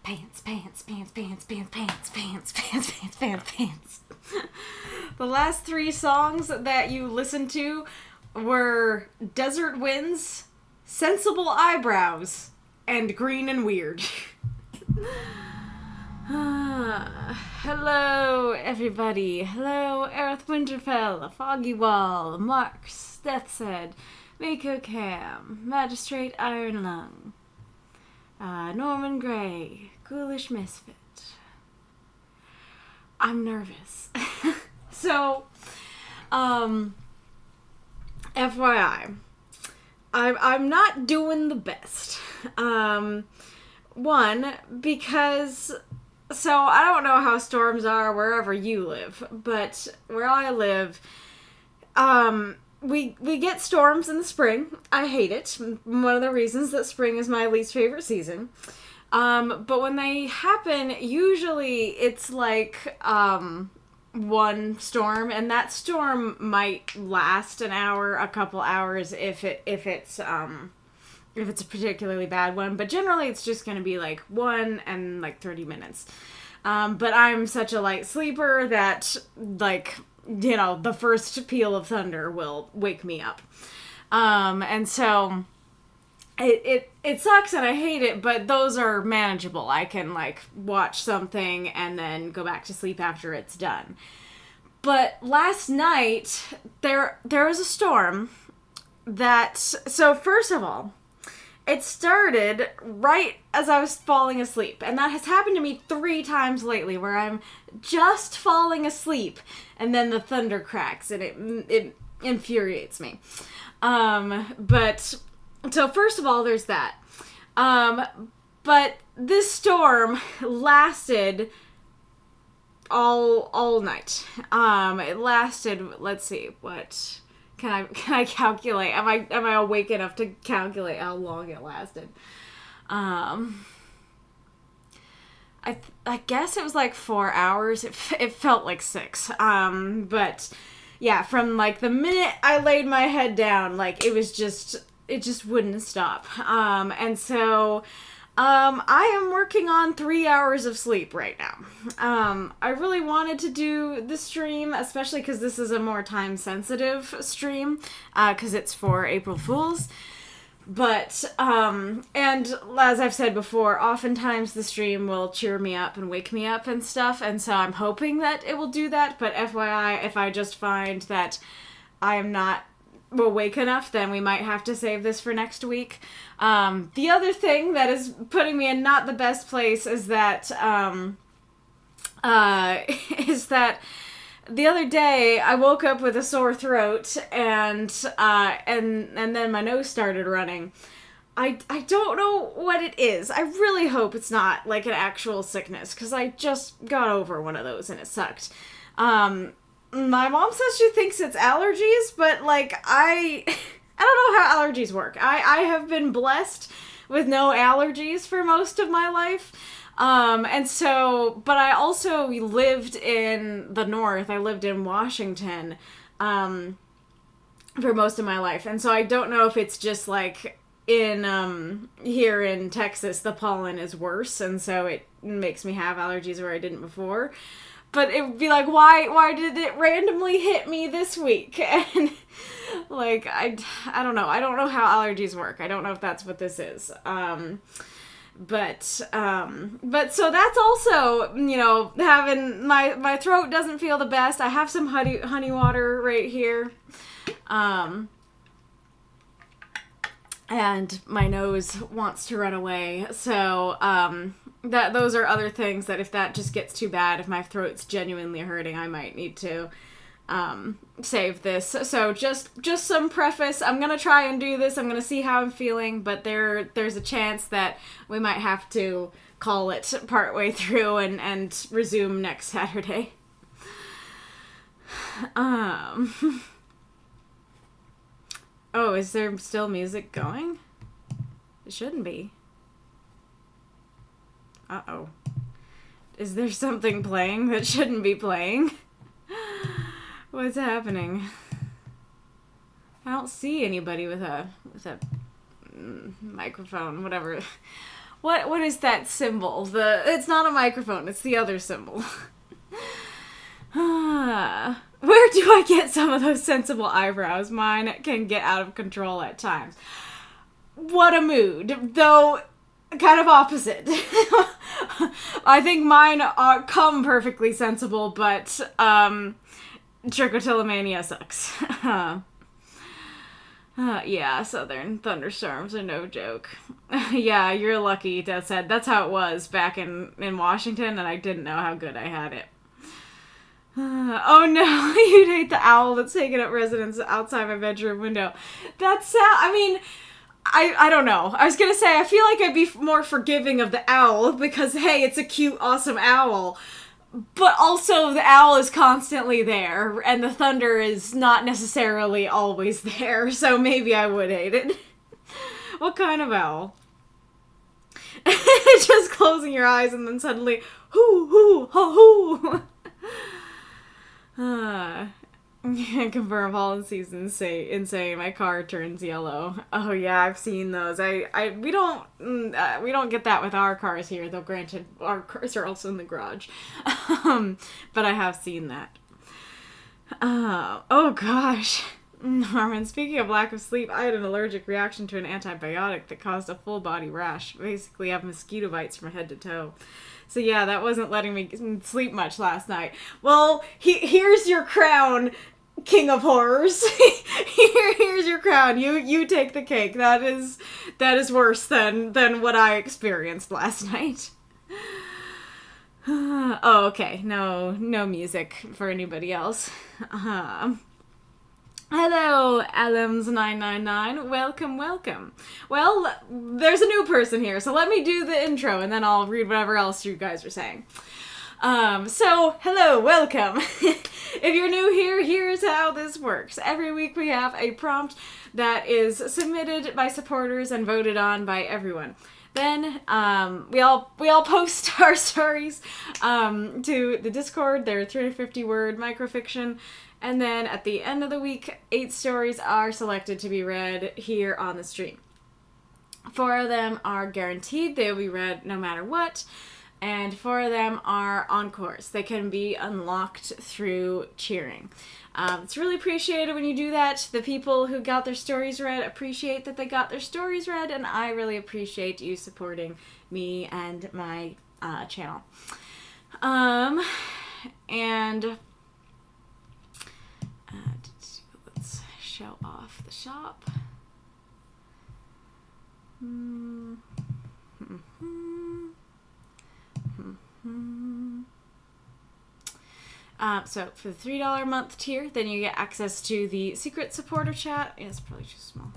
Pants, pants, pants, pants, pants, pants, pants, pants, pants, pants, pants. The last 3 songs that you listened to were Desert Winds, Sensible Eyebrows, and Green and Weird. Hello, everybody. Hello, Arith Winterfell, Foggy Wall, Marks, Deathshead, Mako Cam, Magistrate Iron Lung, Norman Gray, Ghoulish Misfit. I'm nervous. So, FYI, I'm not doing the best. One, because, so I don't know how storms are wherever you live, but where I live, we get storms in the spring. I hate it. One of the reasons that spring is my least favorite season. But when they happen, usually it's like, one storm, and that storm might last an hour, a couple hours if it's a particularly bad one, but generally it's just going to be like 1 and like 30 minutes. But I'm such a light sleeper that, like, you know, the first peal of thunder will wake me up. And so it sucks and I hate it, but those are manageable. I can, like, watch something and then go back to sleep after it's done. But last night, there was a storm that, so first of all, it started right as I was falling asleep. And that has happened to me 3 times lately, where I'm just falling asleep and then the thunder cracks and it infuriates me. But, so first of all, there's that. But this storm lasted all night. It lasted, let's see, what... Can I calculate? Am I awake enough to calculate how long it lasted? I guess it was like 4 hours. It felt like 6. But yeah, from like the minute I laid my head down, like it just wouldn't stop. And so I am working on 3 hours of sleep right now. I really wanted to do the stream, especially because this is a more time-sensitive stream, because it's for April Fools. But, and as I've said before, oftentimes the stream will cheer me up and wake me up and stuff, and so I'm hoping that it will do that, but FYI, if I just find that I am not awake enough, then we might have to save this for next week. The other thing that is putting me in not the best place is that the other day I woke up with a sore throat and then my nose started running. I don't know what it is. I really hope it's not like an actual sickness, because I just got over one of those and it sucked. My mom says she thinks it's allergies, but, like, I don't know how allergies work. I have been blessed with no allergies for most of my life. And so, but I also lived in the North. I lived in Washington, for most of my life. And so I don't know if it's just, like, here in Texas, the pollen is worse, and so it makes me have allergies where I didn't before. But it would be like, why did it randomly hit me this week? And, like, I don't know. I don't know how allergies work. I don't know if that's what this is. But so that's also, you know, having, my throat doesn't feel the best. I have some honey water right here. And my nose wants to run away. So, those are other things that if that just gets too bad, if my throat's genuinely hurting, I might need to save this. So just some preface. I'm gonna try and do this. I'm gonna see how I'm feeling, but there's a chance that we might have to call it partway through and resume next Saturday. Oh, is there still music going? It shouldn't be. Uh-oh. Is there something playing that shouldn't be playing? What's happening? I don't see anybody with a microphone, whatever. What is that symbol? It's not a microphone, it's the other symbol. Where do I get some of those sensible eyebrows? Mine can get out of control at times. What a mood. Though, kind of opposite. I think mine come perfectly sensible, but trichotillomania sucks. Yeah, southern thunderstorms are no joke. Yeah, you're lucky, Death said. That's how it was back in Washington, and I didn't know how good I had it. Oh no, you'd hate the owl that's taking up residence outside my bedroom window. That's sad. I mean, I don't know. I was gonna say, I feel like I'd be more forgiving of the owl, because hey, it's a cute, awesome owl. But also, the owl is constantly there, and the thunder is not necessarily always there, so maybe I would hate it. What kind of owl? Just closing your eyes and then suddenly, hoo, hoo, ho, hoo. Confirm all in season insane. My car turns yellow. Oh yeah, I've seen those. We don't get that with our cars here, though. Granted, our cars are also in the garage, but I have seen that. Oh gosh, Norman. Speaking of lack of sleep, I had an allergic reaction to an antibiotic that caused a full body rash. Basically, I have mosquito bites from head to toe. So yeah, that wasn't letting me sleep much last night. Well, here's your crown, King of Horrors. Here's your crown. You take the cake. That is worse than what I experienced last night. Oh, okay. No music for anybody else. Hello, Alems999. Welcome. Well, there's a new person here, so let me do the intro, and then I'll read whatever else you guys are saying. So, hello, welcome. If you're new here, here's how this works. Every week we have a prompt that is submitted by supporters and voted on by everyone. Then, we all post our stories, to the Discord. They're 350-word microfiction. And then at the end of the week, 8 stories are selected to be read here on the stream. 4 of them are guaranteed. They will be read no matter what. And 4 of them are encores. They can be unlocked through cheering. It's really appreciated when you do that. The people who got their stories read appreciate that they got their stories read. And I really appreciate you supporting me and my channel. And... let's show off the shop. So for the $3 a month tier, then you get access to the secret supporter chat. Yeah, it's probably too small.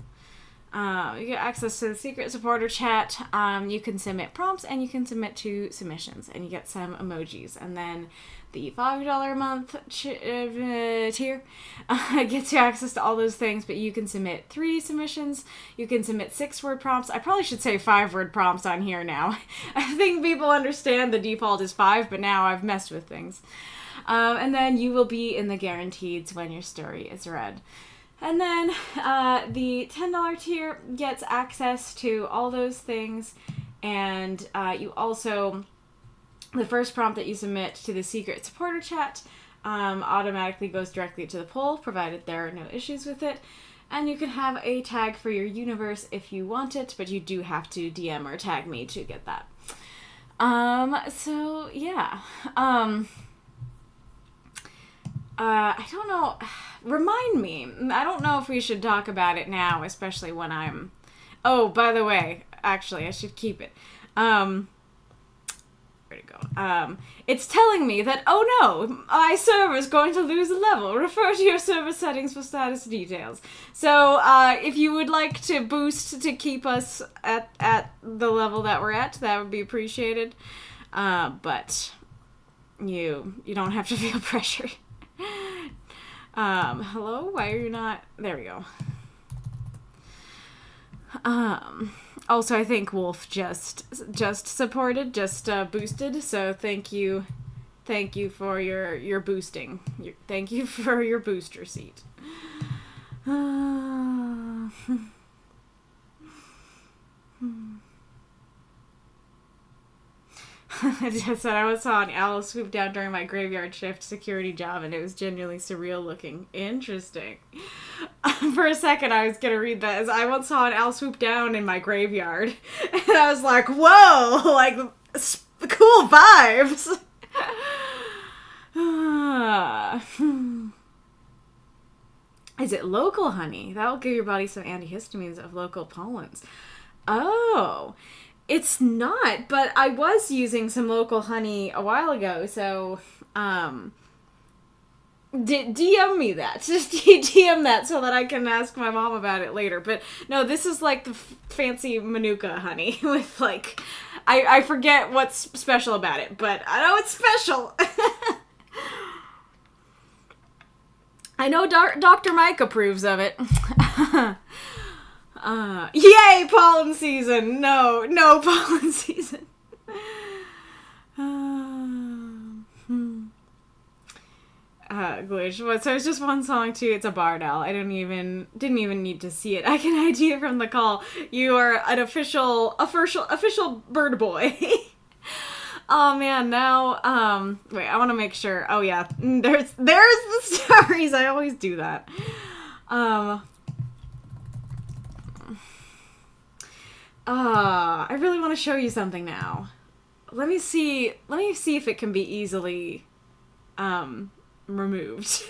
You get access to the secret supporter chat. You can submit prompts and you can submit 2 submissions, and you get some emojis. And then the $5 a month tier gets you access to all those things, but you can submit 3 submissions. You can submit 6-word prompts. I probably should say 5-word prompts on here now. I think people understand the default is 5, but now I've messed with things. And then you will be in the guaranteeds when your story is read. And then the $10 tier gets access to all those things, and you also, the first prompt that you submit to the secret supporter chat automatically goes directly to the poll, provided there are no issues with it. And you can have a tag for your universe if you want it, but you do have to DM or tag me to get that. So yeah. I don't know. Remind me. I don't know if we should talk about it now, especially when I'm... Oh, by the way, actually, I should keep it. Where'd it go? It's telling me that, oh no, my server is going to lose a level. Refer to your server settings for status details. So, if you would like to boost to keep us at the level that we're at, that would be appreciated. But you don't have to feel pressured. Hello? Why are you not... There we go. Also, I think Wolf just supported, boosted, so thank you for your boosting. Thank you for your booster seat. I just said I saw an owl swoop down during my graveyard shift security job, and it was genuinely surreal looking. Interesting. For a second, I was gonna read that as I once saw an owl swoop down in my graveyard, and I was like, "Whoa!" Like cool vibes. Is it local honey? That will give your body some antihistamines of local pollens. Oh. It's not, but I was using some local honey a while ago, so, DM me that. Just DM that so that I can ask my mom about it later. But, no, this is like the fancy Manuka honey with, like, I forget what's special about it, but I know it's special. I know Dr. Mike approves of it. Yay, pollen season! No pollen season. Glitch. So it's just one song too. It's a bard owl. I didn't even need to see it. I can ID it from the call. You are an official bird boy. Oh man, now wait, I want to make sure. Oh yeah, there's the stories. I always do that. I really want to show you something now. Let me see if it can be easily removed.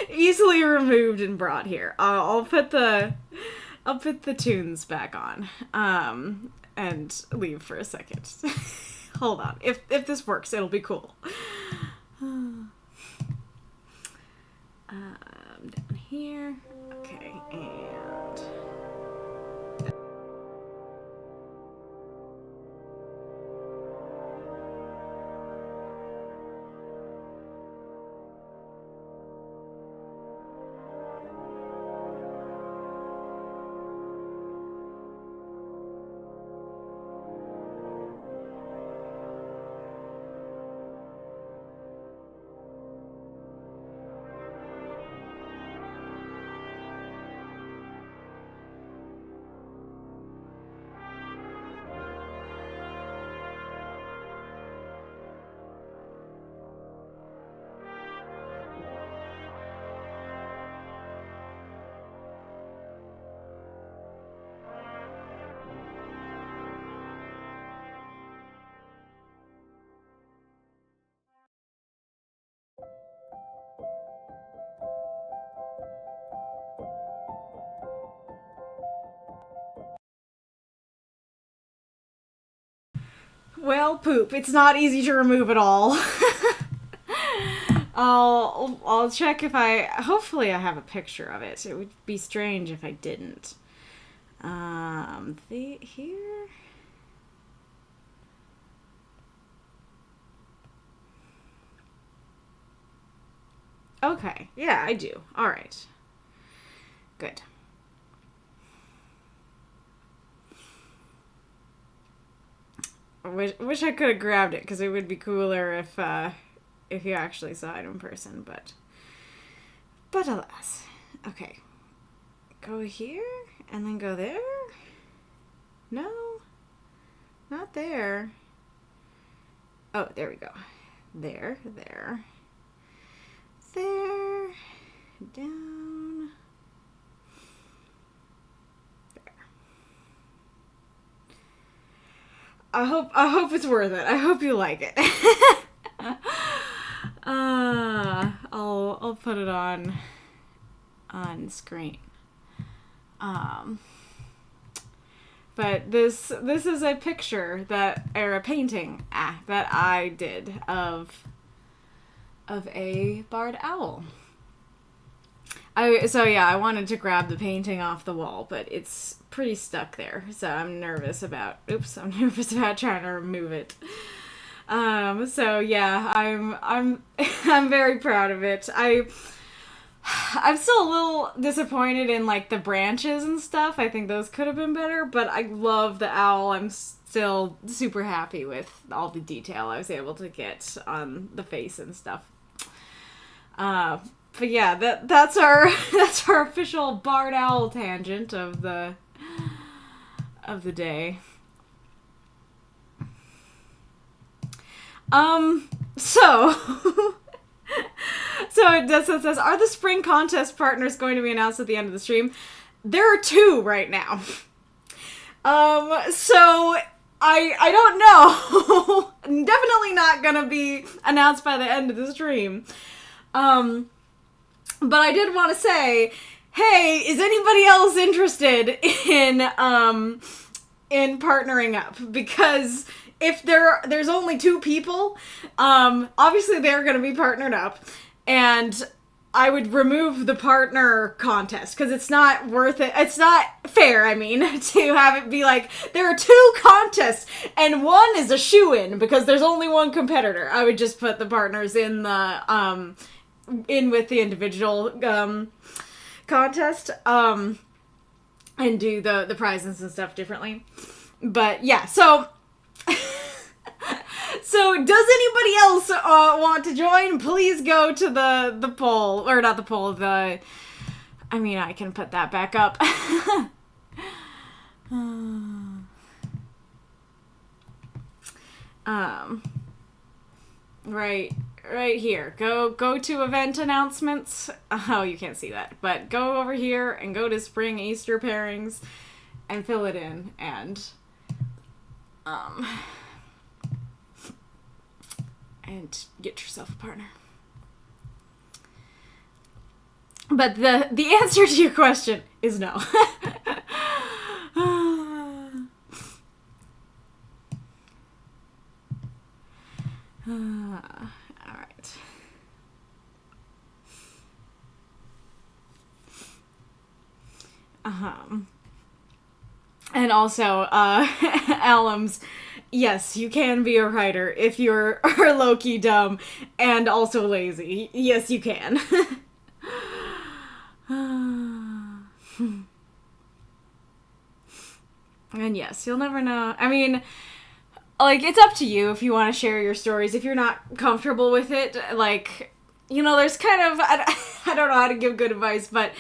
Easily removed and brought here. I'll put the tunes back on. And leave for a second. Hold on. If this works, it'll be cool. Down here. Okay, and well, poop. It's not easy to remove at all. I'll check if hopefully I have a picture of it. It would be strange if I didn't. Here. Okay. Yeah, I do. All right. Good. Wish I could have grabbed it, because it would be cooler if you actually saw it in person, but alas. Okay. Go here, and then go there? No? Not there. Oh, there we go. There. Down. I hope it's worth it. I hope you like it. I'll put it on screen. But this is a picture or a painting that I did of a barred owl. I wanted to grab the painting off the wall, but it's pretty stuck there. So I'm nervous about trying to remove it. I'm very proud of it. I'm still a little disappointed in like the branches and stuff. I think those could have been better, but I love the owl. I'm still super happy with all the detail I was able to get on the face and stuff. But yeah, that's our official barred owl tangent of the day. So... So it says, are the spring contest partners going to be announced at the end of the stream? There are 2 right now. So I don't know. Definitely not gonna be announced by the end of the stream. But I did want to say, hey, is anybody else interested in partnering up? Because if there's only 2 people, obviously they're gonna be partnered up, and I would remove the partner contest, because it's not worth it. It's not fair, I mean, to have it be like, there are 2 contests, and one is a shoo-in, because there's only one competitor. I would just put the partners in the, in with the individual, contest, and do the prizes and stuff differently. But, yeah, so... So, does anybody else want to join? Please go to the poll. Or not the poll, I mean, I can put that back up. Right here. Go to event announcements. Oh, you can't see that. But go over here and go to spring Easter pairings and fill it in, and get yourself a partner. But the answer to your question is no. All right. And also, alums, yes, you can be a writer if you're low-key dumb and also lazy. Yes, you can. And yes, you'll never know. I mean, like, it's up to you if you want to share your stories. If you're not comfortable with it, like, you know, there's kind of, I don't know how to give good advice, but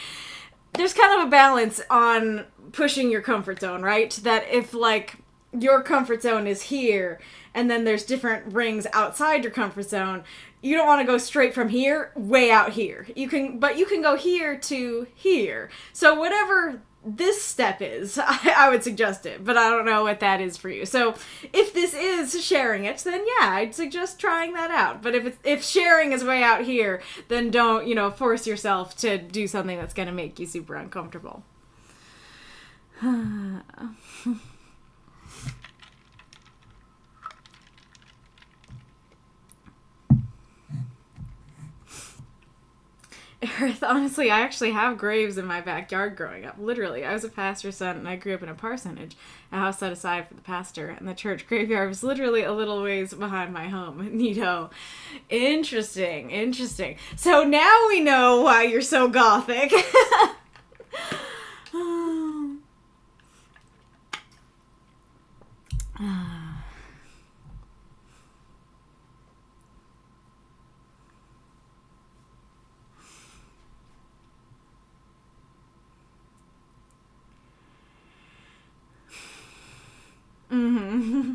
there's kind of a balance on pushing your comfort zone, right? That if, like, your comfort zone is here, and then there's different rings outside your comfort zone, you don't want to go straight from here, way out here. But you can go here to here. So whatever this step is, I would suggest it, but I don't know what that is for you. So if this is sharing it, then yeah, I'd suggest trying that out. But if sharing is way out here, then don't, you know, force yourself to do something that's going to make you super uncomfortable. Arith, honestly, I actually have graves in my backyard growing up. Literally, I was a pastor's son, and I grew up in a parsonage, a house set aside for the pastor, and the church graveyard was literally a little ways behind my home. Neato. Interesting. So now we know why you're so gothic. Mm-hmm.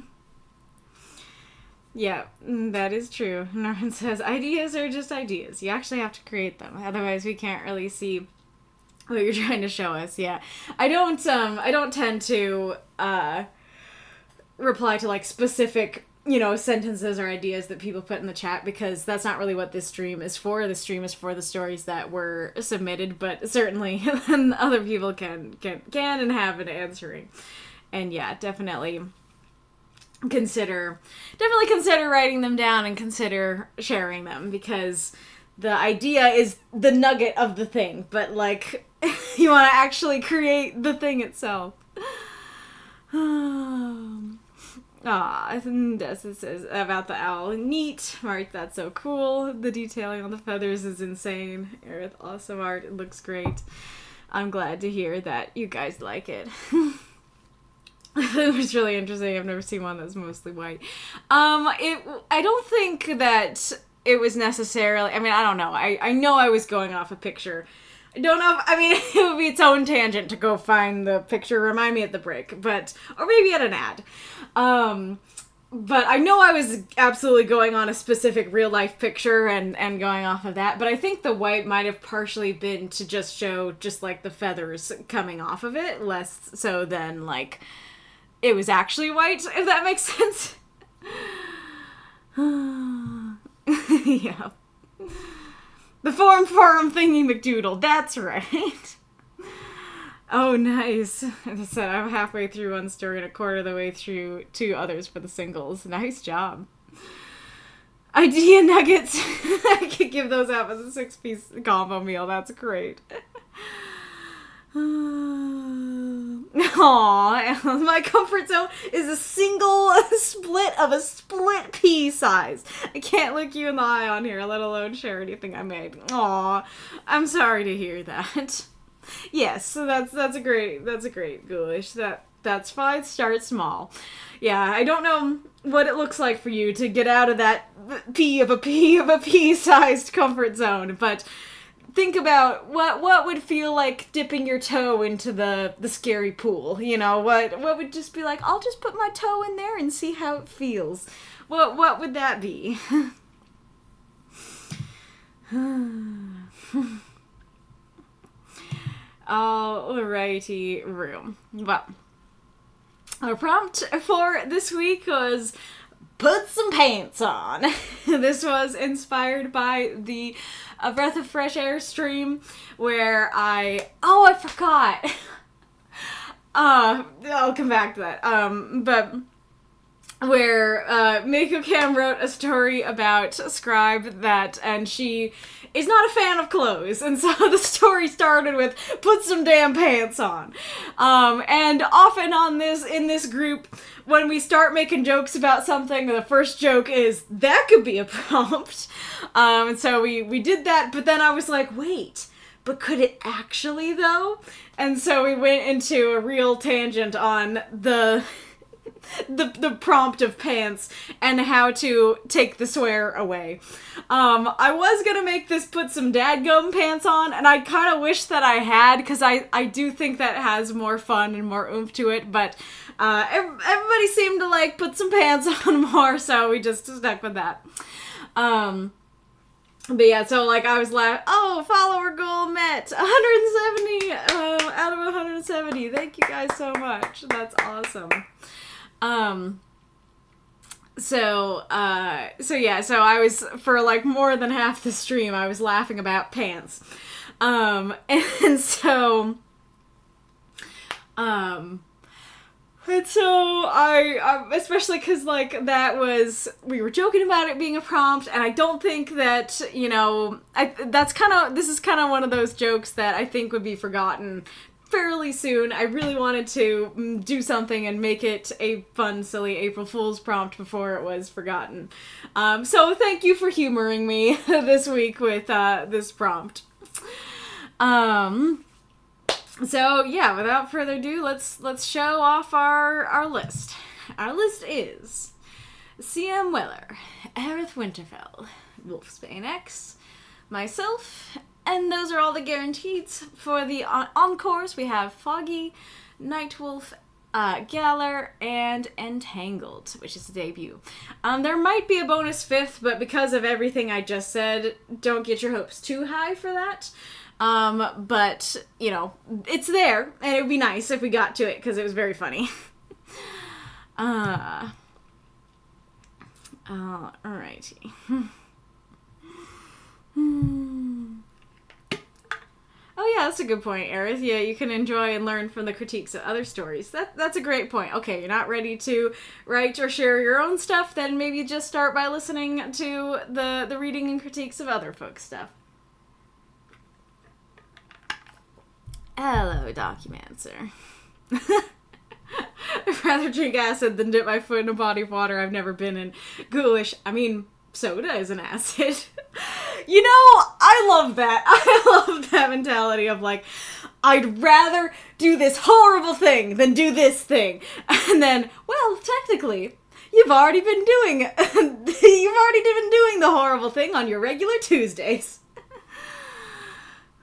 Yeah, that is true. Norman says, ideas are just ideas. You actually have to create them. Otherwise, we can't really see what you're trying to show us. Yeah. I don't tend to, reply to, like, specific, you know, sentences or ideas that people put in the chat, because that's not really what this stream is for. The stream is for the stories that were submitted, but certainly other people can and have been answering. And yeah, definitely consider writing them down and consider sharing them, because the idea is the nugget of the thing, but, like, you want to actually create the thing itself. This says about the owl. Neat. Art, that's so cool. The detailing on the feathers is insane. Arith, awesome art. It looks great. I'm glad to hear that you guys like it. It was really interesting. I've never seen one that's mostly white. I don't think that it was necessarily, I mean, I don't know. I know I was going off a picture. I don't know if, I mean, it would be its own tangent to go find the picture. Remind me at the break, or maybe at an ad. But I know I was absolutely going on a specific real-life picture and going off of that, but I think the white might have partially been to just show just, like, the feathers coming off of it, less so than, like, it was actually white, if that makes sense. Yeah. The forum thingy McDoodle, that's right. Oh, nice. As I said, I'm halfway through one story and a quarter of the way through 2 others for the singles. Nice job. Idea nuggets. I could give those out as a 6-piece combo meal. That's great. Aww, my comfort zone is a single split of a split pea size. I can't look you in the eye on here, let alone share anything I made. Aw, I'm sorry to hear that. Yes, so that's a great ghoulish. That's fine. Start small. Yeah, I don't know what it looks like for you to get out of that pea-sized comfort zone, but think about what would feel like dipping your toe into the scary pool. You know, what would just be like, I'll just put my toe in there and see how it feels. What would that be? Alrighty, room. Well, our prompt for this week was put some pants on. This was inspired by the A Breath of Fresh Air stream where I forgot. I'll come back to that. But where Mako Cam wrote a story about Scribe and she is not a fan of clothes, and so the story started with put some damn pants on. And often in this group, when we start making jokes about something, the first joke is, that could be a prompt. And so we did that, but then I was like, wait, but could it actually though? And so we went into a real tangent on the prompt of pants and how to take the swear away. I was gonna make this put some dadgum pants on, and I kind of wish that I had, because I do think that has more fun and more oomph to it, but everybody seemed to like put some pants on more, so we just stuck with that. But yeah, so like I was like, follower goal met, 170 out of 170. Thank you guys so much. That's awesome. So I was, for like more than half the stream, I was laughing about pants. And so I especially because like we were joking about it being a prompt, and I don't think that, you know, this is kind of one of those jokes that I think would be forgotten fairly soon. I really wanted to do something and make it a fun, silly April Fool's prompt before it was forgotten. So thank you for humoring me this week with this prompt. So yeah, without further ado, let's show off our list. Our list is CM Weller, Arith Winterfell, Wolfsbane X, myself, and those are all the guaranteeds. For the Encores, we have Foggy, NightWolf, Galler, and Entangled, which is the debut. There might be a bonus 5th, but because of everything I just said, don't get your hopes too high for that. But, you know, it's there, and it would be nice if we got to it, because it was very funny. Alrighty. Oh yeah, that's a good point, Arith. Yeah, you can enjoy and learn from the critiques of other stories. That's a great point. Okay, you're not ready to write or share your own stuff, then maybe just start by listening to the reading and critiques of other folks' stuff. Hello, Documancer. I'd rather drink acid than dip my foot in a body of water I've never been in. Ghoulish. I mean, soda is an acid. You know, I love that. I love that mentality of like, I'd rather do this horrible thing than do this thing. And then, well, technically, you've already been doing the horrible thing on your regular Tuesdays.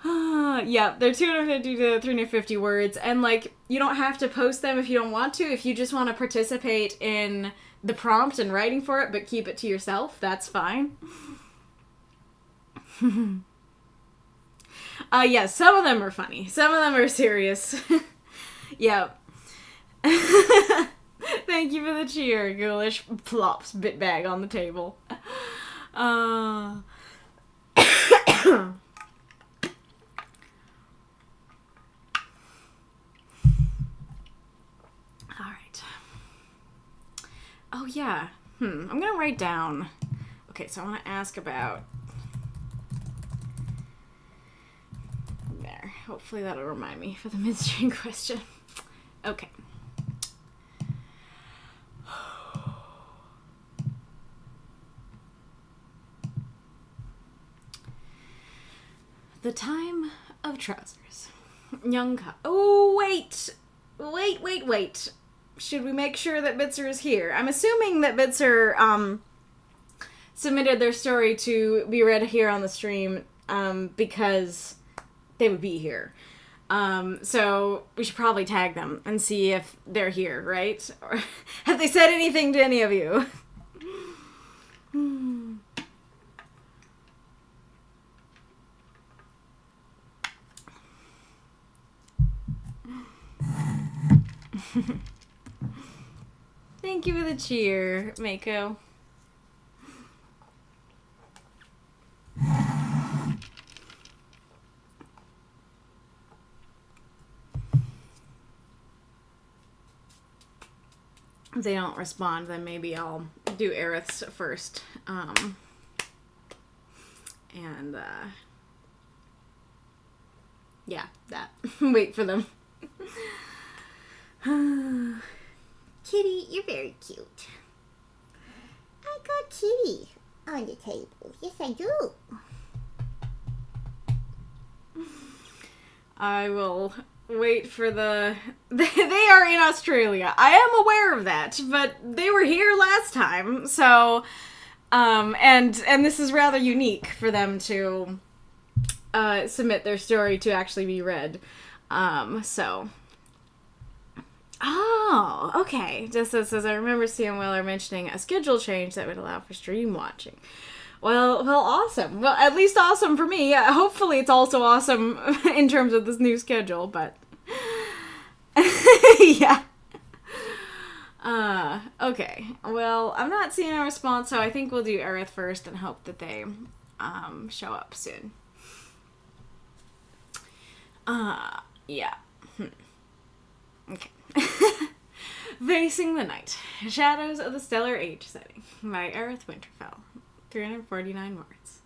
Yeah, they're 250 to 350 words, and like, you don't have to post them if you don't want to. If you just want to participate in the prompt and writing for it, but keep it to yourself, that's fine. Yeah, some of them are funny. Some of them are serious. Yep. Thank you for the cheer. Ghoulish plops bit bag on the table. Alright. Oh, yeah. I'm gonna write down. Okay, so I want to ask about... There. Hopefully that'll remind me for the midstream question. Okay. The time of trousers. Young Oh, wait! Wait. Should we make sure that Bitzer is here? I'm assuming that Bitzer, submitted their story to be read here on the stream, because they would be here. So we should probably tag them and see if they're here, right? Or have they said anything to any of you? Thank you for the cheer, Mako. If they don't respond, then maybe I'll do Arith's first. Yeah, that. Wait for them. Kitty, you're very cute. I got Kitty on the table. Yes, I do. I will wait for the... They are in Australia. I am aware of that, but they were here last time, so... And this is rather unique for them to submit their story to actually be read. So... Oh, okay. Just as I remember seeing Weller mentioning a schedule change that would allow for stream watching. Well, awesome. Well, at least awesome for me. Hopefully it's also awesome in terms of this new schedule, but... yeah. Okay. Well, I'm not seeing a response, so I think we'll do Arith first and hope that they show up soon. Yeah. Okay. Facing the Night. Shadows of the Stellar Age Setting by Arith Winterfell. 349 words.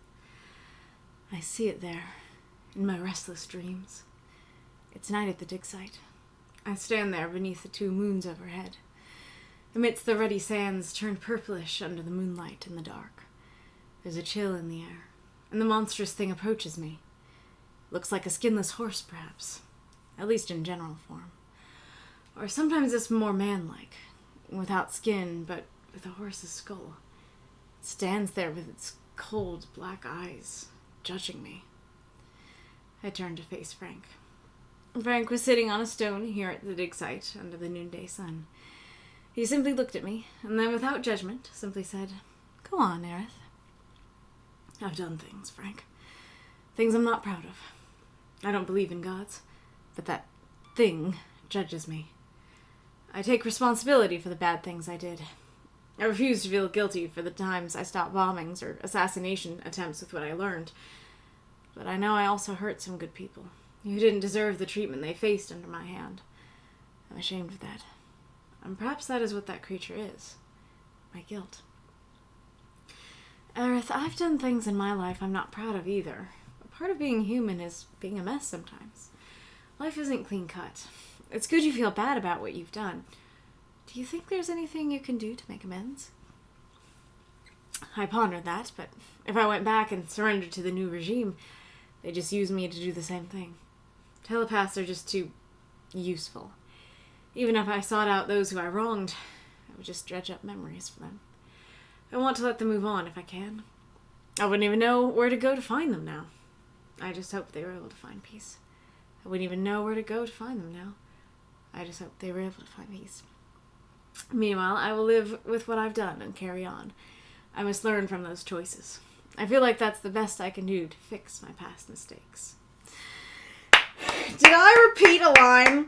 I see it there, in my restless dreams. It's night at the dig site. I stand there beneath the 2 moons overhead. Amidst the ruddy sands turned purplish under the moonlight in the dark. There's a chill in the air, and the monstrous thing approaches me. Looks like a skinless horse, perhaps. At least in general form. Or sometimes it's more man-like, without skin, but with a horse's skull. It stands there with its cold, black eyes, judging me. I turned to face Frank. Frank was sitting on a stone here at the dig site under the noonday sun. He simply looked at me, and then without judgment, simply said, "Go on, Arith." I've done things, Frank. Things I'm not proud of. I don't believe in gods, but that thing judges me. I take responsibility for the bad things I did. I refuse to feel guilty for the times I stopped bombings or assassination attempts with what I learned. But I know I also hurt some good people who didn't deserve the treatment they faced under my hand. I'm ashamed of that. And perhaps that is what that creature is. My guilt. Arith, I've done things in my life I'm not proud of either. But part of being human is being a mess sometimes. Life isn't clean cut. It's good you feel bad about what you've done. Do you think there's anything you can do to make amends? I pondered that, but if I went back and surrendered to the new regime, they just use me to do the same thing. Telepaths are just too useful. Even if I sought out those who I wronged, I would just dredge up memories for them. I want to let them move on if I can. I wouldn't even know where to go to find them now. I just hope they were able to find peace. I wouldn't even know where to go to find them now. I just hope they were able to find peace. Meanwhile, I will live with what I've done and carry on. I must learn from those choices. I feel like that's the best I can do to fix my past mistakes. Did I repeat a line?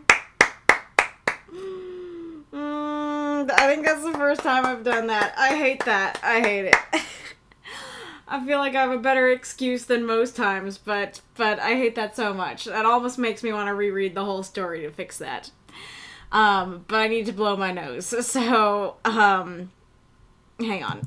I think that's the first time I've done that. I hate that. I hate it. I feel like I have a better excuse than most times, but I hate that so much. That almost makes me want to reread the whole story to fix that. But I need to blow my nose, so, hang on.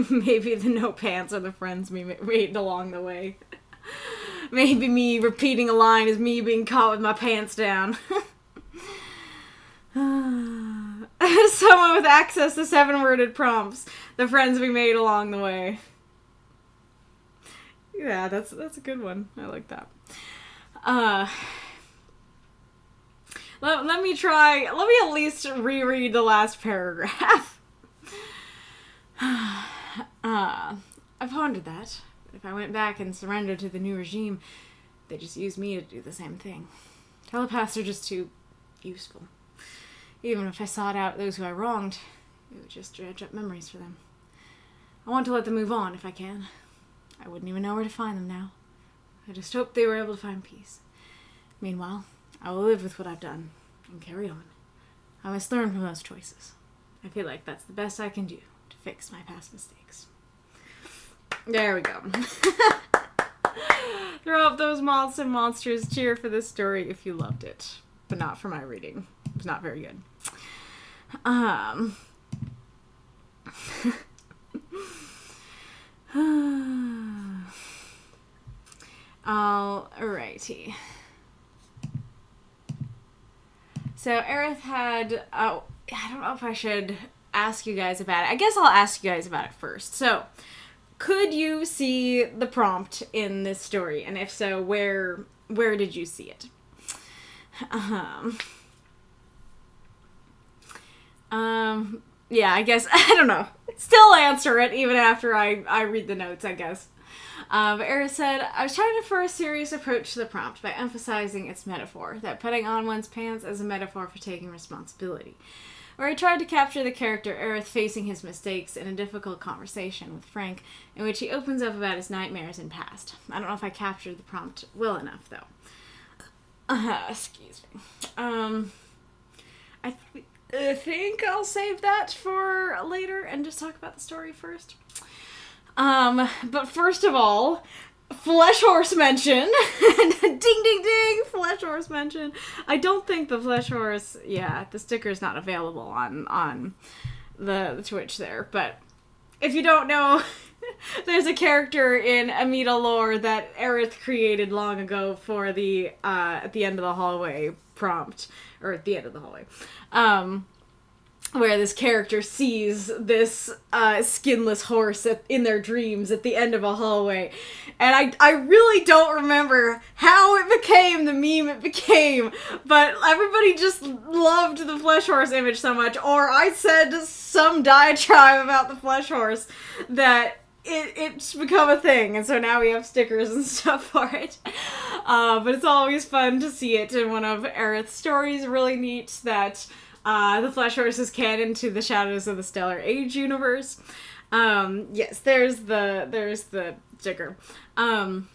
Maybe the no pants are the friends we made along the way. Maybe me repeating a line is me being caught with my pants down. Someone with access to 7-worded prompts. The friends we made along the way. Yeah, that's a good one. I like that. Let me at least reread the last paragraph. I pondered that. If I went back and surrendered to the new regime, they'd just use me to do the same thing. Telepaths are just too useful. Even if I sought out those who I wronged, it would just dredge up memories for them. I want to let them move on if I can. I wouldn't even know where to find them now. I just hope they were able to find peace. Meanwhile, I will live with what I've done and carry on. I must learn from those choices. I feel like that's the best I can do to fix my past mistakes. There we go. Throw up those moths and monsters. Cheer for this story if you loved it. But not for my reading. It was not very good. Alrighty. So Arith had, I don't know if I should ask you guys about it. I guess I'll ask you guys about it first. So, could you see the prompt in this story? And if so, where did you see it? Yeah, I guess, I don't know. Still answer it even after I read the notes, I guess. But Arith said, I was trying to for a serious approach to the prompt by emphasizing its metaphor, that putting on one's pants as a metaphor for taking responsibility. Where I tried to capture the character Arith facing his mistakes in a difficult conversation with Frank, in which he opens up about his nightmares and past. I don't know if I captured the prompt well enough, though. Excuse me. I think I'll save that for later and just talk about the story first. But first of all, Flesh Horse mention. Ding, ding, ding! Flesh Horse mention. I don't think the Flesh Horse, the sticker's not available on the Twitch there. But if you don't know, there's a character in Amida lore that Arith created long ago for the, at the end of the hallway prompt. Or at the end of the hallway. Where this character sees this skinless horse in their dreams at the end of a hallway. And I really don't remember how it became the meme it became, but everybody just loved the Flesh Horse image so much, or I said some diatribe about the Flesh Horse that it's become a thing, and so now we have stickers and stuff for it. But it's always fun to see it in one of Arith's stories. Really neat that the Flesh Horse is canon to the Shadows of the Stellar Age universe. Yes, there's the sticker. And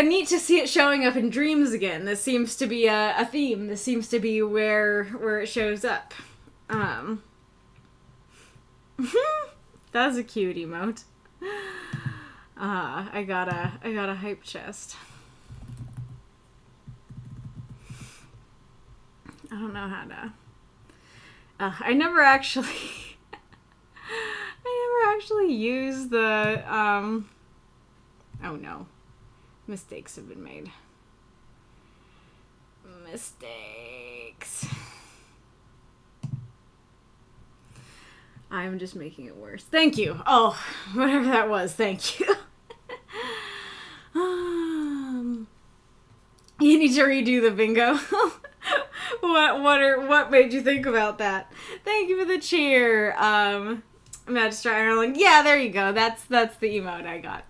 neat to see it showing up in dreams again. This seems to be a theme. This seems to be where it shows up. That's a cute emote. I got a hype chest. I don't know how to. I never actually used the. Oh no, mistakes have been made. Mistakes. I'm just making it worse. Thank you. Oh, whatever that was, thank you. You need to redo the bingo. What made you think about that? Thank you for the cheer. I'm not just trying to like, yeah, there you go. That's the emote I got.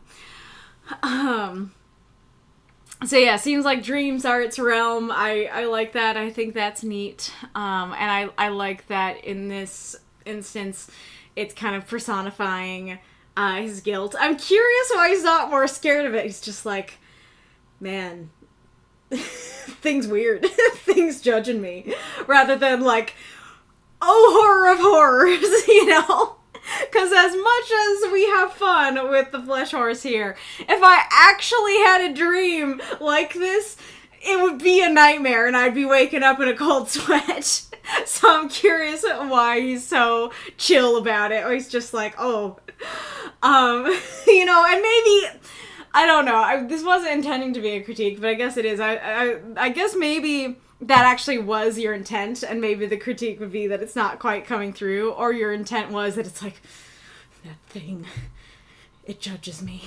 So yeah, seems like dreams are its realm. I like that. I think that's neat. And I like that in this instance, it's kind of personifying his guilt. I'm curious why he's not more scared of it. He's just like, man, things weird. Things judging me. Rather than like, oh, horror of horrors, you know? Because as much as we have fun with the Flesh Horse here, if I actually had a dream like this, it would be a nightmare and I'd be waking up in a cold sweat. So I'm curious why he's so chill about it. Or he's just like, oh. You know, and maybe, I don't know, this wasn't intending to be a critique, but I guess it is. I guess maybe that actually was your intent, and maybe the critique would be that it's not quite coming through, or your intent was that it's like, that thing, it judges me.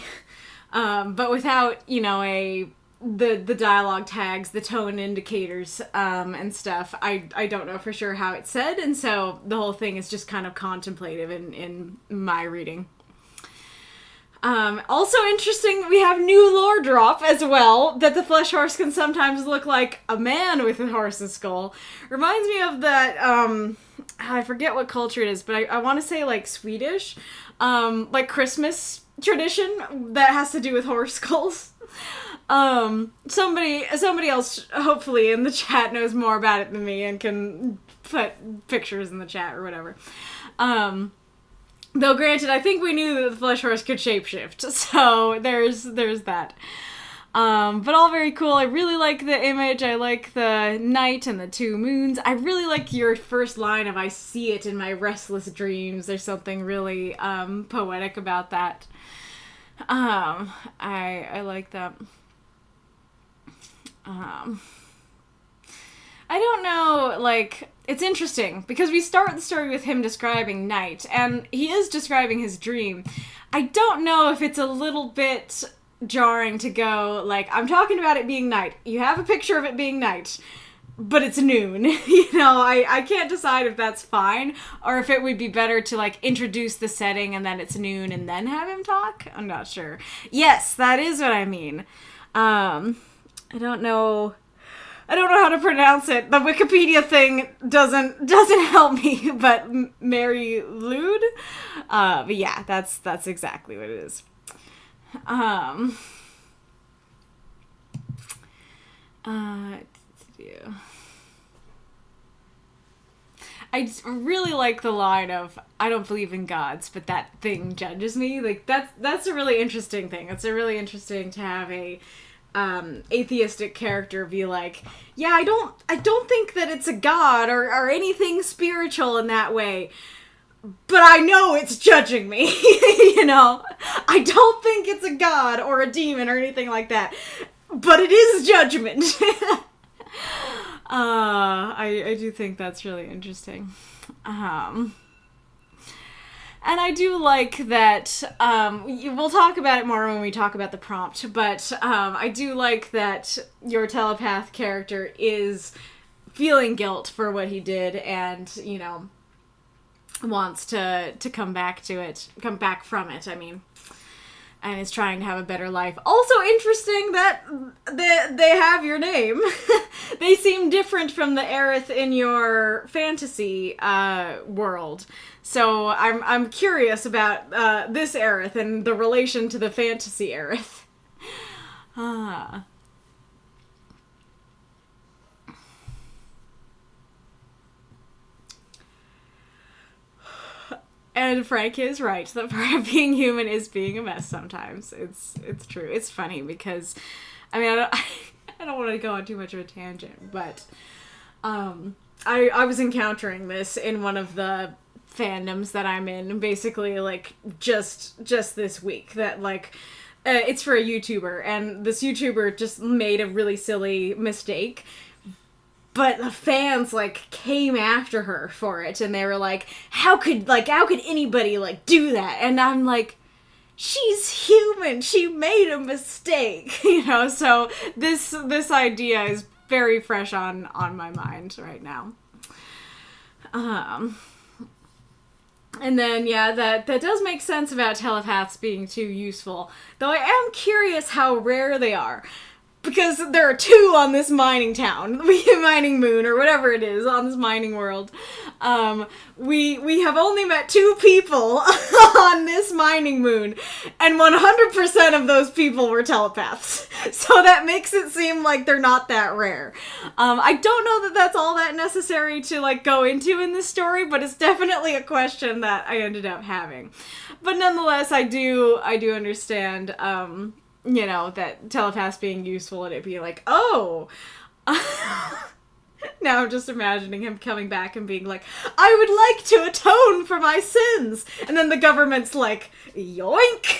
But without, you know, the dialogue tags, the tone indicators, and stuff, I don't know for sure how it's said, and so the whole thing is just kind of contemplative in my reading. Also interesting, we have new lore drop as well, that the Flesh Horse can sometimes look like a man with a horse's skull. Reminds me of that, I forget what culture it is, but I want to say like Swedish, like Christmas tradition that has to do with horse skulls. Somebody else hopefully in the chat knows more about it than me and can put pictures in the chat or whatever. Though granted, I think we knew that the Flesh Horse could shapeshift, so there's that. But all very cool. I really like the image. I like the night and the two moons. I really like your first line of "I see it in my restless dreams." There's something really poetic about that. I like that. I don't know, like, it's interesting, because we start the story with him describing night, and he is describing his dream. I don't know if it's a little bit jarring to go, like, I'm talking about it being night. You have a picture of it being night, but it's noon. You know, I can't decide if that's fine, or if it would be better to, like, introduce the setting and then it's noon and then have him talk. I'm not sure. Yes, that is what I mean. I don't know how to pronounce it. The Wikipedia thing doesn't help me, but Mary Lude? But yeah, that's exactly what it is. I really like the line of, I don't believe in gods, but that thing judges me. Like, that's a really interesting thing. It's a really interesting to have a atheistic character be like, yeah, I don't think that it's a god or anything spiritual in that way, but I know it's judging me. You know, I don't think it's a god or a demon or anything like that, but it is judgment. I do think that's really interesting. And I do like that, we'll talk about it more when we talk about the prompt, but I do like that your telepath character is feeling guilt for what he did, and, you know, wants to come back from it, I mean, and is trying to have a better life. Also interesting that they have your name. They seem different from the Arith in your fantasy world. So I'm curious about this Arith and the relation to the fantasy Arith. And Frank is right. The part of being human is being a mess sometimes. It's true. It's funny because, I mean, I don't want to go on too much of a tangent, but I was encountering this in one of the fandoms that I'm in, basically, like, just this week, that, like, it's for a YouTuber, and this YouTuber just made a really silly mistake, but the fans, like, came after her for it, and they were like, how could anybody, like, do that? And I'm like, she's human, she made a mistake, you know, so this idea is very fresh on my mind right now. And then, yeah, that does make sense about telepaths being too useful, though I am curious how rare they are. Because there are 2 on this mining town, mining moon, or whatever it is, on this mining world. We have only met 2 people on this mining moon, and 100% of those people were telepaths. So that makes it seem like they're not that rare. I don't know that that's all that necessary to, like, go into in this story, but it's definitely a question that I ended up having. But nonetheless, I do understand, you know, that telepaths being useful and it being like, oh, now I'm just imagining him coming back and being like, I would like to atone for my sins. And then the government's like, yoink.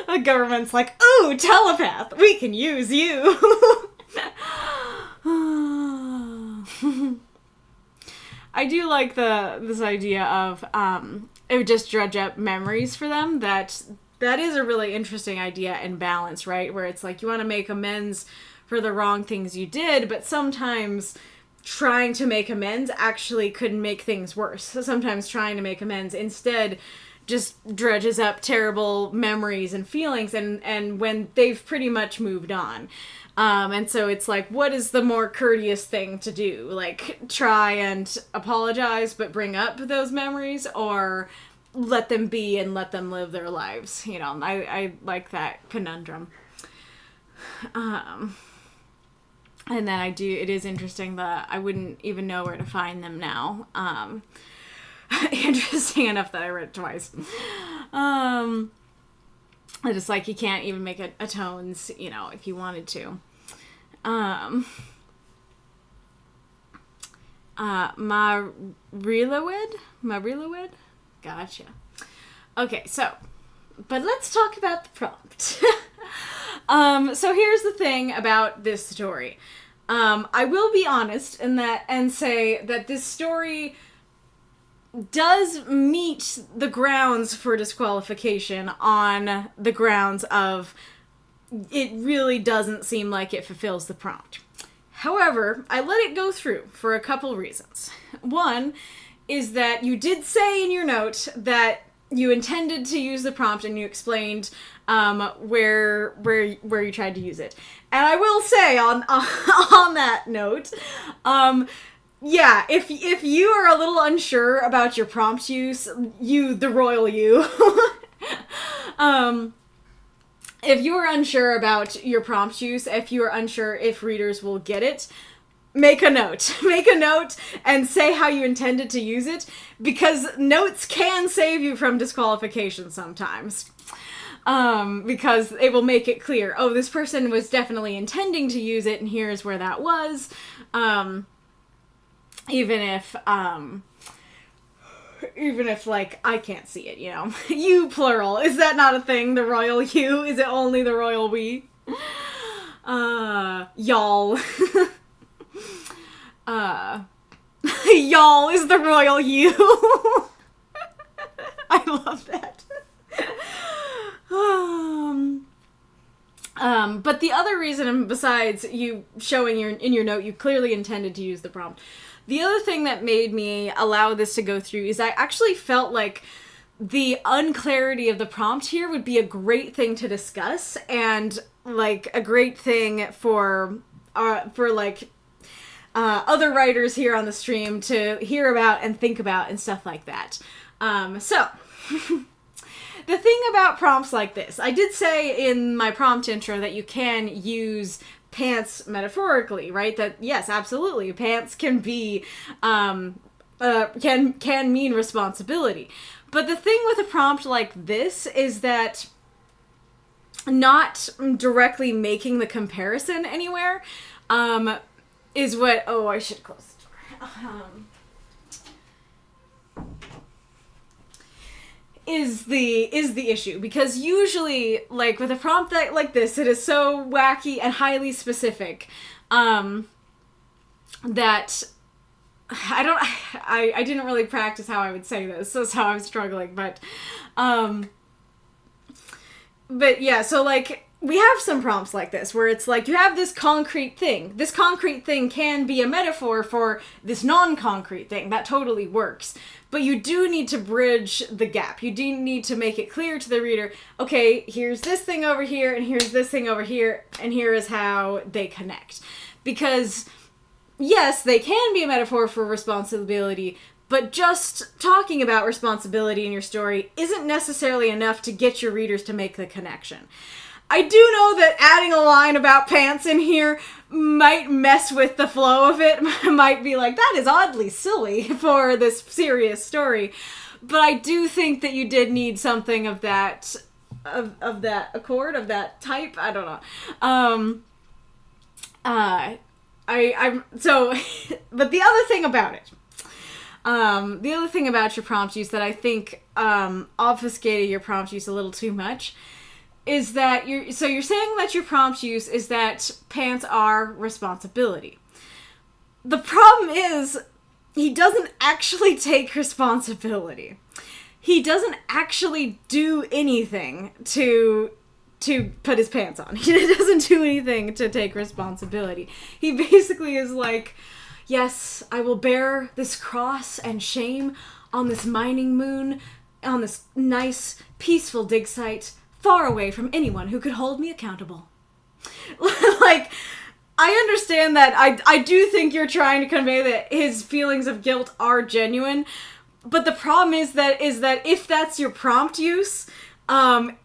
The government's like, ooh, telepath, we can use you. I do like this idea of, it would just dredge up memories for them. That is a really interesting idea and balance, right? Where it's like you want to make amends for the wrong things you did, but sometimes trying to make amends actually could make things worse. So sometimes trying to make amends instead just dredges up terrible memories and feelings, and when they've pretty much moved on. And so it's like, what is the more courteous thing to do? Like, try and apologize but bring up those memories, or let them be and let them live their lives. You know, I like that conundrum. And then it is interesting that I wouldn't even know where to find them now. Interesting enough that I read it twice. Just like you can't even make atones, you know, if you wanted to. Marilawid? Gotcha. Okay, so, but let's talk about the prompt. So here's the thing about this story. I will be honest and say that this story does meet the grounds for disqualification on the grounds of it really doesn't seem like it fulfills the prompt. However, I let it go through for a couple reasons. One is that you did say in your note that you intended to use the prompt, and you explained where you tried to use it. And I will say on that note, yeah, if you are a little unsure about your prompt use, the royal you, if you are unsure about your prompt use, if you are unsure if readers will get it, make a note. Make a note and say how you intended to use it, because notes can save you from disqualification sometimes. Because it will make it clear, oh, this person was definitely intending to use it, and here's where that was. Even if, like, I can't see it, you know. You, plural. Is that not a thing? The royal you? Is it only the royal we? Y'all. Y'all is the royal you. I love that. But the other reason, besides you showing in your note, you clearly intended to use the prompt. The other thing that made me allow this to go through is I actually felt like the unclarity of the prompt here would be a great thing to discuss, and like a great thing for other writers here on the stream to hear about and think about and stuff like that. So the thing about prompts like this, I did say in my prompt intro that you can use pants metaphorically, right? That yes, absolutely, pants can be can mean responsibility. But the thing with a prompt like this is that not directly making the comparison anywhere is what... Oh, I should close the door. Is the issue, because usually, like, with a prompt that like this, it is so wacky and highly specific that I didn't really practice how I would say this, so that's how I'm struggling, but yeah, so like we have some prompts like this where it's like you have this concrete thing. This concrete thing can be a metaphor for this non-concrete thing. That totally works. But you do need to bridge the gap. You do need to make it clear to the reader, okay, here's this thing over here, and here's this thing over here, and here is how they connect. Because, yes, they can be a metaphor for responsibility, but just talking about responsibility in your story isn't necessarily enough to get your readers to make the connection. I do know that adding a line about pants in here might mess with the flow of it. Might be like, that is oddly silly for this serious story. But I do think that you did need something of that, of that accord, of that type. I don't know. But the other thing about it, the other thing about your prompt use that I think obfuscated your prompt use a little too much is that you're saying that your prompt use is that pants are responsibility. The problem is he doesn't actually take responsibility. He doesn't actually do anything to put his pants on. He doesn't do anything to take responsibility. He basically is like, yes, I will bear this cross and shame on this mining moon, on this nice, peaceful dig site, far away from anyone who could hold me accountable. Like, I understand that. I do think you're trying to convey that his feelings of guilt are genuine, but the problem is that if that's your prompt use,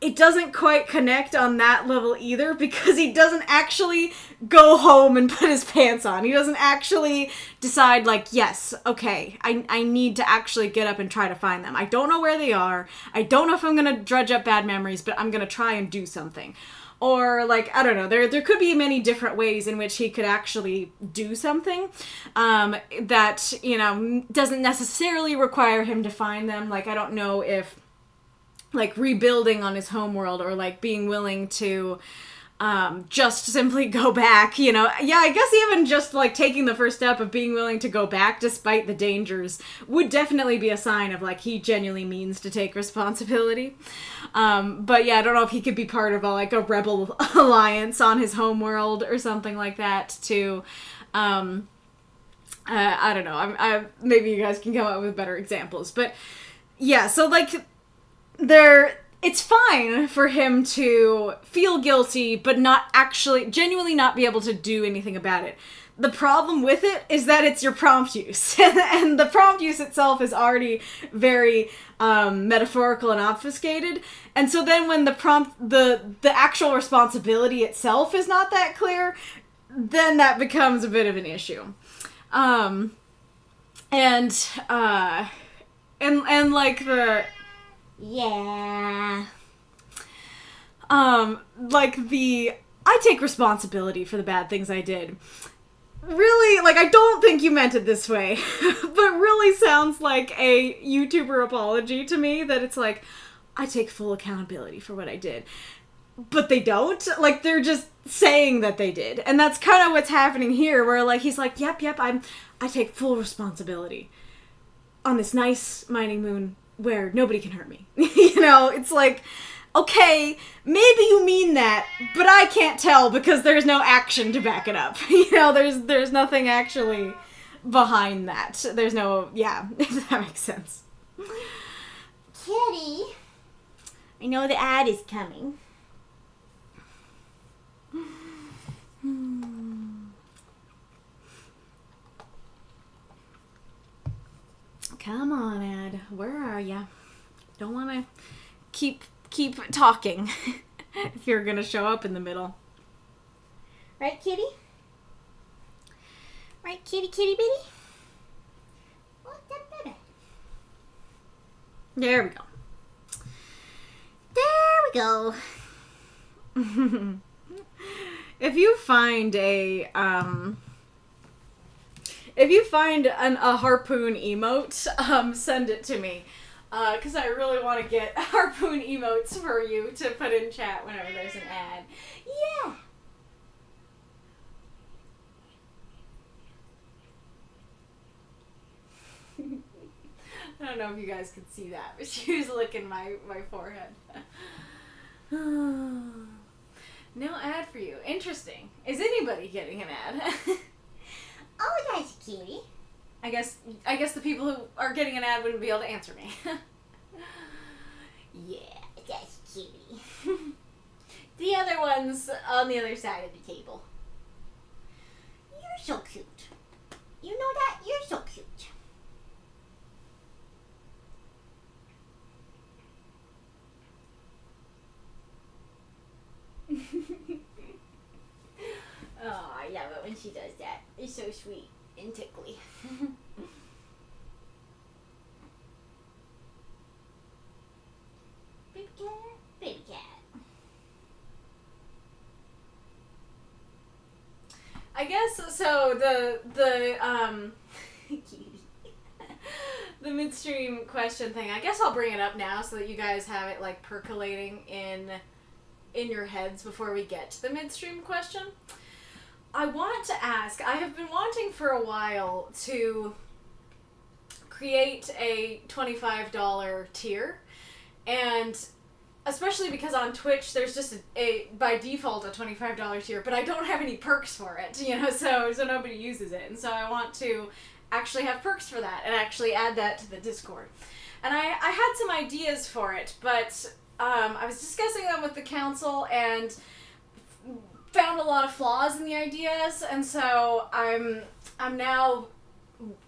it doesn't quite connect on that level either, because he doesn't actually go home and put his pants on. He doesn't actually decide, like, yes, okay, I need to actually get up and try to find them. I don't know where they are. I don't know if I'm going to dredge up bad memories, but I'm going to try and do something. Or, like, I don't know, there could be many different ways in which he could actually do something that, you know, doesn't necessarily require him to find them. Like, I don't know if, like, rebuilding on his homeworld, or like being willing to just simply go back, you know. Yeah, I guess even just like taking the first step of being willing to go back despite the dangers would definitely be a sign of like he genuinely means to take responsibility. But yeah, I don't know if he could be part of a rebel alliance on his homeworld or something like that to I don't know. Maybe you guys can come up with better examples, but yeah, so like it's fine for him to feel guilty, but not actually, genuinely not be able to do anything about it. The problem with it is that it's your prompt use. And the prompt use itself is already very metaphorical and obfuscated. And so then when the actual responsibility itself is not that clear, then that becomes a bit of an issue. And like the... Yeah. Like I take responsibility for the bad things I did. Really, like, I don't think you meant it this way, but really sounds like a YouTuber apology to me, that it's like, I take full accountability for what I did. But they don't. Like, they're just saying that they did. And that's kind of what's happening here, where, like, he's like, yep, I take full responsibility on this nice mining moon where nobody can hurt me. You know, it's like, okay, maybe you mean that, but I can't tell because there's no action to back it up. You know, there's nothing actually behind that. There's no, yeah, if that makes sense. Kitty, I know the ad is coming. Come on, Ad. Where are ya? Don't want to keep talking if you're gonna show up in the middle. Right, kitty? Right, kitty, kitty, bitty? Oh, that better. There we go. There we go. If you find a harpoon emote, send it to me. Because I really want to get harpoon emotes for you to put in chat whenever there's an ad. Yeah. I don't know if you guys can see that, but she was licking my forehead. No ad for you. Interesting. Is anybody getting an ad? Oh, that's kitty. I guess the people who are getting an ad wouldn't be able to answer me. Yeah, that's kitty. The other one's on the other side of the table. You're so cute. You know that? You're so cute. Oh, I love it when she does that. It's so sweet and tickly. Baby cat, baby cat. I guess so. The midstream question thing. I guess I'll bring it up now so that you guys have it like percolating in your heads before we get to the midstream question. I want to ask. I have been wanting for a while to create a $25 tier, and especially because on Twitch there's just a by default a $25 tier, but I don't have any perks for it, you know, so nobody uses it, and so I want to actually have perks for that and actually add that to the Discord. And I had some ideas for it, but I was discussing them with the council and found a lot of flaws in the ideas, and so I'm now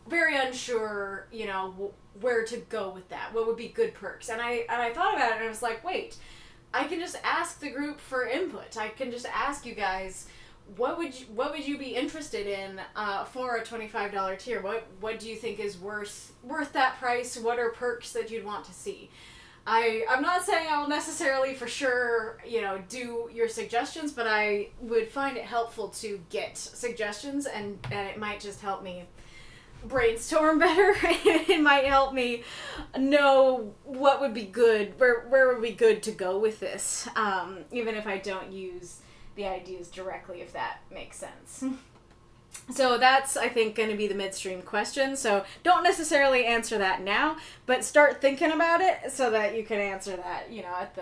very unsure, you know, where to go with that. What would be good perks? And I thought about it and I was like, wait, I can just ask the group for input. I can just ask you guys, what would you be interested in for a $25 tier? What do you think is worth that price? What are perks that you'd want to see? I'm not saying I will necessarily for sure, you know, do your suggestions, but I would find it helpful to get suggestions, and it might just help me brainstorm better. It might help me know what would be good, where would be good to go with this, even if I don't use the ideas directly, if that makes sense. So that's, I think, going to be the midstream question. So don't necessarily answer that now, but start thinking about it so that you can answer that, you know, at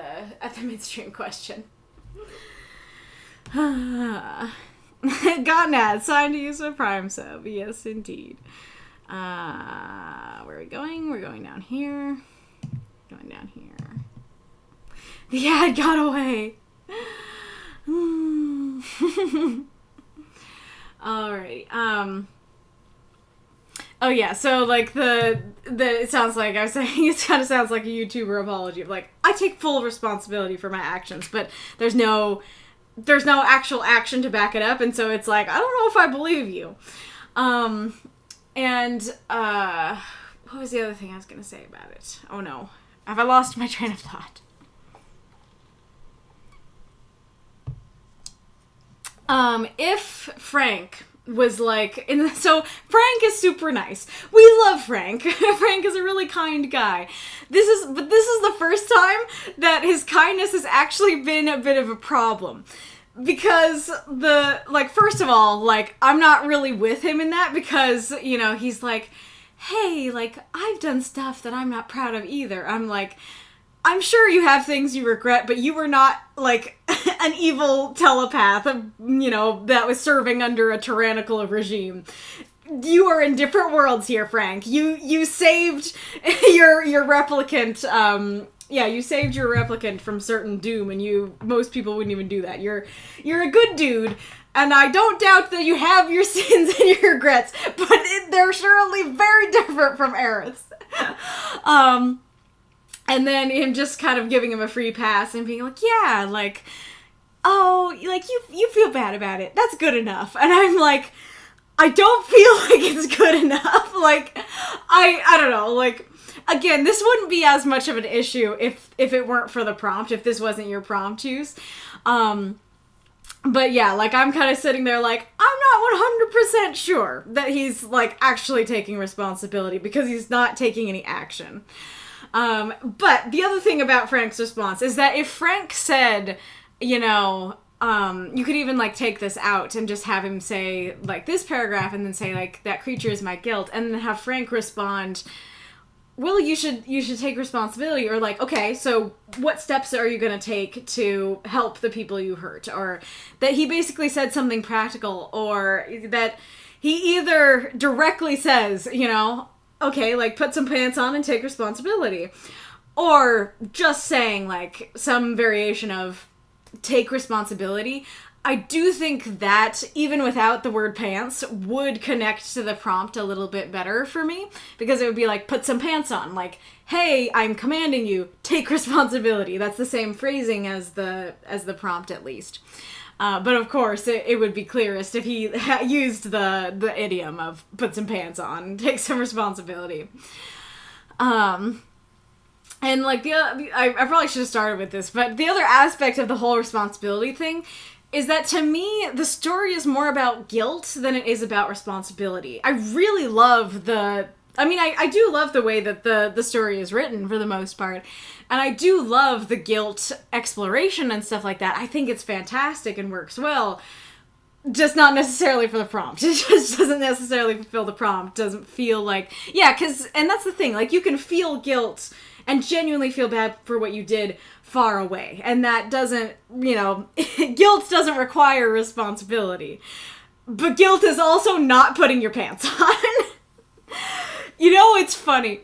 the midstream question. Got an ad. Signed to use a Prime sub. Yes, indeed. Where are we going? We're going down here. Going down here. The ad got away. Alrighty. Oh yeah, so like the it sounds like I was saying, it kind of sounds like a YouTuber apology of like, I take full responsibility for my actions, but there's no actual action to back it up, and so it's like, I don't know if I believe you. And what was the other thing I was gonna say about it? Oh no. Have I lost my train of thought? If Frank was like, so Frank is super nice. We love Frank. Frank is a really kind guy. This is the first time that his kindness has actually been a bit of a problem. Because first of all, like, I'm not really with him in that because, you know, he's like, hey, like, I've done stuff that I'm not proud of either. I'm like, I'm sure you have things you regret, but you were not, like, an evil telepath, that was serving under a tyrannical regime. You are in different worlds here, Frank. You saved your replicant, you saved your replicant from certain doom, and most people wouldn't even do that. You're a good dude, and I don't doubt that you have your sins and your regrets, but they're surely very different from Arith's. And then him just kind of giving him a free pass and being like, yeah, like, oh, like, you feel bad about it. That's good enough. And I'm like, I don't feel like it's good enough. Like, I don't know, like, again, this wouldn't be as much of an issue if it weren't for the prompt, if this wasn't your prompt use. But yeah, like, I'm kind of sitting there like, I'm not 100% sure that he's, like, actually taking responsibility because he's not taking any action. But the other thing about Frank's response is that if Frank said, you could even, like, take this out and just have him say, like, this paragraph and then say, like, that creature is my guilt, and then have Frank respond, well, you should take responsibility, or, like, okay, so what steps are you going to take to help the people you hurt? Or that he basically said something practical, or that he either directly says, okay, like, put some pants on and take responsibility. Or just saying, like, some variation of take responsibility. I do think that, even without the word pants, would connect to the prompt a little bit better for me. Because it would be like, put some pants on. Like, hey, I'm commanding you, take responsibility. That's the same phrasing as the prompt, at least. But of course, it would be clearest if he used the idiom of put some pants on, take some responsibility. And like I probably should have started with this, but the other aspect of the whole responsibility thing is that to me, the story is more about guilt than it is about responsibility. I really love I do love the way that the story is written for the most part. And I do love the guilt exploration and stuff like that. I think it's fantastic and works well. Just not necessarily for the prompt. It just doesn't necessarily fulfill the prompt. Doesn't feel like... Yeah, and that's the thing. Like, you can feel guilt and genuinely feel bad for what you did far away. And that doesn't, guilt doesn't require responsibility. But guilt is also not putting your pants on. It's funny.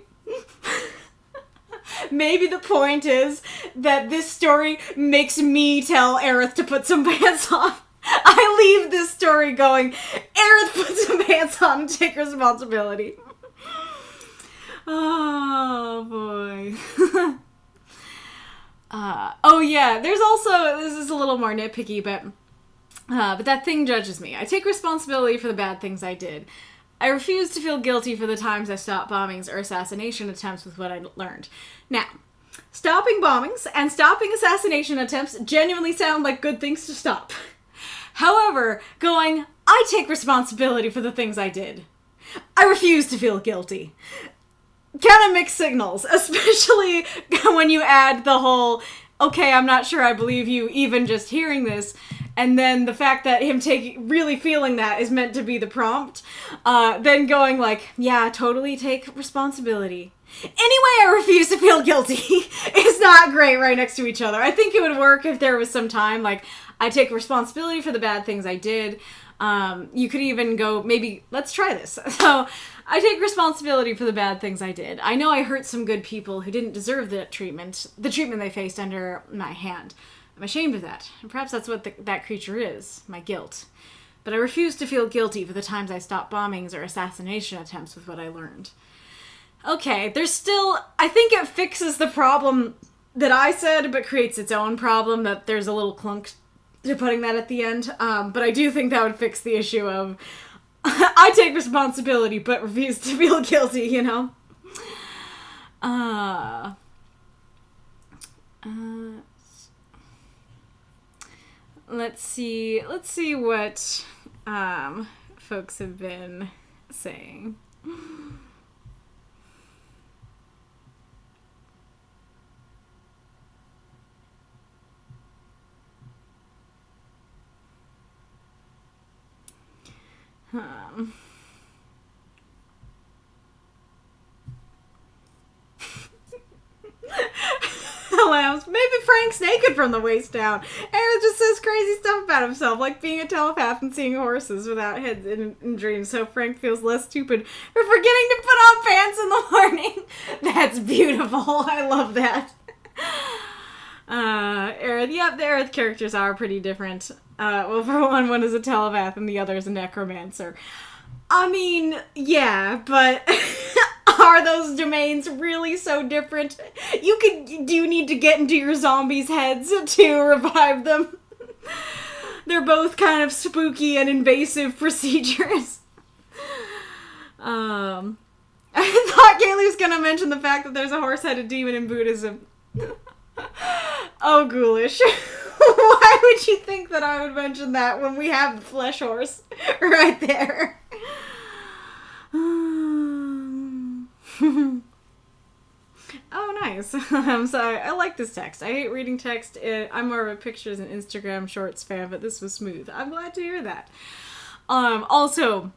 Maybe the point is that this story makes me tell Arith to put some pants on. I leave this story going, Arith, put some pants on and take responsibility. Oh, boy. Oh, yeah, there's also, this is a little more nitpicky, but that thing judges me. I take responsibility for the bad things I did. I refuse to feel guilty for the times I stopped bombings or assassination attempts with what I learned. Now, stopping bombings and stopping assassination attempts genuinely sound like good things to stop. However, going, I take responsibility for the things I did. I refuse to feel guilty. Kind of mixed signals, especially when you add the whole, okay, I'm not sure I believe you even just hearing this, and then the fact that him really feeling that is meant to be the prompt, then going like, yeah, totally take responsibility. Anyway, I refuse to feel guilty. It's not great right next to each other. I think it would work if there was some time, like, I take responsibility for the bad things I did. You could even go, maybe, let's try this. So, I take responsibility for the bad things I did. I know I hurt some good people who didn't deserve the treatment they faced under my hand. I'm ashamed of that, and perhaps that's what that creature is, my guilt. But I refuse to feel guilty for the times I stopped bombings or assassination attempts with what I learned. Okay, there's still... I think it fixes the problem that I said, but creates its own problem, that there's a little clunk to putting that at the end. But I do think that would fix the issue of... I take responsibility, but refuse to feel guilty, Let's see what folks have been saying. Frank's naked from the waist down. Arith just says crazy stuff about himself, like being a telepath and seeing horses without heads in dreams, so Frank feels less stupid for forgetting to put on pants in the morning. That's beautiful. I love that. Arith, yep, the Arith characters are pretty different. Well, for one is a telepath and the other is a necromancer. I mean, yeah, but are those domains really so different? Do you need to get into your zombies' heads to revive them? They're both kind of spooky and invasive procedures. I thought Kaylie was gonna mention the fact that there's a horse-headed demon in Buddhism. Oh, ghoulish. Why would you think that I would mention that when we have the flesh horse right there? Oh, nice. So I like this text. I hate reading text. I'm more of a pictures and Instagram shorts fan, but this was smooth. I'm glad to hear that. Also,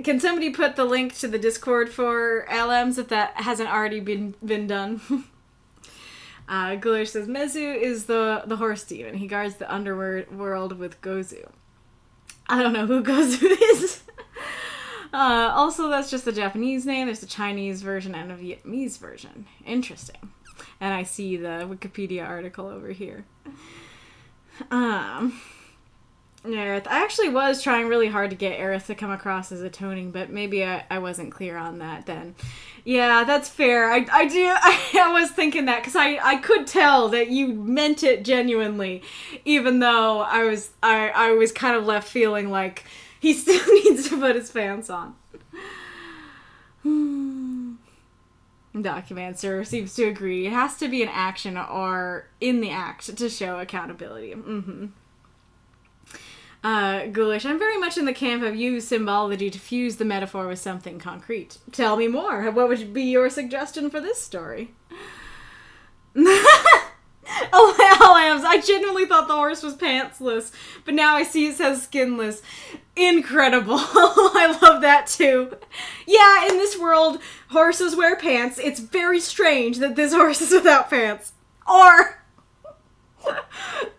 can somebody put the link to the Discord for LMs if that hasn't already been done? Ghoulish says, Mezu is the horse demon. He guards the underworld with Gozu. I don't know who Gozu is. Also, that's just the Japanese name. There's a Chinese version and a Vietnamese version. Interesting. And I see the Wikipedia article over here. Arith. I actually was trying really hard to get Arith to come across as atoning, but maybe I wasn't clear on that then. Yeah, that's fair. I was thinking that because I could tell that you meant it genuinely, even though I was kind of left feeling like he still needs to put his pants on. Documancer seems to agree. It has to be an action or in the act to show accountability. Ghoulish, I'm very much in the camp of use symbology to fuse the metaphor with something concrete. Tell me more. What would be your suggestion for this story? Oh, lambs. I genuinely thought the horse was pantsless, but now I see it says skinless. Incredible. I love that too. Yeah, in this world, horses wear pants. It's very strange that this horse is without pants. Or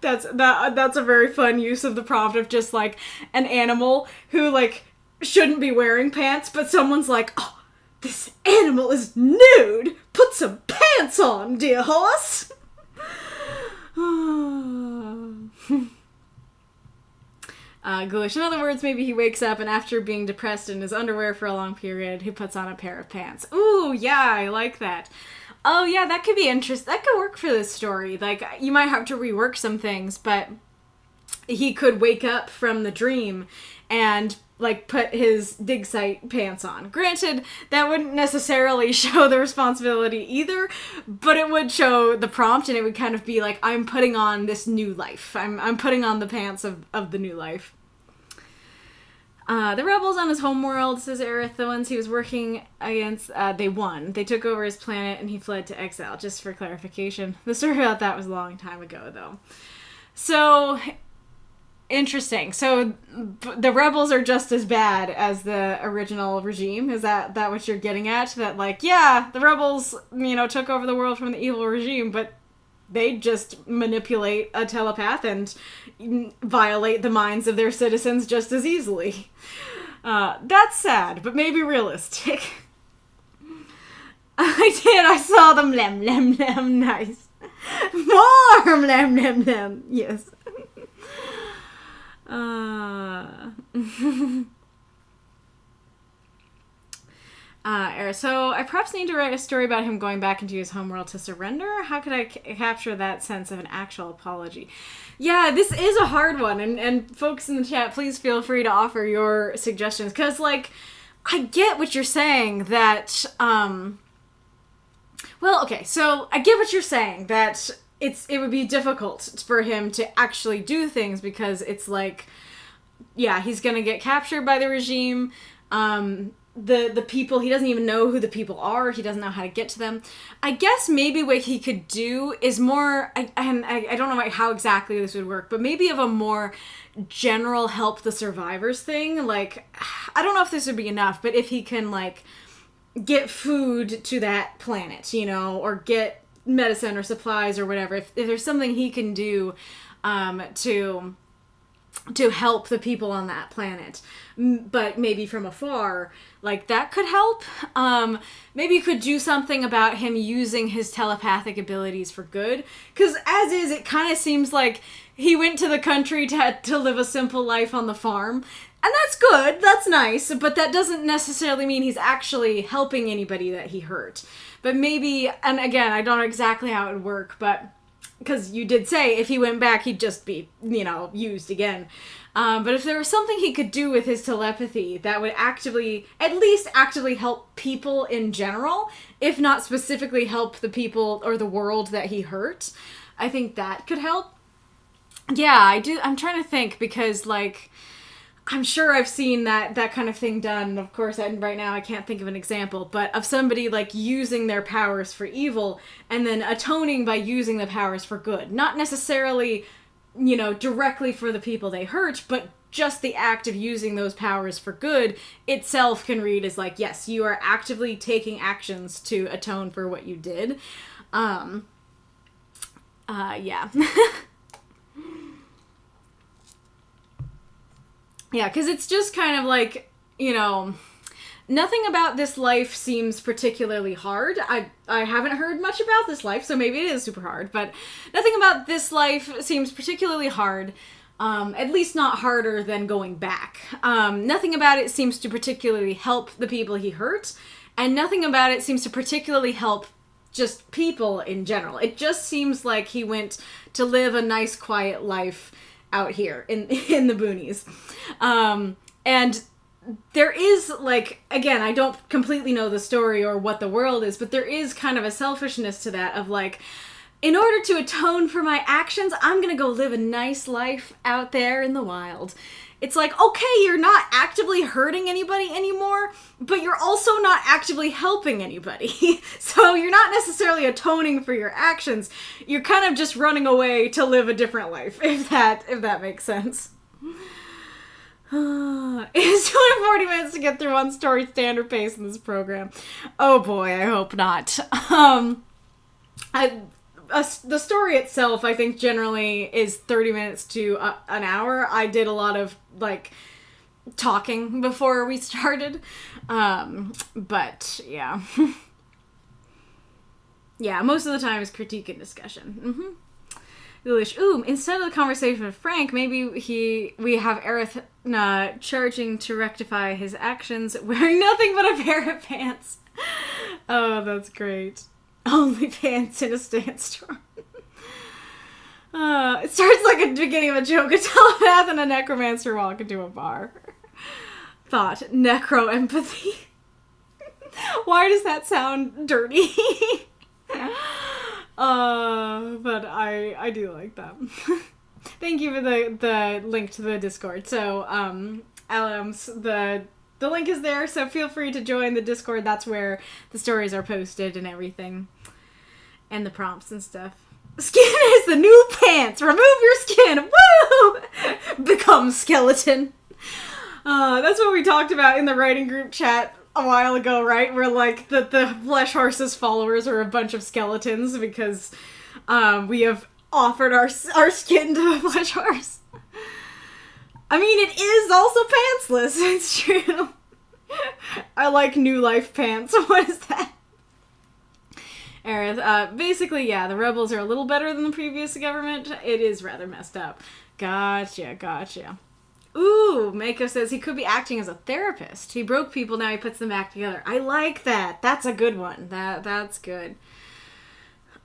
that's a very fun use of the prompt of just like an animal who like shouldn't be wearing pants, but someone's like, oh, this animal is nude. Put some pants on, dear horse. Ghoulish. In other words, maybe he wakes up and after being depressed in his underwear for a long period, he puts on a pair of pants. Ooh, yeah, I like that. Oh, yeah, that could be interesting. That could work for this story. Like, you might have to rework some things, but he could wake up from the dream and, like, put his dig site pants on. Granted, that wouldn't necessarily show the responsibility either, but it would show the prompt, and it would kind of be like, I'm putting on this new life. I'm putting on the pants of the new life. The rebels on his homeworld, says Arith, the ones he was working against, they won. They took over his planet and he fled to exile, just for clarification. The story about that was a long time ago, though. So, interesting. So, the rebels are just as bad as the original regime? Is that what you're getting at? That, like, yeah, the rebels, took over the world from the evil regime, but they just manipulate a telepath and violate the minds of their citizens just as easily. That's sad, but maybe realistic. I saw them, lem, lem, lem, nice. More, lem, lem, lem, yes. So I perhaps need to write a story about him going back into his homeworld to surrender. How could I capture that sense of an actual apology? Yeah, this is a hard one, and folks in the chat, please feel free to offer your suggestions, because, like, I get what you're saying, that, well, okay, so I get what you're saying, that it would be difficult for him to actually do things, because it's like, yeah, he's gonna get captured by the regime, the people, he doesn't even know who the people are, he doesn't know how to get to them. I guess maybe what he could do is more, I don't know how exactly this would work, but maybe of a more general help the survivors thing. Like, I don't know if this would be enough, but if he can, like, get food to that planet, or get medicine or supplies or whatever, if there's something he can do to help the people on that planet, but maybe from afar, like that could help. Maybe you could do something about him using his telepathic abilities for good, because as is, it kind of seems like he went to the country to live a simple life on the farm, and that's good, that's nice, but that doesn't necessarily mean he's actually helping anybody that he hurt. But maybe, and again, I don't know exactly how it would work, but because you did say if he went back, he'd just be, used again. But if there was something he could do with his telepathy that would at least actively help people in general, if not specifically help the people or the world that he hurt, I think that could help. Yeah, I do. I'm trying to think because, I'm sure I've seen that kind of thing done. Of course, right now I can't think of an example, but of somebody using their powers for evil and then atoning by using the powers for good. Not necessarily, directly for the people they hurt, but just the act of using those powers for good itself can read as yes, you are actively taking actions to atone for what you did. Yeah. Yeah, because it's just kind of nothing about this life seems particularly hard. I haven't heard much about this life, so maybe it is super hard, but nothing about this life seems particularly hard, at least not harder than going back. Nothing about it seems to particularly help the people he hurt, and nothing about it seems to particularly help just people in general. It just seems like he went to live a nice, quiet life out here in the boonies. And there is, again, I don't completely know the story or what the world is, but there is kind of a selfishness to that of, in order to atone for my actions, I'm gonna go live a nice life out there in the wild. It's okay, you're not actively hurting anybody anymore, but you're also not actively helping anybody. So you're not necessarily atoning for your actions. You're kind of just running away to live a different life, if that makes sense. It's 240 minutes to get through one story standard pace in this program. Oh boy, I hope not. The story itself, I think, generally is 30 minutes to an hour. I did a lot of, talking before we started. But, yeah. Yeah, most of the time is critique and discussion. Ooh, instead of the conversation with Frank, maybe we have Arith charging to rectify his actions, wearing nothing but a pair of pants. Oh, that's great. Only pants in a sandstorm. It starts like a beginning of a joke. A telepath and a necromancer walk into a bar. Thought, necro-empathy. Why does that sound dirty? But I do like that. Thank you for the link to the Discord. So, the link is there, so feel free to join the Discord. That's where the stories are posted and everything. And the prompts and stuff. Skin is the new pants! Remove your skin! Woo! Become skeleton. That's what we talked about in the writing group chat a while ago, right? Where, the Flesh Horse's followers are a bunch of skeletons because we have offered our skin to the Flesh Horse. I mean, it is also pantsless. It's true. I like New Life pants. What is that? Arith, basically, yeah, the rebels are a little better than the previous government. It is rather messed up. Gotcha. Ooh, Mako says he could be acting as a therapist. He broke people, now he puts them back together. I like that. That's a good one. That's good.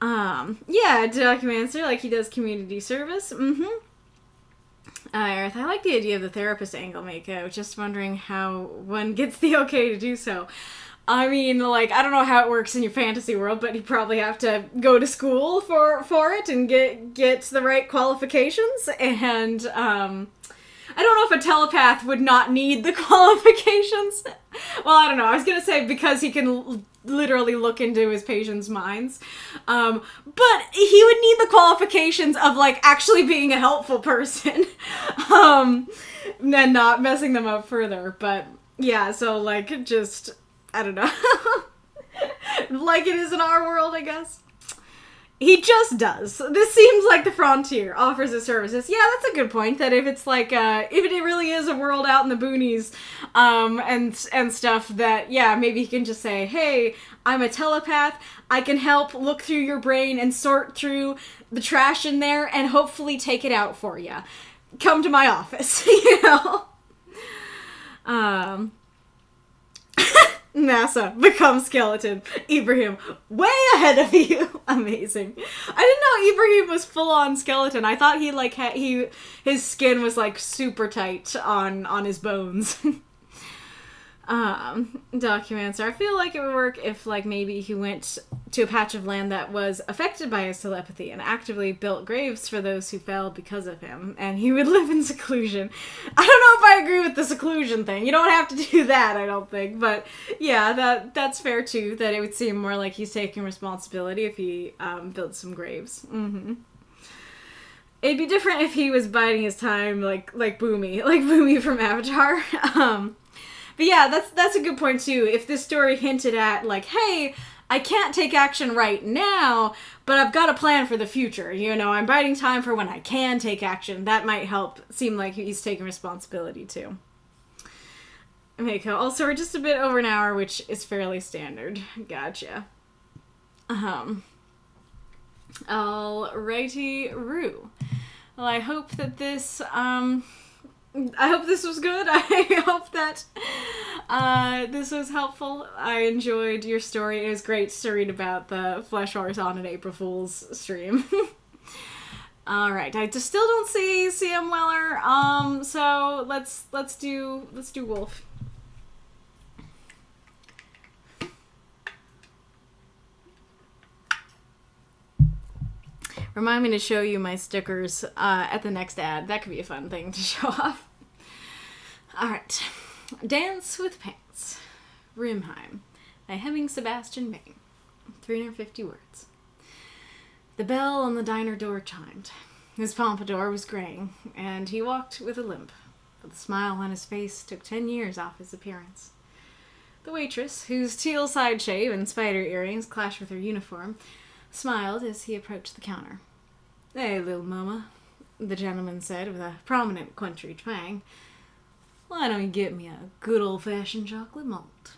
Yeah, Documancer, he does community service. Arith, I like the idea of the therapist angle, Mako. Just wondering how one gets the okay to do so. I mean, I don't know how it works in your fantasy world, but you probably have to go to school for it and get the right qualifications. And, I don't know if a telepath would not need the qualifications. Well, I don't know. I was going to say because he can literally look into his patients' minds. But he would need the qualifications of, actually being a helpful person. And not messing them up further. But, yeah, so, just, I don't know. Like it is in our world, I guess. He just does. This seems like the frontier offers his services. Yeah, that's a good point. That if it's like, if it really is a world out in the boonies, and stuff, that, yeah, maybe he can just say, hey, I'm a telepath. I can help look through your brain and sort through the trash in there and hopefully take it out for you. Come to my office, you know? NASA, become skeleton. Ibrahim, way ahead of you. Amazing. I didn't know Ibrahim was full on skeleton. I thought he like his skin was like super tight on his bones. Documents. I feel like it would work if like maybe he went to a patch of land that was affected by his telepathy and actively built graves for those who fell because of him, and he would live in seclusion. I don't know if I agree with the seclusion thing. You don't have to do that, I don't think, but yeah, that's fair too, that it would seem more like he's taking responsibility if he built some graves. It'd be different if he was biding his time like Boomy from Avatar. But yeah, that's a good point too. If this story hinted at like, hey, I can't take action right now, but I've got a plan for the future. You know, I'm biding time for when I can take action. That might help seem like he's taking responsibility too. Mako. Also, we're just a bit over an hour, which is fairly standard. Gotcha. Alrighty, Rue. Well, I hope that this, I hope this was good. I hope that this was helpful. I enjoyed your story. It was great to read about the Flesh Horse on an April Fool's stream. Alright, I just still don't see Sam Weller, so let's do Wolf. Remind me to show you my stickers at the next ad. That could be a fun thing to show off. Alright. Dance with Pants. Vrymheim. By Hemming Sebastian Bane. 350 words. The bell on the diner door chimed. His pompadour was graying, and he walked with a limp. But the smile on his face took 10 years off his appearance. The waitress, whose teal side shave and spider earrings clashed with her uniform, smiled as he approached the counter. Hey, little mama, the gentleman said with a prominent country twang. Why don't you get me a good old-fashioned chocolate malt?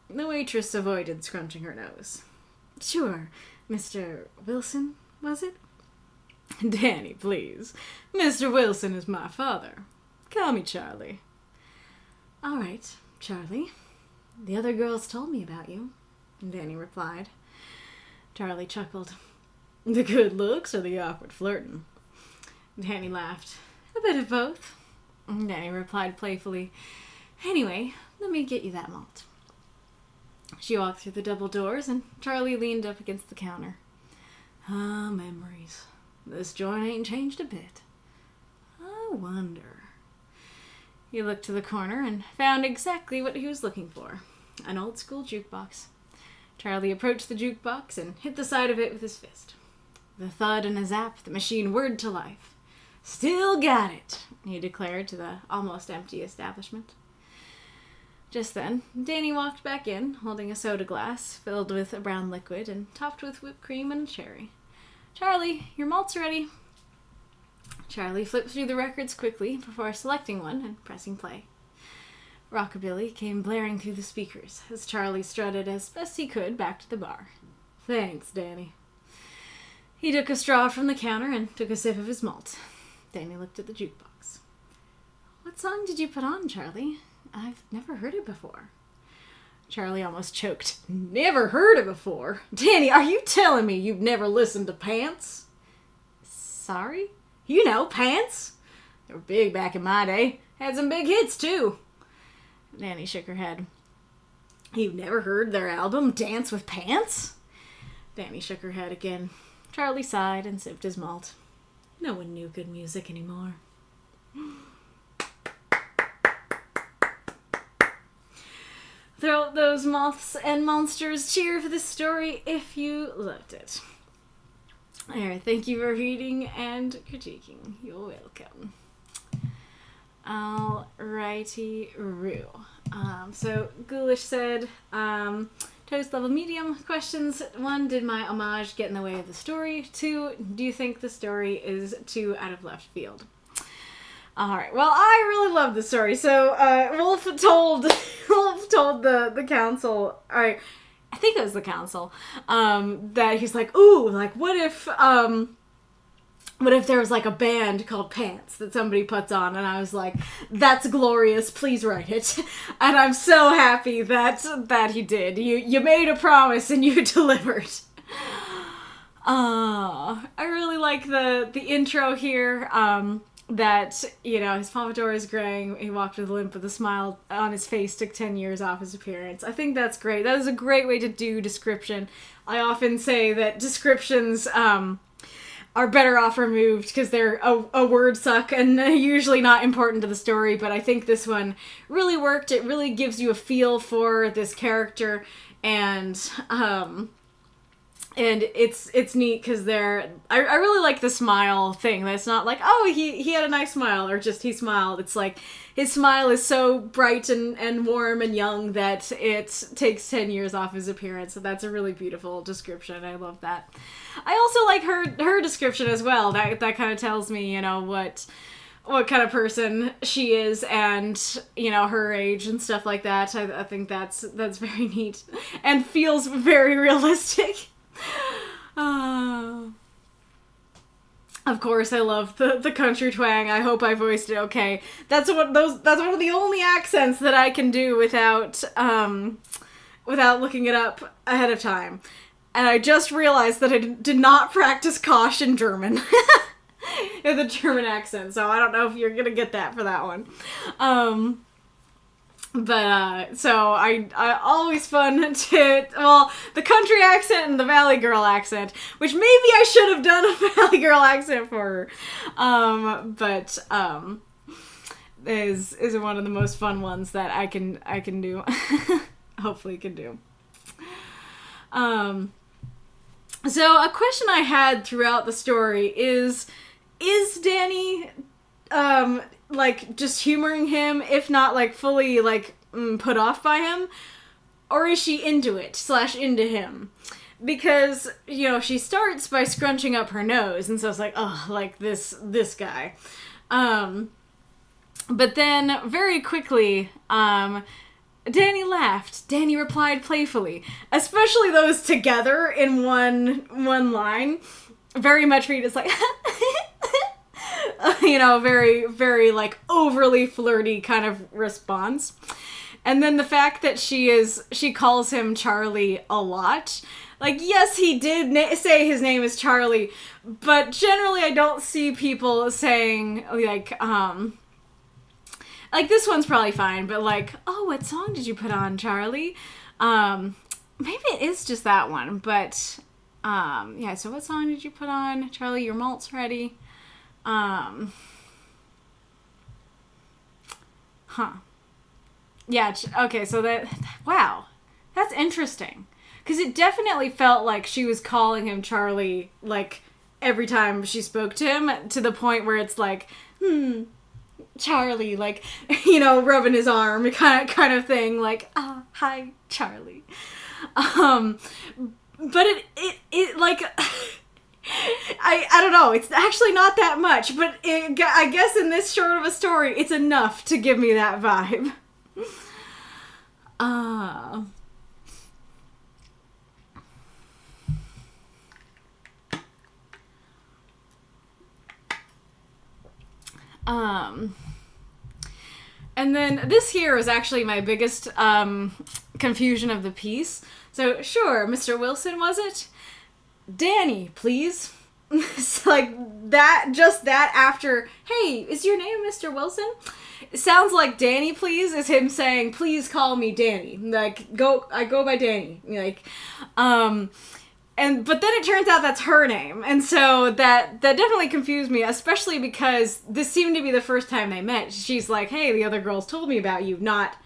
The waitress avoided scrunching her nose. Sure, Mr. Wilson, was it? Danny, please. Mr. Wilson is my father. Call me Charlie. All right, Charlie. The other girls told me about you, Danny replied. Charlie chuckled. The good looks or the awkward flirting? Danny laughed. A bit of both. Danny replied playfully. Anyway, let me get you that malt. She walked through the double doors, and Charlie leaned up against the counter. Ah, memories. This joint ain't changed a bit. I wonder. He looked to the corner and found exactly what he was looking for. An old-school jukebox. Charlie approached the jukebox and hit the side of it with his fist. The thud and a zap, the machine whirred to life. Still got it, he declared to the almost empty establishment. Just then, Danny walked back in, holding a soda glass filled with a brown liquid and topped with whipped cream and a cherry. Charlie, your malt's ready. Charlie flipped through the records quickly before selecting one and pressing play. Rockabilly came blaring through the speakers as Charlie strutted as best he could back to the bar. Thanks, Danny. He took a straw from the counter and took a sip of his malt. Danny looked at the jukebox. What song did you put on, Charlie? I've never heard it before. Charlie almost choked. Never heard it before? Danny, are you telling me you've never listened to Pants? Sorry? You know, Pants. They were big back in my day. Had some big hits, too. Danny shook her head. You've never heard their album, Dance with Pants? Danny shook her head again. Charlie sighed and sipped his malt. No one knew good music anymore. Throw those moths and monsters cheer for this story if you loved it. Alright, thank you for reading and critiquing. You're welcome. Alrighty, Rue. So Ghoulish said, Toast level medium questions. 1, did my homage get in the way of the story? 2, do you think the story is too out of left field? Alright, well, I really love the story. So, Wolf told the council, I think it was the council, that he's like, ooh, like, what if there was, like, a band called Pants that somebody puts on? And I was like, that's glorious, please write it. And I'm so happy that he did. You made a promise and you delivered. I really like the intro here, that, you know, his pompadour is graying, he walked with a limp with a smile on his face, took 10 years off his appearance. I think that's great. That is a great way to do description. I often say that descriptions, are better off removed because they're a word suck and usually not important to the story, but I think this one really worked. It really gives you a feel for this character, and it's neat because I really like the smile thing. That's not like, oh, he had a nice smile, or just he smiled. It's like his smile is so bright and warm and young that it takes 10 years off his appearance. So that's a really beautiful description. I love that. I also like her description as well. That kind of tells me, you know, what kind of person she is, and, you know, her age and stuff like that. I think that's very neat and feels very realistic. Of course, I love the country twang. I hope I voiced it okay. That's one of the only accents that I can do without looking it up ahead of time. And I just realized that I did not practice Kosh in German. In the German accent, so I don't know if you're gonna get that for that one. So I always fun to, well, the country accent and the Valley Girl accent, which maybe I should have done a Valley Girl accent for her. Is one of the most fun ones that I can do. Hopefully can do. So a question I had throughout the story is Dany, like, just humoring him, if not, like, fully, like, put off by him? Or is she into it, / into him? Because, you know, she starts by scrunching up her nose, and so it's like, oh, like, this guy. But then, very quickly, Dany laughed. Dany replied playfully. Especially those together in one line. Very much read as like, you know, very, very, like, overly flirty kind of response. And then the fact that she calls him Charlie a lot. Like, yes, he did say his name is Charlie, but generally I don't see people saying, like, this one's probably fine, but like, oh, what song did you put on, Charlie? Maybe it is just that one, but, yeah, so what song did you put on, Charlie? Your malt's ready. Yeah, okay, so wow, that's interesting. Because it definitely felt like she was calling him Charlie, like, every time she spoke to him, to the point where it's like, Charlie, like, you know, rubbing his arm, kind of thing, like, hi, Charlie. But it like, I don't know, it's actually not that much, but I guess in this short of a story, it's enough to give me that vibe. And then this here is actually my biggest confusion of the piece. So, sure, Mr. Wilson, was it? Dany, please. It's like that, just that after, hey, is your name Mr. Wilson? It sounds like Dany, please, is him saying, please call me Dany. Like, I go by Dany. Like, but then it turns out that's her name, and so that definitely confused me, especially because this seemed to be the first time they met. She's like, hey, the other girls told me about you, not,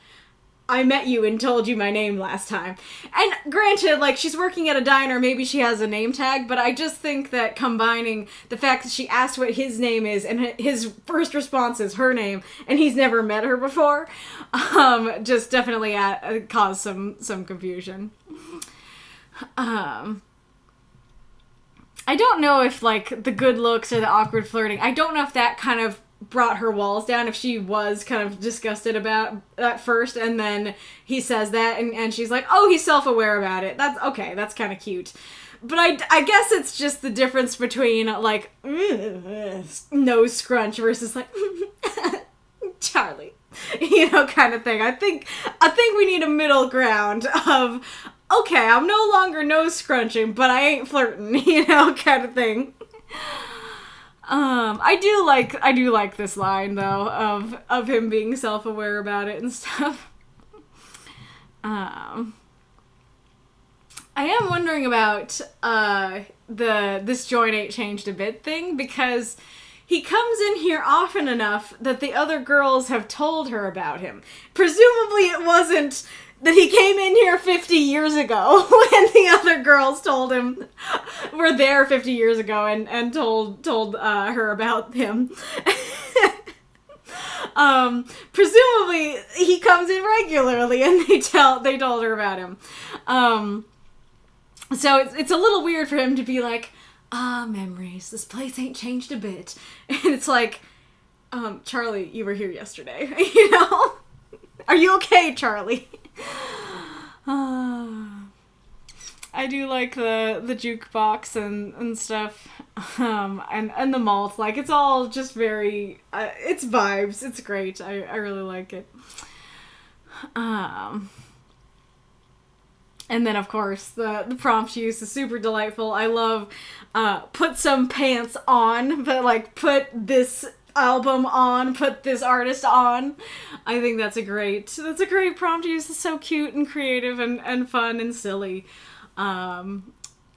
I met you and told you my name last time. And granted, like, she's working at a diner, maybe she has a name tag, but I just think that combining the fact that she asked what his name is, and his first response is her name, and he's never met her before, just definitely caused some confusion. I don't know if, like, the good looks or the awkward flirting, I don't know if that kind of brought her walls down, if she was kind of disgusted about that first, and then he says that, and she's like, oh, he's self-aware about it. That's, okay, that's kind of cute. But I guess it's just the difference between, like, nose scrunch versus, like, Charlie, you know, kind of thing. I think we need a middle ground of, okay, I'm no longer nose scrunching, but I ain't flirting, you know, kind of thing. I do like this line though of him being self-aware about it and stuff. I am wondering about this joint ain't changed a bit thing, because he comes in here often enough that the other girls have told her about him. Presumably it wasn't that he came in here 50 years ago when the other girls told him, were there 50 years ago and told her about him. Presumably he comes in regularly and they told her about him. So it's a little weird for him to be like, memories, this place ain't changed a bit. And it's like, Charlie, you were here yesterday, you know? Are you okay, Charlie? I do like the jukebox and stuff, and the malt. Like, it's all just very, it's vibes. It's great. I really like it. And then, of course, the prompt use is super delightful. I love, put some pants on, but, like, put this album on, put this artist on. I think that's a great prompt use. It's so cute and creative and fun and silly. I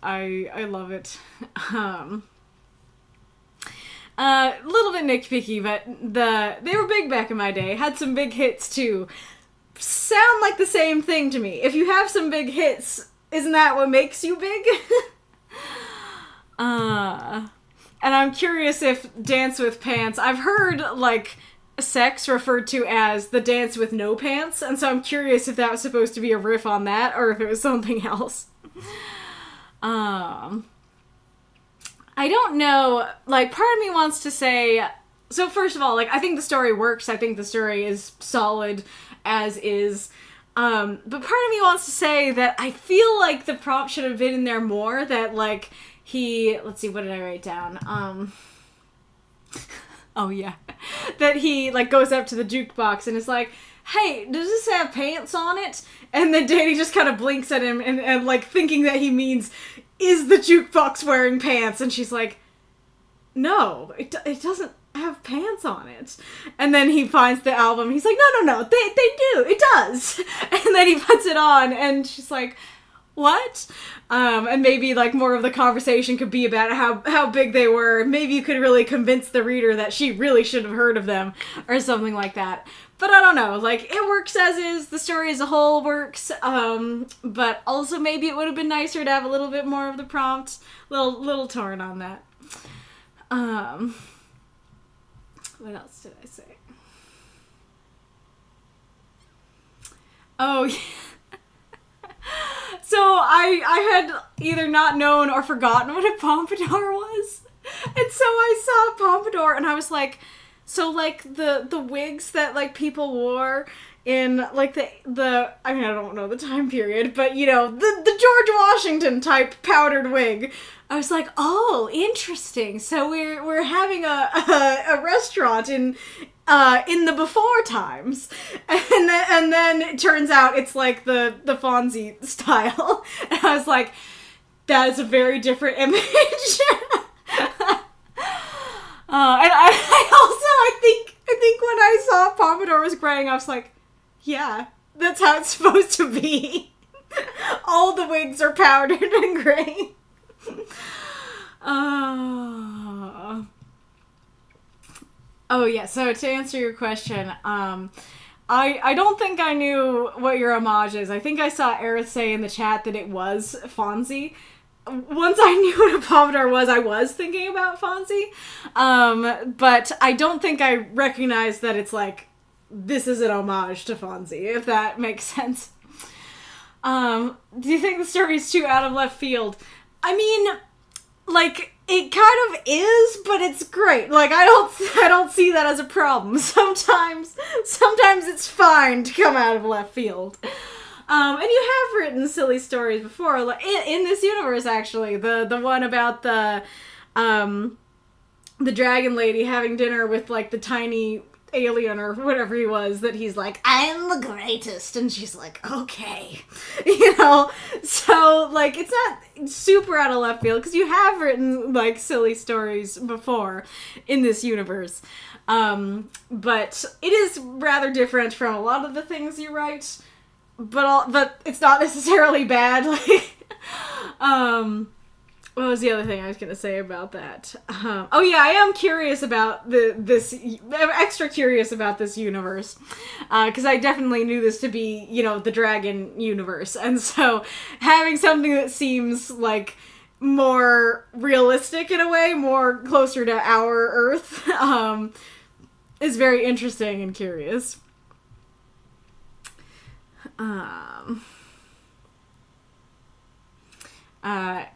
love it. A little bit nitpicky, but they were big back in my day. Had some big hits too. Sound like the same thing to me. If you have some big hits, isn't that what makes you big? And I'm curious if Dance with Pants, I've heard, like, sex referred to as the dance with no pants, and so I'm curious if that was supposed to be a riff on that, or if it was something else. I don't know, like, part of me wants to say, so first of all, like, I think the story works, I think the story is solid as is, but part of me wants to say that I feel like the prompt should have been in there more, that, like, let's see, what did I write down? Oh yeah. That he, like, goes up to the jukebox and is like, hey, does this have pants on it? And then Danny just kind of blinks at him and like, thinking that he means, is the jukebox wearing pants? And she's like, no, it doesn't have pants on it. And then he finds the album. He's like, no, they do. It does. And then he puts it on and she's like, what? And maybe, like, more of the conversation could be about how big they were. Maybe you could really convince the reader that she really should have heard of them, or something like that. But I don't know, like, it works as is, the story as a whole works, but also maybe it would have been nicer to have a little bit more of the prompt. Little torn on that. What else did I say? Oh, yeah. So I had either not known or forgotten what a pompadour was. And so I saw a pompadour and I was like, so, like, the wigs that, like, people wore in, like, the I mean, I don't know the time period, but, you know, the George Washington type powdered wig. I was like, oh, interesting. So we're having a restaurant in the before times, and then it turns out it's like the Fonzie style, and I was like, that is a very different image. And I think when I saw Pompadour was graying, I was like, yeah, that's how it's supposed to be. All the wigs are powdered and gray. Oh yeah, so to answer your question, I don't think I knew what your homage is. I think I saw Arith say in the chat that it was Fonzie. Once I knew what a pompadour was, I was thinking about Fonzie. But I don't think I recognized that it's like, this is an homage to Fonzie, if that makes sense. Do you think the story's too out of left field? I mean, like, it kind of is, but it's great. Like, I don't see that as a problem. Sometimes it's fine to come out of left field. And you have written silly stories before, like in this universe, actually. The one about the dragon lady having dinner with, like, the tiny alien or whatever he was, that he's like, I'm the greatest, and she's like, okay. You know? So, like, it's not super out of left field, because you have written, like, silly stories before in this universe. But it is rather different from a lot of the things you write. But it's not necessarily bad. Like, what was the other thing I was going to say about that? Oh yeah, I am curious about extra curious about this universe. Because I definitely knew this to be, you know, the dragon universe. And so having something that seems like more realistic in a way, more closer to our Earth, is very interesting and curious.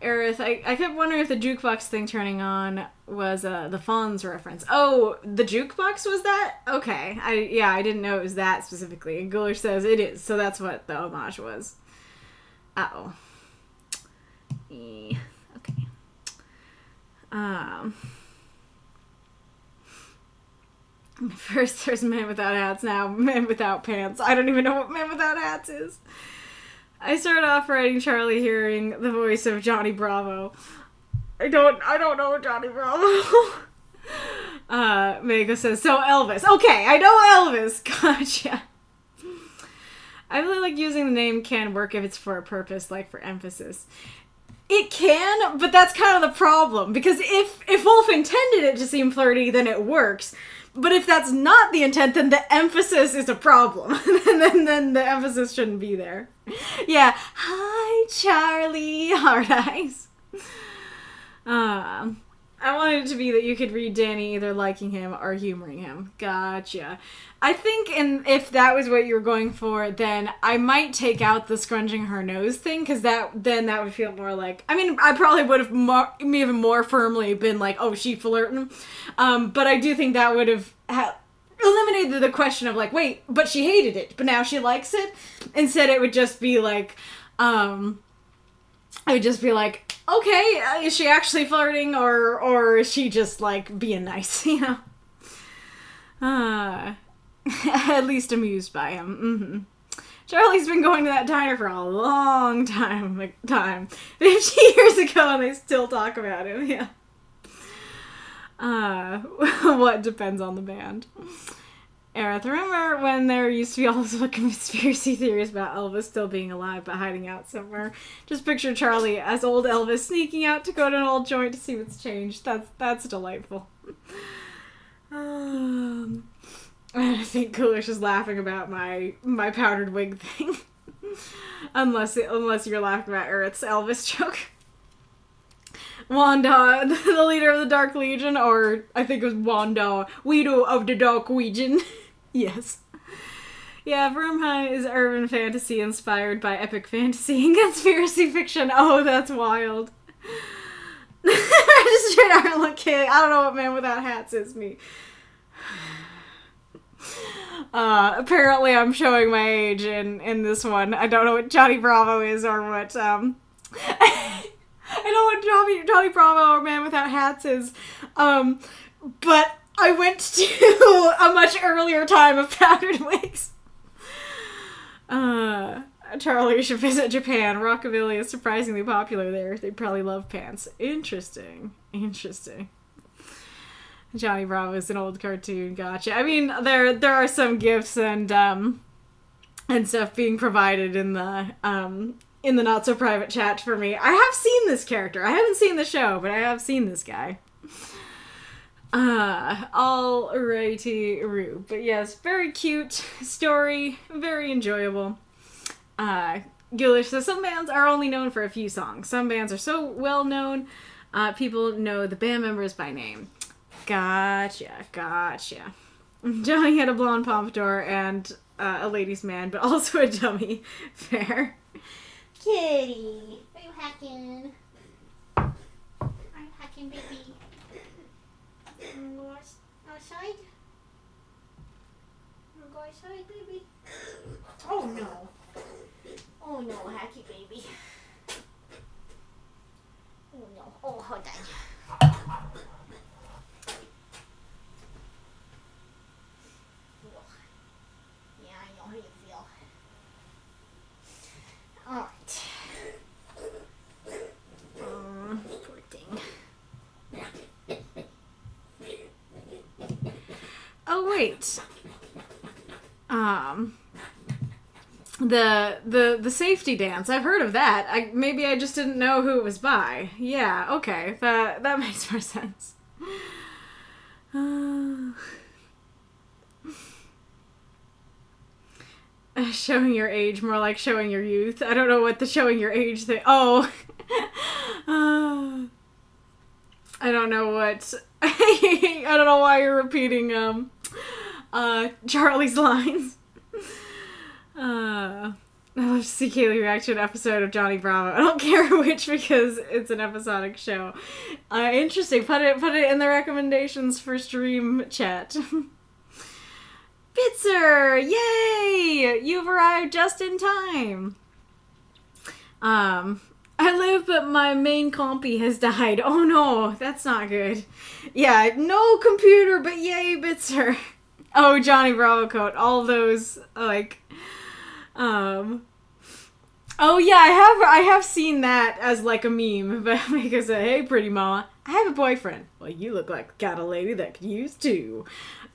Arith, I kept wondering if the jukebox thing turning on was the Fonz reference. Oh, the jukebox was that? Okay. I didn't know it was that specifically. And Gulish says it is, so that's what the homage was. Uh-oh. Okay. First there's men without hats, now men without pants. I don't even know what men without hats is. I started off writing Charlie hearing the voice of Johnny Bravo. I don't know Johnny Bravo. Mako says, so Elvis. Okay, I know Elvis. Gotcha. I really like using the name can work if it's for a purpose, like for emphasis. It can, but that's kind of the problem. Because if Wolf intended it to seem flirty, then it works. But if that's not the intent, then the emphasis is a problem. And then the emphasis shouldn't be there. Yeah. Hi, Charlie. Hard eyes. I wanted it to be that you could read Danny either liking him or humoring him. Gotcha. I think if that was what you were going for, then I might take out the scrunching her nose thing, because that would feel more like... I mean, I probably would have even more firmly been like, oh, she flirting. But I do think that would have eliminated the question of like, wait, but she hated it, but now she likes it. Instead, it would just be like... I would just be like, okay, is she actually flirting, or is she just, like, being nice, you know? At least amused by him. Mm-hmm. Charlie's been going to that diner for a long time. 50 years ago, and they still talk about him, yeah. What depends on the band. Arith, remember when there used to be all those conspiracy theories about Elvis still being alive but hiding out somewhere? Just picture Charlie as old Elvis sneaking out to go to an old joint to see what's changed. That's delightful. I think Kosh is laughing about my powdered wig thing. unless you're laughing about Arith's Elvis joke. Wanda, the leader of the Dark Legion, or I think it was Wanda, widow of the Dark Legion. Yes. Yeah, Vrymheim is urban fantasy inspired by epic fantasy and conspiracy fiction. Oh, that's wild. I just straight out look Kaylie. I don't know what man without hats is me. Apparently I'm showing my age in this one. I don't know what Johnny Bravo is or what, I know what Johnny Bravo or Man Without Hats is, but I went to a much earlier time of powdered wigs. Charlie should visit Japan. Rockabilly is surprisingly popular there. They probably love pants. Interesting. Johnny Bravo is an old cartoon. Gotcha. I mean, there are some gifs and stuff being provided in the not so private chat for me. I have seen this character. I haven't seen the show, but I have seen this guy. Alrighty, Rue. But yes, very cute story, very enjoyable. Gilish says some bands are only known for a few songs. Some bands are so well known, people know the band members by name. Gotcha. Johnny had a blonde pompadour, and a ladies' man, but also a dummy. Fair. Kitty, are you hacking? Are you hacking, baby? Outside? Go outside, baby. Oh no. Oh no, hacky baby. Oh no. Oh, hold on. Yeah, I know how you feel. Alright. Poor thing. Oh wait. The safety dance. I've heard of that. Maybe I just didn't know who it was by. Yeah, okay. That makes more sense. Showing your age, more like showing your youth. I don't know what the showing your age thing. Oh. I don't know what. I don't know why you're repeating Charlie's lines. I love to see Kaylie react to an episode of Johnny Bravo. I don't care which because it's an episodic show. Interesting. Put it in the recommendations for stream chat. Bitzer! Yay! You've arrived just in time. I live, but my main compy has died. Oh no, that's not good. Yeah, no computer, but yay, Bitzer. Oh, Johnny Bravo coat. All those, like, oh yeah, I have seen that as like a meme, but because hey, pretty mama, I have a boyfriend. Well, you look like got a lady that could use two.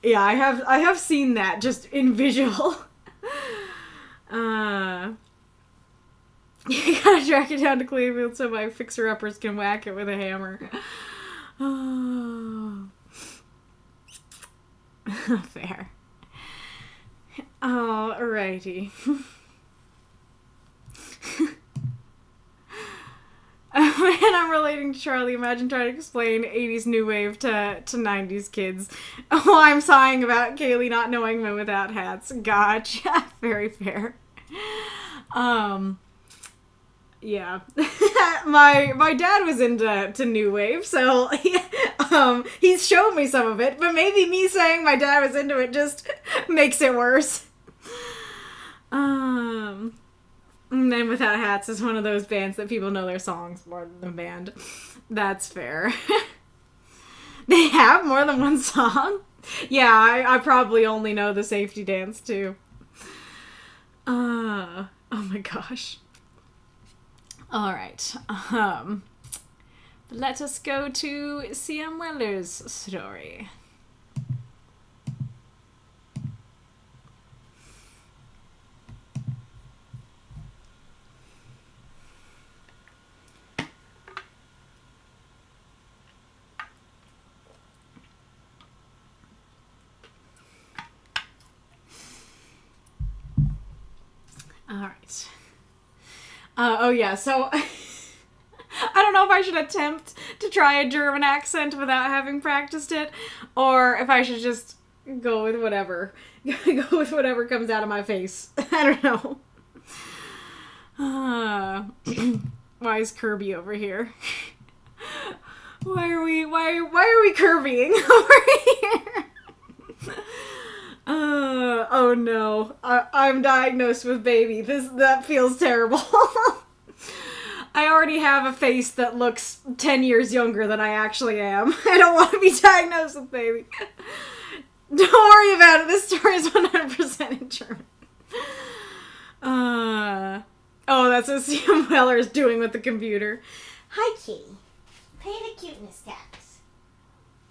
Yeah, I have seen that just in visual. You gotta track it down to Cleveland so my fixer-uppers can whack it with a hammer. Oh. Fair. Alrighty. Man, I'm relating to Charlie. Imagine trying to explain 80s new wave to 90s kids. Oh, I'm sighing about Kaylie not knowing men without hats. Gotcha. Very fair. Yeah. my dad was into new wave, so he's shown me some of it, but maybe me saying my dad was into it just makes it worse. Men Without Hats is one of those bands that people know their songs more than the band. That's fair. They have more than one song? Yeah, I probably only know the safety dance, too. Oh my gosh. Alright. Let us go to C.M. Weller's story. Alright. Oh yeah, so I don't know if I should attempt to try a German accent without having practiced it, or if I should just go with whatever. Go with whatever comes out of my face. I don't know. Why is Kirby over here? Why are we Kirbying over here? Oh no. I'm diagnosed with baby. That feels terrible. I already have a face that looks 10 years younger than I actually am. I don't want to be diagnosed with baby. Don't worry about it. This story is 100% in German. Oh, that's what C.M. Weller is doing with the computer. Hi, kitty. Pay the cuteness tax.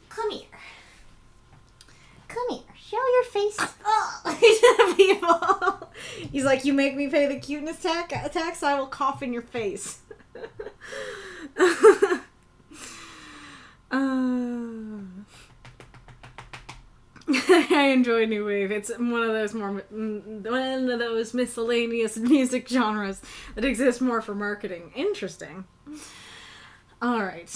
Come here. Come here. Show your face. Oh, to the people. He's like, you make me pay the cuteness tax, I will cough in your face. I enjoy new wave. It's one of those miscellaneous music genres that exist more for marketing. Interesting. All right.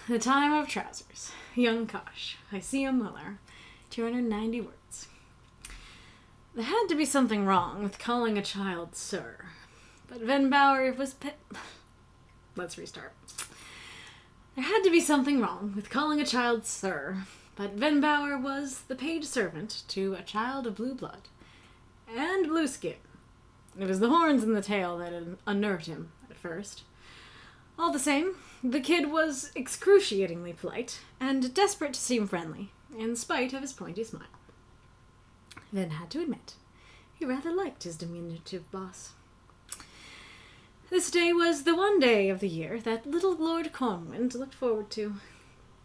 The Time of Trousers. Young Kosh. By C.M. Miller. 290 words. There had to be something wrong with calling a child Sir. But Venbauer was... Let's restart. There had to be something wrong with calling a child Sir, but Venbauer was the page servant to a child of blue blood and blue skin. It was the horns in the tail that had unnerved him at first. All the same, the kid was excruciatingly polite and desperate to seem friendly, in spite of his pointy smile. Ven had to admit, he rather liked his diminutive boss. This day was the one day of the year that little Lord Cornwind looked forward to.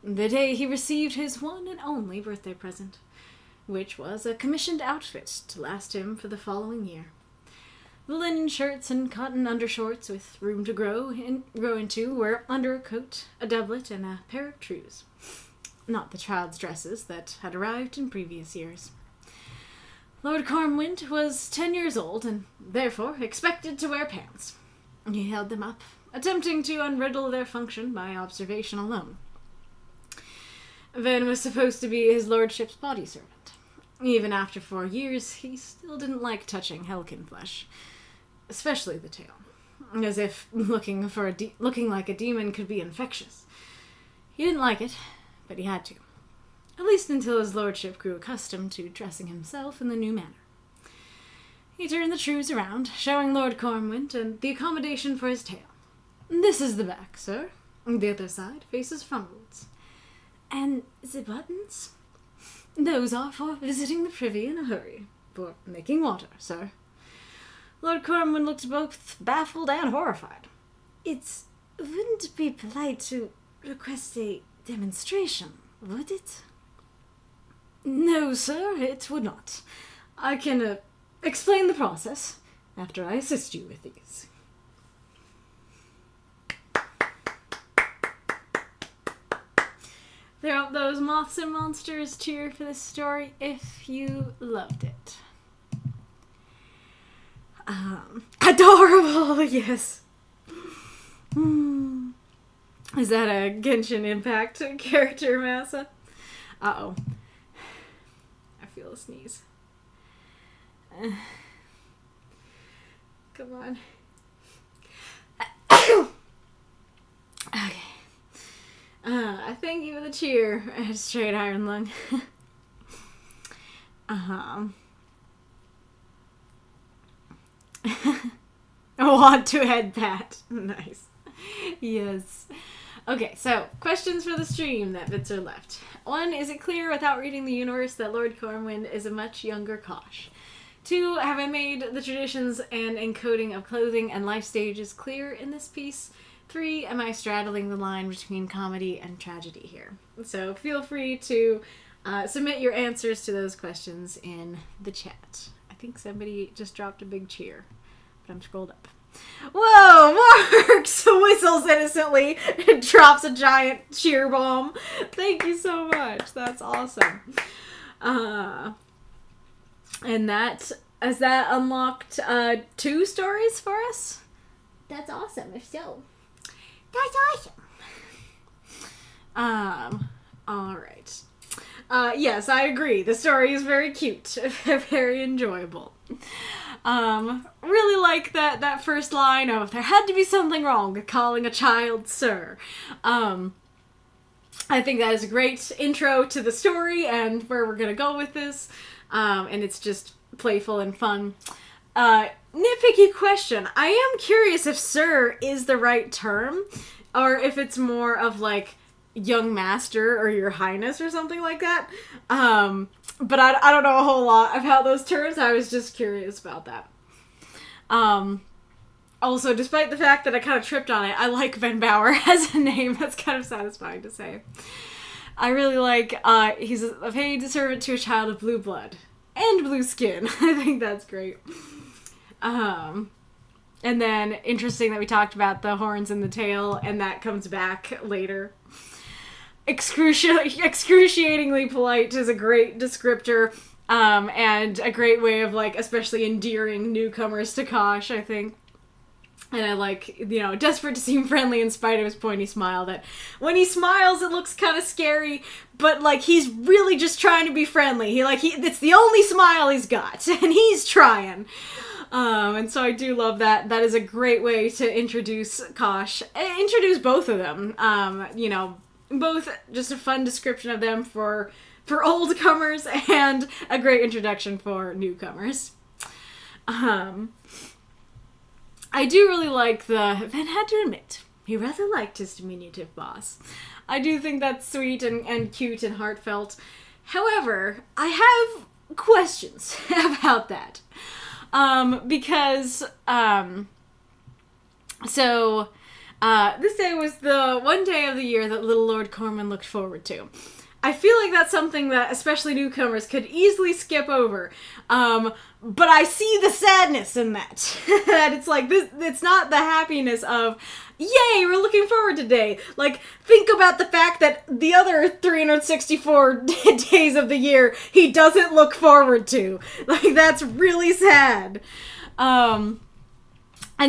The day he received his one and only birthday present, which was a commissioned outfit to last him for the following year. The linen shirts and cotton undershorts with room to grow into were under a coat, a doublet, and a pair of trews. Not the child's dresses that had arrived in previous years. Lord Cornwind was 10 years old and therefore expected to wear pants. He held them up, attempting to unriddle their function by observation alone. Ven was supposed to be his lordship's body servant. Even after 4 years, he still didn't like touching Helkin flesh, especially the tail, as if looking like a demon could be infectious. He didn't like it, but he had to, at least until his lordship grew accustomed to dressing himself in the new manner. He turned the trews around, showing Lord Cornwind and the accommodation for his tail. This is the back, sir. The other side faces frontwards. And the buttons? Those are for visiting the privy in a hurry. For making water, sir. Lord Cornwind looked both baffled and horrified. It wouldn't be polite to request a demonstration, would it? No, sir, it would not. I can, explain the process after I assist you with these. Throw up those moths and monsters cheer for this story if you loved it. Adorable, yes. Is that a Genshin Impact character, Massa? Uh-oh. I feel a sneeze. Come on. Okay. I thank you for the cheer. Straight iron lung. I want to head pat. Nice. Yes. Okay, so questions for the stream that bits are left. 1, is it clear without reading the universe that Lord Cornwind is a much younger Kosh? 2, have I made the traditions and encoding of clothing and life stages clear in this piece? 3, am I straddling the line between comedy and tragedy here? So feel free to submit your answers to those questions in the chat. I think somebody just dropped a big cheer, but I'm scrolled up. Whoa, Marks whistles innocently and drops a giant cheer bomb. Thank you so much. That's awesome. And has that unlocked 2 stories for us? That's awesome, if so. That's awesome. All right. Yes, I agree. The story is very cute. Very enjoyable. Really like that first line of, there had to be something wrong with calling a child Sir. I think that is a great intro to the story and where we're gonna go with this. And it's just playful and fun. Nitpicky question. I am curious if Sir is the right term, or if it's more of like young master or your highness or something like that. But I don't know a whole lot about those terms. I was just curious about that. Also, despite the fact that I kind of tripped on it, I like Venbauer as a name. That's kind of satisfying to say. I really like, he's a paid servant to a child of blue blood and blue skin. I think that's great. And then, interesting that we talked about the horns and the tail, and that comes back later. Excruciatingly polite is a great descriptor, and a great way of, like, especially endearing newcomers to Kosh, I think. And I like, desperate to seem friendly in spite of his pointy smile, that when he smiles, it looks kind of scary, but, like, he's really just trying to be friendly. It's the only smile he's got, and he's trying. And so I do love that. That is a great way to introduce Kosh. Introduce both of them. Both just a fun description of them for old comers, and a great introduction for newcomers. I do really like Van had to admit, he rather liked his diminutive boss. I do think that's sweet and cute and heartfelt. However, I have questions about that. Because this day was the one day of the year that little Lord Corman looked forward to. I feel like that's something that especially newcomers could easily skip over. But I see the sadness in that. That it's like, it's not the happiness of, yay, we're looking forward to today. Like, think about the fact that the other 364 days of the year he doesn't look forward to. Like, that's really sad. And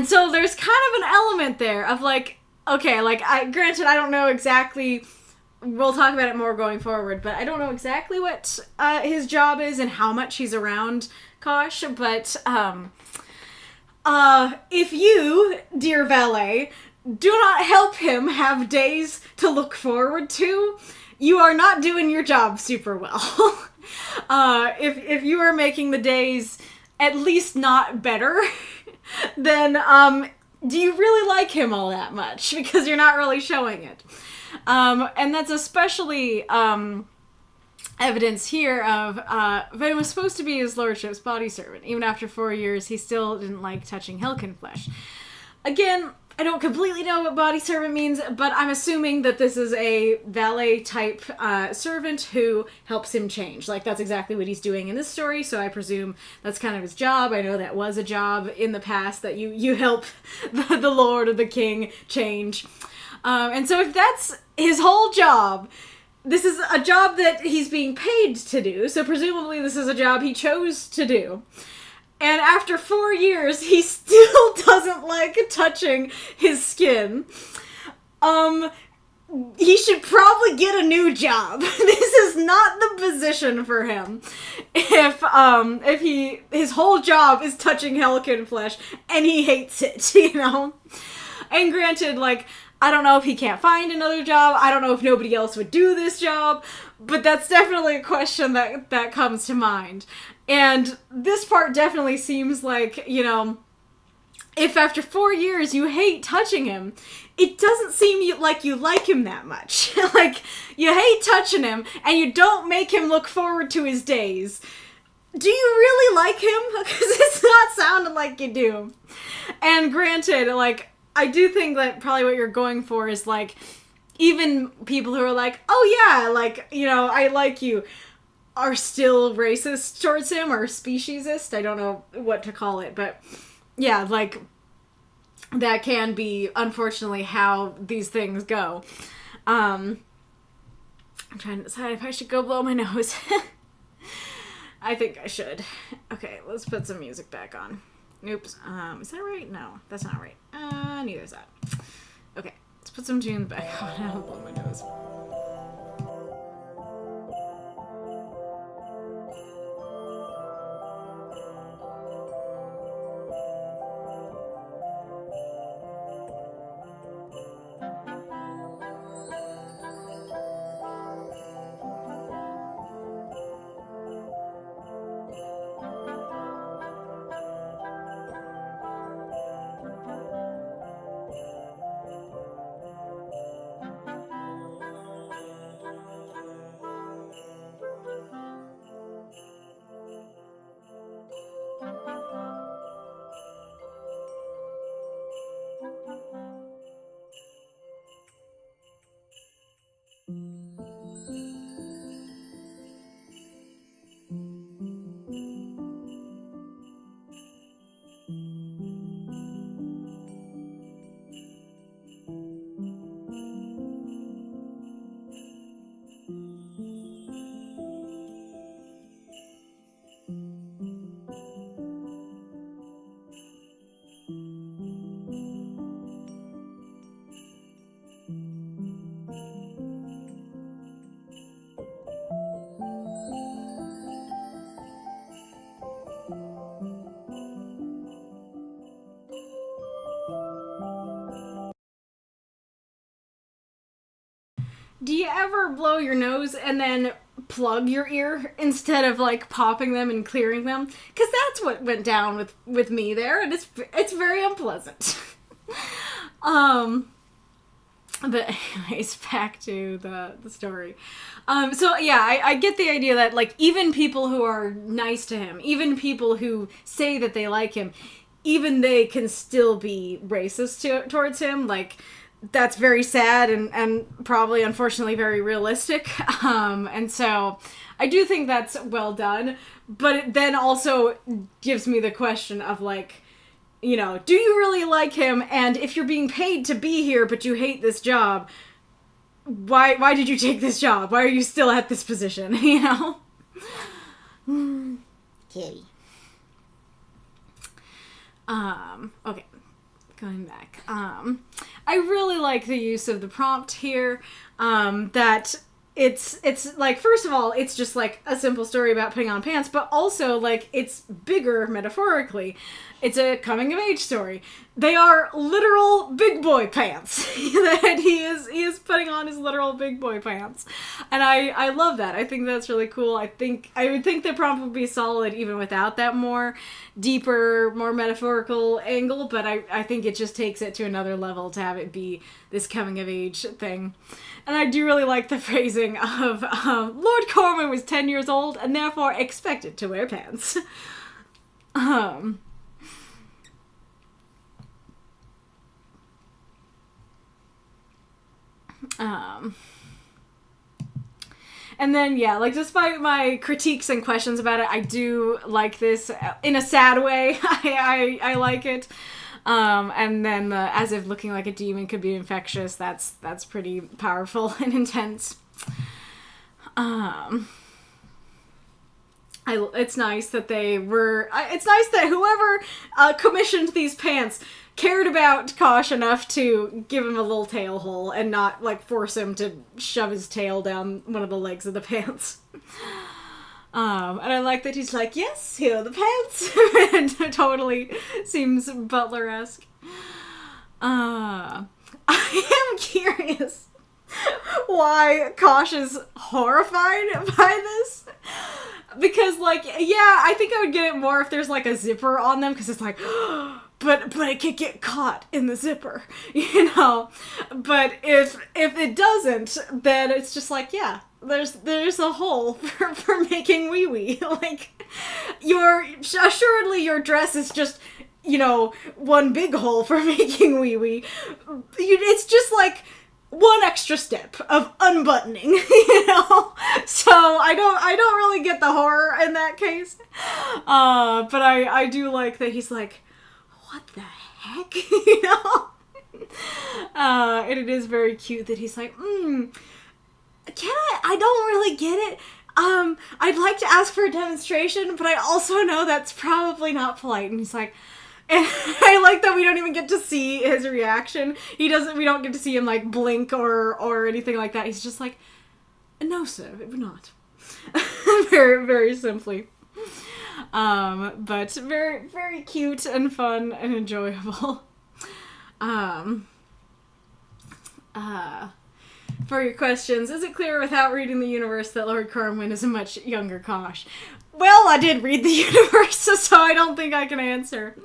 so there's kind of an element there of like, okay, like, granted, I don't know exactly. We'll talk about it more going forward, but I don't know exactly what his job is and how much he's around Kosh, but if you, dear valet, do not help him have days to look forward to, you are not doing your job super well. If you are making the days at least not better, then do you really like him all that much? Because you're not really showing it. And that's especially evidence here of Bane was supposed to be his lordship's body servant. Even after 4 years, he still didn't like touching Helkin flesh. Again, I don't completely know what body servant means, but I'm assuming that this is a valet-type servant who helps him change. Like, that's exactly what he's doing in this story, so I presume that's kind of his job. I know that was a job in the past, that you help the lord or the king change. And so if that's his whole job, this is a job that he's being paid to do, so presumably this is a job he chose to do. And after 4 years, he still doesn't like touching his skin. He should probably get a new job. This is not the position for him. If his whole job is touching Helkin flesh, and he hates it, And granted, like, I don't know if he can't find another job. I don't know if nobody else would do this job. But that's definitely a question that comes to mind. And this part definitely seems like, if after 4 years you hate touching him, it doesn't seem like you like him that much. Like, you hate touching him, and you don't make him look forward to his days. Do you really like him? Because it's not sounding like you do. And granted, like, I do think that probably what you're going for is, like, even people who are like, oh yeah, like, I like you, are still racist towards him, or speciesist. I don't know what to call it, but yeah, like, that can be, unfortunately, how these things go. I'm trying to decide if I should go blow my nose. I think I should. Okay, let's put some music back on. Oops. Is that right? No, that's not right. Neither is that. Okay, let's put some tunes back on. I'll blow my nose. do you ever blow your nose and then plug your ear instead of like popping them and clearing them? Because that's what went down with me there, and it's very unpleasant. But anyways, back to the story. So yeah, I get the idea that like even people who are nice to him, even people who say that they like him, even they can still be racist towards him. Like, that's very sad and probably unfortunately very realistic. And so I do think that's well done, but it then also gives me the question of like, you know, do you really like him? And if you're being paid to be here but you hate this job, why did you take this job? Why are you still at this position? You know? Kitty. Okay. Going back. I really like the use of the prompt here. That it's like, first of all, it's just like a simple story about putting on pants, but also like it's bigger metaphorically. It's a coming of age story. They are literal big boy pants that he is putting on his literal big boy pants. And I love that. I think that's really cool. I would think the prompt would be solid even without that more deeper, more metaphorical angle, but I think it just takes it to another level to have it be this coming of age thing. And I do really like the phrasing of Lord Corman was 10 years old and therefore expected to wear pants. And then, yeah, like, despite my critiques and questions about it, I do like this in a sad way. I like it. And then as if looking like a demon could be infectious, that's pretty powerful and intense. It's nice that it's nice that whoever commissioned these pants cared about Kosh enough to give him a little tail hole and not, like, force him to shove his tail down one of the legs of the pants. And I like that he's like, yes, here are the pants. And it totally seems Butler-esque. I am curious why Kosh is horrified by this. Because, like, yeah, I think I would get it more if there's, like, a zipper on them, because it's like, but it could get caught in the zipper, you know? But if it doesn't, then it's just like, yeah, there's a hole for making wee-wee. Like, assuredly your dress is just, you know, one big hole for making wee-wee. It's just like one extra step of unbuttoning, you know? So I don't really get the horror in that case. But I do like that he's like, what the heck? You know? And it is very cute that he's like, I don't really get it. I'd like to ask for a demonstration, but I also know that's probably not polite. And he's like, and I like that we don't even get to see his reaction. We don't get to see him, like, blink or anything like that. He's just like, no, sir, it would not. Very, very simply. But very, very cute and fun and enjoyable. For your questions, is it clear without reading the universe that Lord Corwin is a much younger Kosh? Well, I did read the universe, so I don't think I can answer.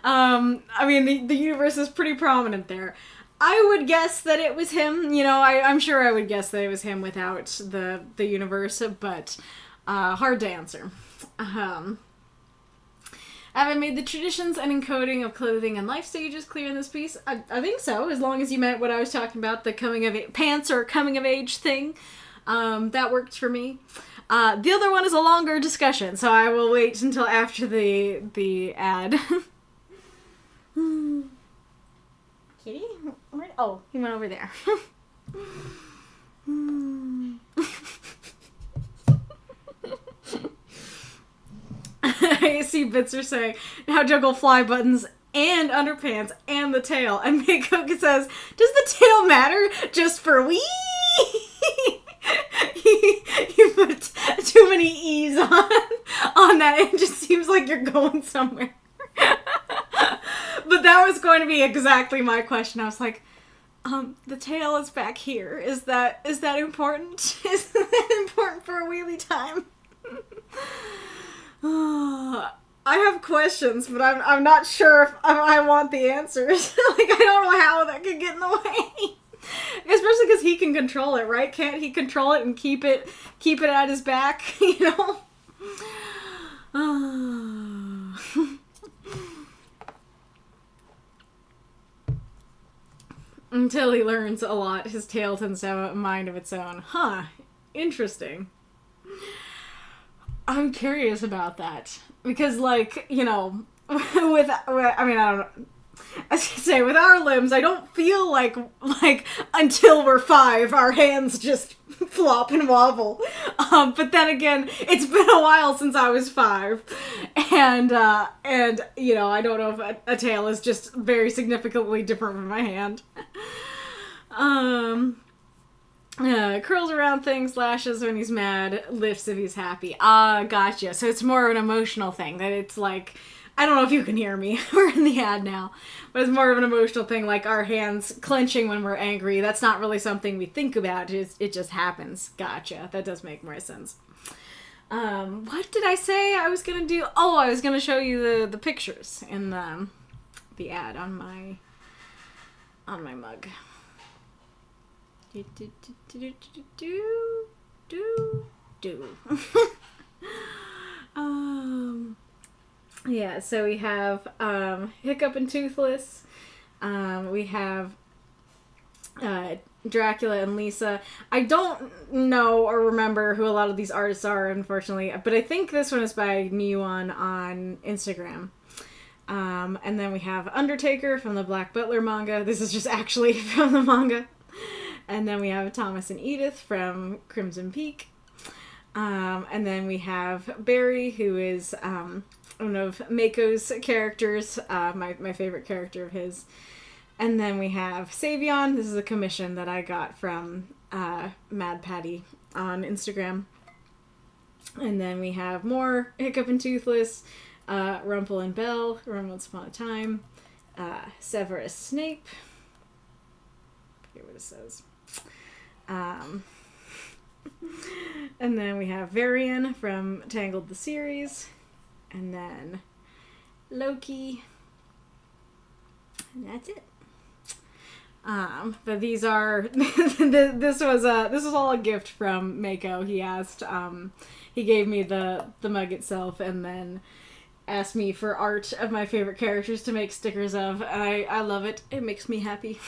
I mean, the universe is pretty prominent there. I would guess that it was him. You know, I'm sure I would guess that it was him without the universe, but hard to answer. Have I made the traditions and encoding of clothing and life stages clear in this piece? I think so, as long as you meant what I was talking about, the coming of pants or coming of age thing. That worked for me. The other one is a longer discussion, so I will wait until after the ad. Kitty? Oh, he went over there. I see Bitzer saying, now juggle fly buttons and underpants and the tail. And Mikoka says, does the tail matter just for wee? You put too many E's on that. It just seems like you're going somewhere. But that was going to be exactly my question. I was like, The tail is back here. Is that important? Is that important for a wheelie time? I have questions, but I'm not sure if I want the answers. Like, I don't know how that could get in the way. Especially because he can control it, right? Can't he control it and keep it at his back, you know? Until he learns a lot, his tail tends to have a mind of its own. Huh. Interesting. I'm curious about that. Because, like, you know, I don't know. I was gonna say, with our limbs, I don't feel like until we're 5, our hands just flop and wobble. But then again, it's been a while since I was 5. And you know, I don't know if a tail is just very significantly different from my hand. Curls around things, lashes when he's mad, lifts if he's happy. Gotcha. So it's more of an emotional thing, that it's like, I don't know if you can hear me. We're in the ad now. But it's more of an emotional thing, like our hands clenching when we're angry. That's not really something we think about. It just happens. Gotcha. That does make more sense. What did I say I was going to do? Oh, I was going to show you the pictures in the ad on my mug. Yeah, so we have Hiccup and Toothless. We have Dracula and Lisa. I don't know or remember who a lot of these artists are, unfortunately, but I think this one is by Niuan on Instagram. And then we have Undertaker from the Black Butler manga. This is just actually from the manga. And then we have Thomas and Edith from Crimson Peak. And then we have Barry, who is one of Mako's characters, my favorite character of his. And then we have Savion. This is a commission that I got from Mad Patty on Instagram. And then we have more Hiccup and Toothless, Rumple and Belle from Once Upon a Time, Severus Snape. I forget what it says. And then we have Varian from Tangled the series, and then Loki, and that's it. But these are this was all a gift from Mako. He asked, he gave me the mug itself, and then asked me for art of my favorite characters to make stickers of, and I love it. It makes me happy.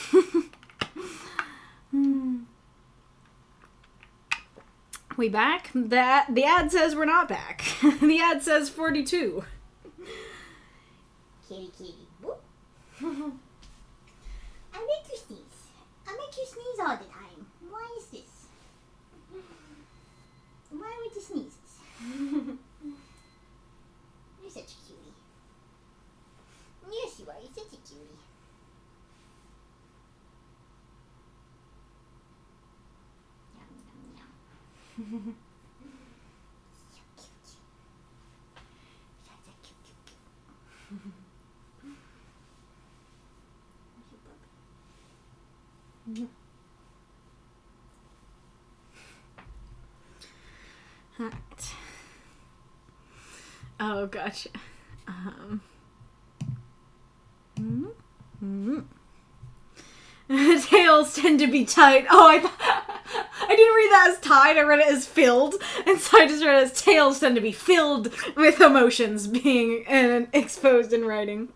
We back? The ad says we're not back. The ad says 42. Kitty, whoop. I make you sneeze. I make you sneeze all the time. Why is this? Why would you sneeze? You're such a cutie. Yes, you are. You're such a cutie. So cute. Such a cute. Alright. Oh, gotcha. Tails tend to be tight. Oh, I didn't read that as tied. I read it as filled, and so I just read it as tails tend to be filled with emotions being exposed in writing.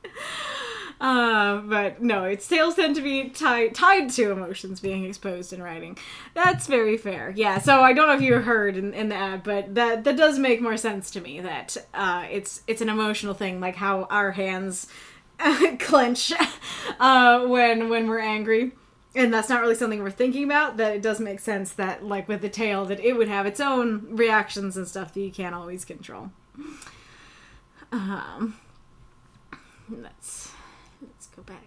But no, its tails tend to be tied to emotions being exposed in writing. That's very fair. Yeah, so I don't know if you heard in the ad, but that does make more sense to me, that it's an emotional thing, like how our hands clench when we're angry. And that's not really something we're thinking about, that it does make sense that, like, with the tail, that it would have its own reactions and stuff that you can't always control. Let's go back.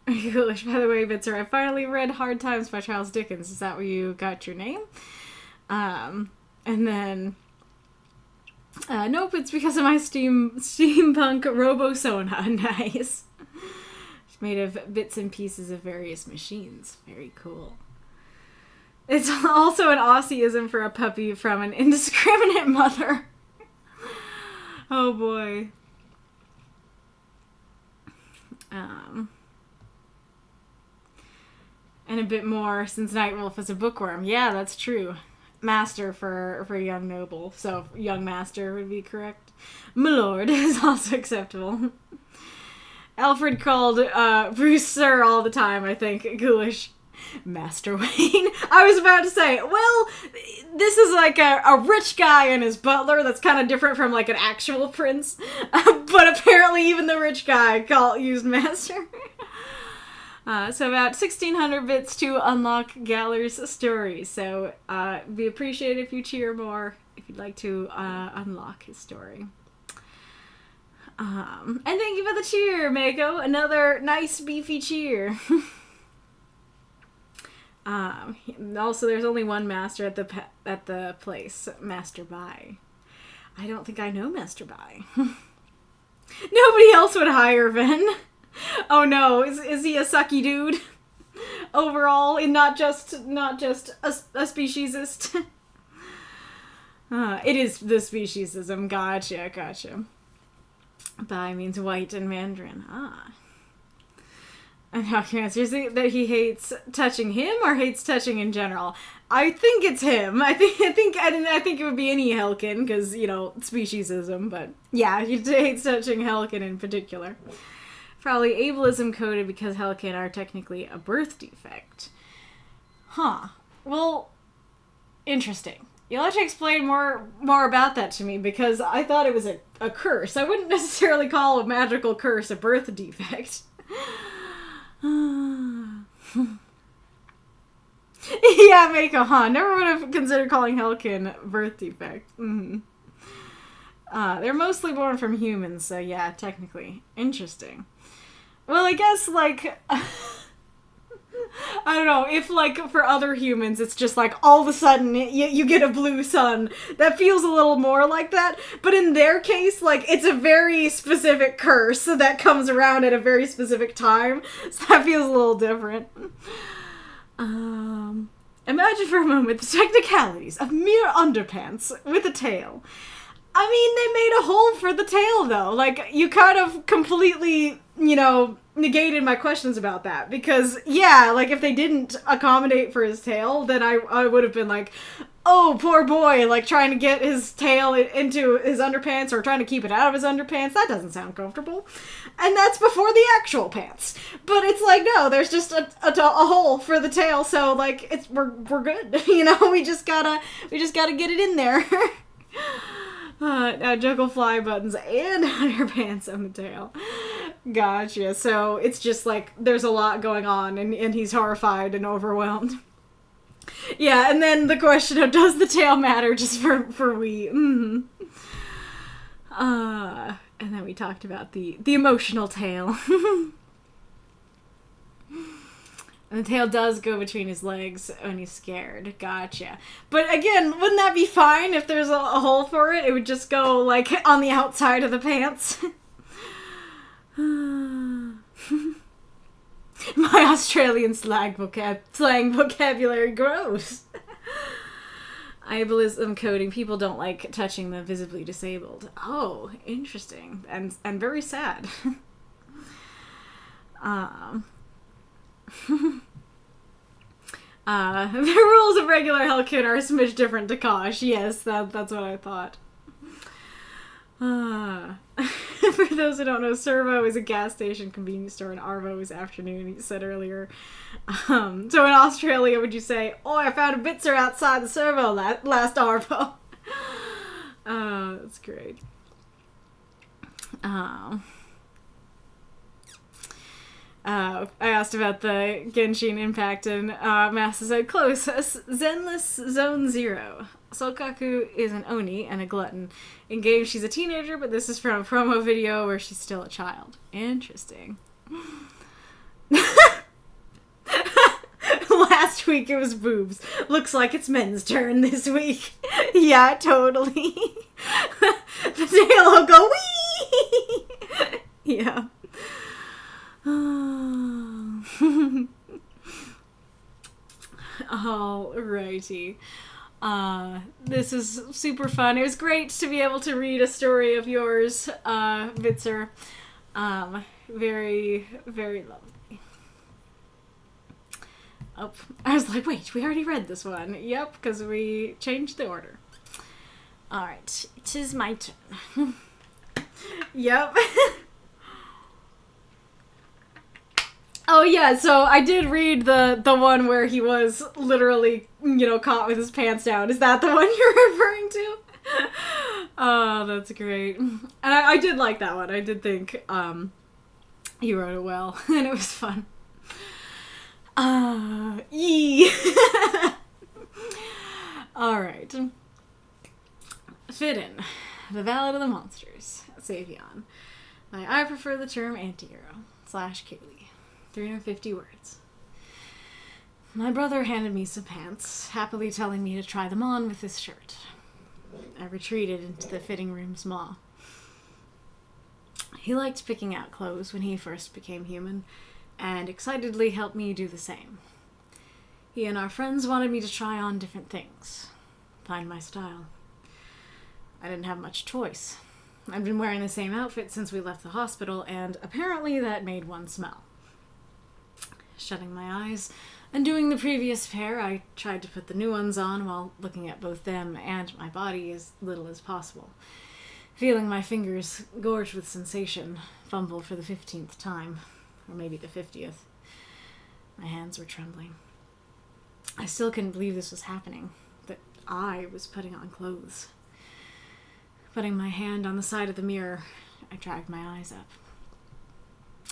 English, by the way, Bitzer, I finally read Hard Times by Charles Dickens. Is that where you got your name? And then Nope, it's because of my steampunk robo-sona. Nice. It's made of bits and pieces of various machines. Very cool. It's also an Aussieism for a puppy from an indiscriminate mother. Oh boy. And a bit more since NightWolf is a bookworm. Yeah, that's true. Master for young noble. So young master would be correct. My lord is also acceptable. Alfred called Bruce Sir all the time, I think. Ghoulish. Master Wayne. I was about to say, well, this is like a rich guy and his butler that's kind of different from like an actual prince. But apparently even the rich guy used master. So about 1,600 bits to unlock Galler's story. So be appreciated if you cheer more if you'd like to unlock his story. And thank you for the cheer, Mako. Another nice beefy cheer. Also, there's only one master at the place, Master Bai. I don't think I know Master Bai. Nobody else would hire Ven. Oh no, is he a sucky dude? Overall, and not just a speciesist. It is the speciesism. Gotcha. Bai means white in Mandarin. And how can you answer that he hates touching him or hates touching in general? I think it's him. I think it would be any Helkin because speciesism. But yeah, he hates touching Helkin in particular. Probably ableism coded because Helkin are technically a birth defect. Huh. Well, interesting. You'll have to explain more about that to me because I thought it was a curse. I wouldn't necessarily call a magical curse a birth defect. Yeah, Mako, huh? Never would have considered calling Helkin birth defect. Mm-hmm. They're mostly born from humans, so yeah, technically. Interesting. Well, I guess, like, I don't know, if, like, for other humans, it's just, like, all of a sudden, you get a blue sun. That feels a little more like that. But in their case, like, it's a very specific curse that comes around at a very specific time. So that feels a little different. Imagine for a moment the technicalities of mere underpants with a tail. I mean, they made a hole for the tail, though. Like, you kind of completely, negated my questions about that. Because, yeah, like, if they didn't accommodate for his tail, then I would have been like, oh, poor boy, like, trying to get his tail into his underpants or trying to keep it out of his underpants. That doesn't sound comfortable. And that's before the actual pants. But it's like, no, there's just a hole for the tail, so, like, we're good. We just gotta get it in there. Now juggle fly buttons and underpants on the tail. Gotcha. So it's just like there's a lot going on and he's horrified and overwhelmed. Yeah, and then the question of does the tail matter just for we? Mm-hmm. And then we talked about the emotional tail. And the tail does go between his legs when he's scared. Gotcha. But again, wouldn't that be fine if there's a hole for it? It would just go, like, on the outside of the pants. My Australian slang vocabulary grows. Ableism coding. People don't like touching the visibly disabled. Oh, interesting. And very sad. The rules of regular Hellkin are a smidge different to Kosh. Yes, that's what I thought. For those who don't know, Servo is a gas station convenience store and Arvo is afternoon, you said earlier. So in Australia, would you say, oh, I found a Bitzer outside the Servo last Arvo? That's great. I asked about the Genshin impact, and Massa said, close. Zenless Zone 0. Sokaku is an Oni and a glutton. In game, she's a teenager, but this is from a promo video where she's still a child. Interesting. Last week it was boobs. Looks like it's men's turn this week. Yeah, totally. the tail will go wee. Yeah. Alrighty. This is super fun. It was great to be able to read a story of yours, Vitzer. Very, very lovely. Oh, I was like, wait, we already read this one. Yep, because we changed the order. Alright, it is my turn. Yep. Oh yeah, so I did read the one where he was literally, caught with his pants down. Is that the one you're referring to? Oh, that's great. And I did like that one. I did think he wrote it well, and it was fun. Yee. Alright. Fit in. The Ballad of the Monsters. Savion. I prefer the term anti-hero. /Kaylie. 350 words. My brother handed me some pants, happily telling me to try them on with his shirt. I retreated into the fitting room's maw. He liked picking out clothes when he first became human, and excitedly helped me do the same. He and our friends wanted me to try on different things, find my style. I didn't have much choice. I'd been wearing the same outfit since we left the hospital, and apparently that made one smell. Shutting my eyes, undoing the previous pair, I tried to put the new ones on while looking at both them and my body as little as possible. Feeling my fingers, gorged with sensation, fumble for the 15th time, or maybe the 50th. My hands were trembling. I still couldn't believe this was happening, that I was putting on clothes. Putting my hand on the side of the mirror, I dragged my eyes up.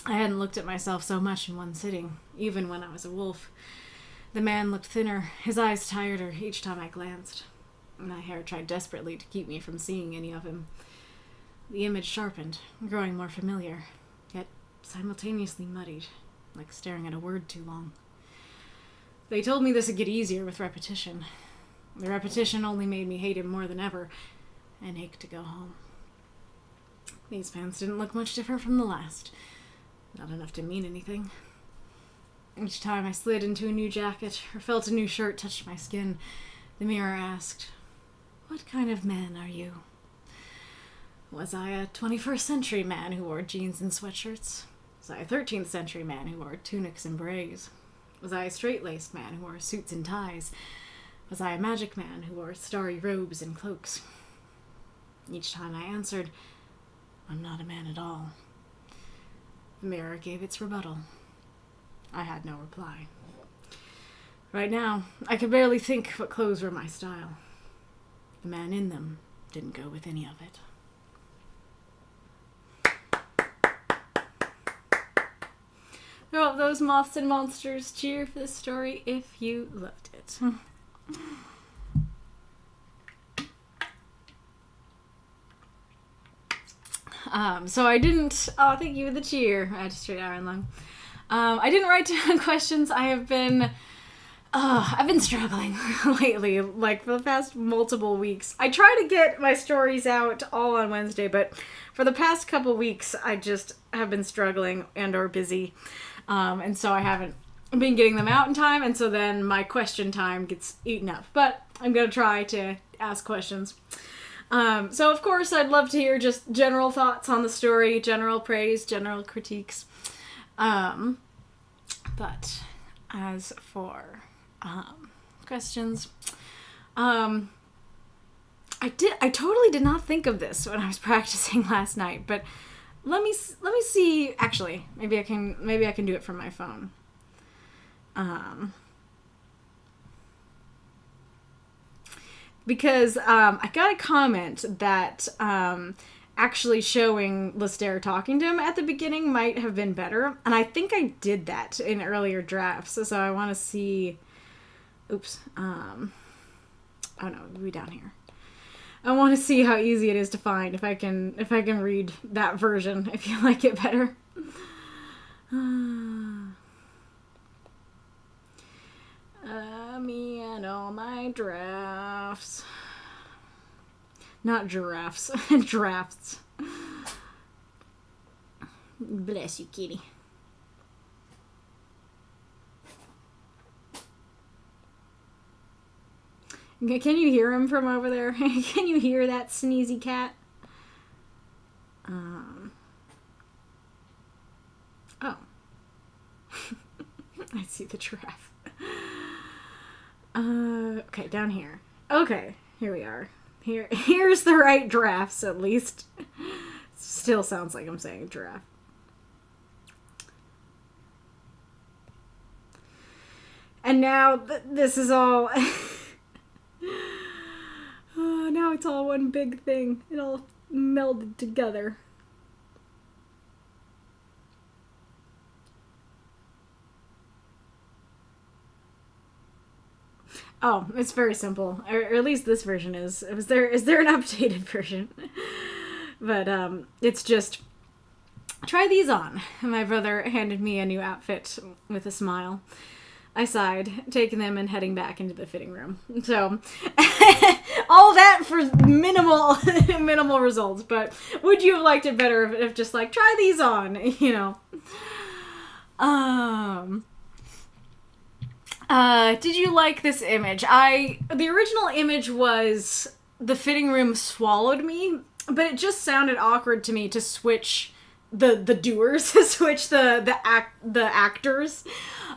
I hadn't looked at myself so much in one sitting, even when I was a wolf. The man looked thinner, his eyes tireder each time I glanced. My hair tried desperately to keep me from seeing any of him. The image sharpened, growing more familiar, yet simultaneously muddied, like staring at a word too long. They told me this would get easier with repetition. The repetition only made me hate him more than ever, and ache to go home. These pants didn't look much different from the last. Not enough to mean anything. Each time I slid into a new jacket or felt a new shirt touch my skin, the mirror asked, "What kind of man are you?" Was I a 21st century man who wore jeans and sweatshirts? Was I a 13th century man who wore tunics and berets? Was I a straight-laced man who wore suits and ties? Was I a magic man who wore starry robes and cloaks? Each time I answered, "I'm not a man at all." The mirror gave its rebuttal. I had no reply. Right now, I could barely think what clothes were my style. The man in them didn't go with any of it. Oh, those moths and monsters, cheer for this story if you loved it. So I didn't... Oh, thank you for the cheer. I just straight Iron Lung. I didn't write down questions. I've been struggling lately, like for the past multiple weeks. I try to get my stories out all on Wednesday, but for the past couple weeks, I just have been struggling and or busy. And so I haven't been getting them out in time, and so then my question time gets eaten up. But I'm going to try to ask questions. So of course I'd love to hear just general thoughts on the story, general praise, general critiques. But as for questions, I totally did not think of this when I was practicing last night, but let me see. Actually, maybe I can do it from my phone. Because I got a comment that actually showing Lister talking to him at the beginning might have been better, and I think I did that in earlier drafts. So I want to see. Oops. Oh no, it'll be down here. I want to see how easy it is to find if I can read that version. If you like it better. Me and all my drafts. Not giraffes. Drafts. Bless you, kitty. Can you hear him from over there? Can you hear that sneezy cat? Oh. I see the giraffe. Okay, down here. Okay, here we are. Here's the right giraffes, at least. Still sounds like I'm saying giraffe. And now this is all... now it's all one big thing. It all melded together. Oh, it's very simple. Or at least this version is. Is there an updated version? But it's just... Try these on. My brother handed me a new outfit with a smile. I sighed, taking them and heading back into the fitting room. So, all that for minimal results. But would you have liked it better if just like, try these on, you know? Did you like this image? The original image was the fitting room swallowed me, but it just sounded awkward to me to switch the doers, to switch the actors,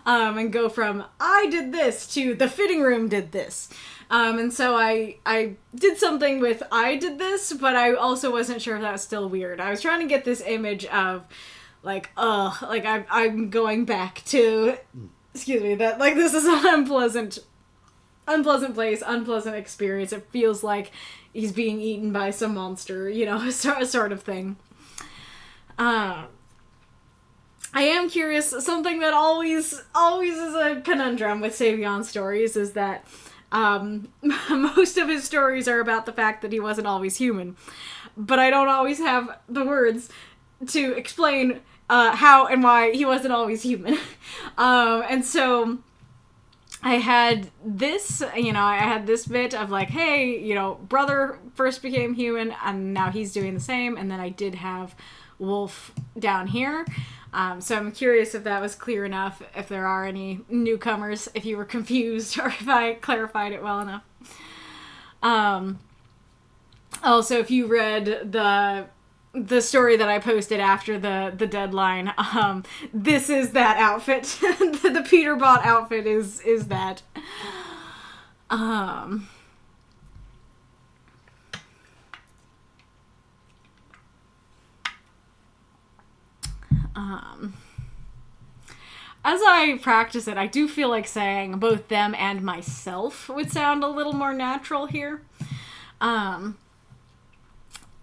and go from I did this to the fitting room did this. And so I did something with I did this, but I also wasn't sure if that was still weird. I was trying to get this image of like, I'm going back to, excuse me, that like this is an unpleasant place, unpleasant experience. It feels like he's being eaten by some monster, you know, sort of thing. I am curious, something that always is a conundrum with Savion stories is that most of his stories are about the fact that he wasn't always human. But I don't always have the words to explain how and why he wasn't always human. And so I had this, I had this bit of like, hey, brother first became human and now he's doing the same. And then I did have Wolf down here. So I'm curious if that was clear enough, if there are any newcomers, if you were confused, or if I clarified it well enough. Also, if you read the story that I posted after the deadline, this is that outfit. The Peterbot outfit is that. As I practice it, I do feel like saying both them and myself would sound a little more natural here. And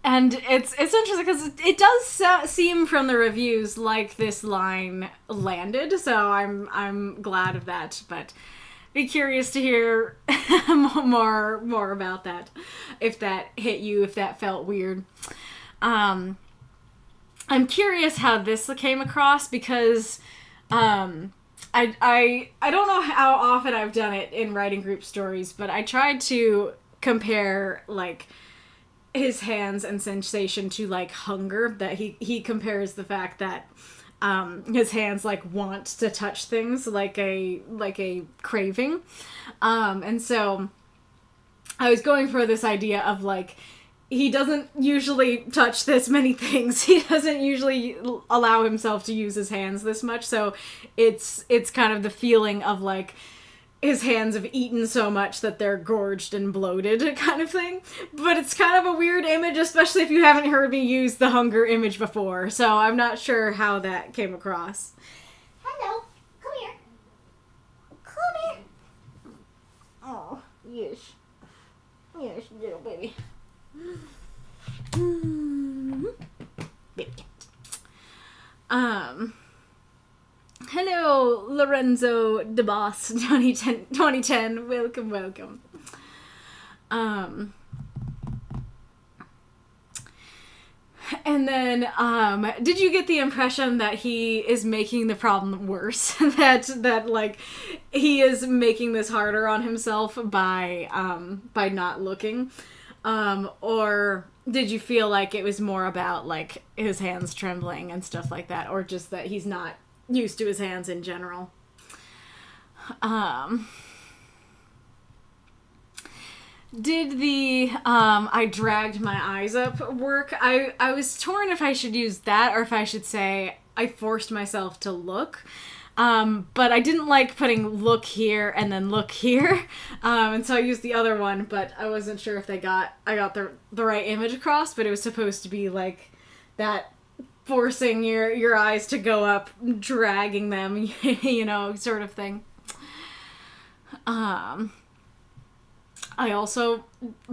it's interesting because it does seem from the reviews like this line landed, so I'm glad of that, but be curious to hear more about that, if that hit you, if that felt weird. I'm curious how this came across because I don't know how often I've done it in writing group stories, but I tried to compare like his hands and sensation to like hunger, that he compares the fact that his hands like want to touch things like a craving. And so I was going for this idea of like, he doesn't usually touch this many things. He doesn't usually allow himself to use his hands this much. So it's kind of the feeling of like his hands have eaten so much that they're gorged and bloated kind of thing. But it's kind of a weird image, especially if you haven't heard me use the hunger image before. So I'm not sure how that came across. Hello. Come here. Come here. Oh, yes. Yes, little baby. Baby cat. Hello, Lorenzo DeBoss 2010. Welcome. And then, did you get the impression that he is making the problem worse? that like he is making this harder on himself by not looking? Or did you feel like it was more about, like, his hands trembling and stuff like that, or just that he's not used to his hands in general? Did the I dragged my eyes up work? I was torn if I should use that or if I should say I forced myself to look. But I didn't like putting look here and then look here. And so I used the other one, but I wasn't sure if I got the right image across, but it was supposed to be like that forcing your eyes to go up, dragging them, you know, sort of thing. I also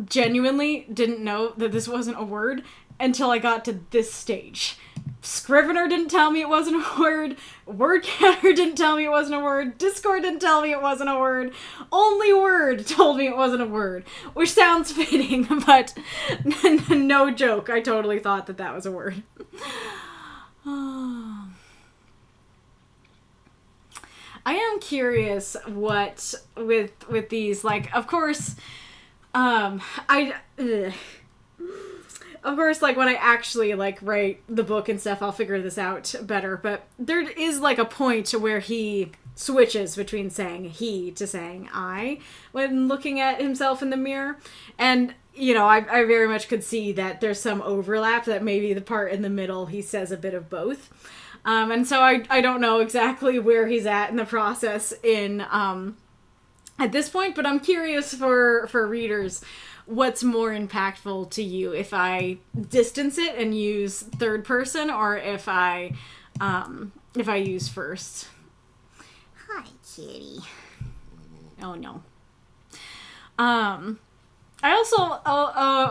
genuinely didn't know that this wasn't a word until I got to this stage. Scrivener didn't tell me it wasn't a word. Wordcounter didn't tell me it wasn't a word. Discord didn't tell me it wasn't a word. Only Word told me it wasn't a word. Which sounds fitting, but no joke. I totally thought that was a word. I am curious what with these, like, of course, of course, like, when I actually, like, write the book and stuff, I'll figure this out better, but there is, like, a point where he switches between saying he to saying I when looking at himself in the mirror, and, you know, I very much could see that there's some overlap, that maybe the part in the middle he says a bit of both. And so I don't know exactly where he's at in the process in at this point, but I'm curious for readers what's more impactful to you, if I distance it and use third person or if I use first. Hi, kitty. Oh no. I also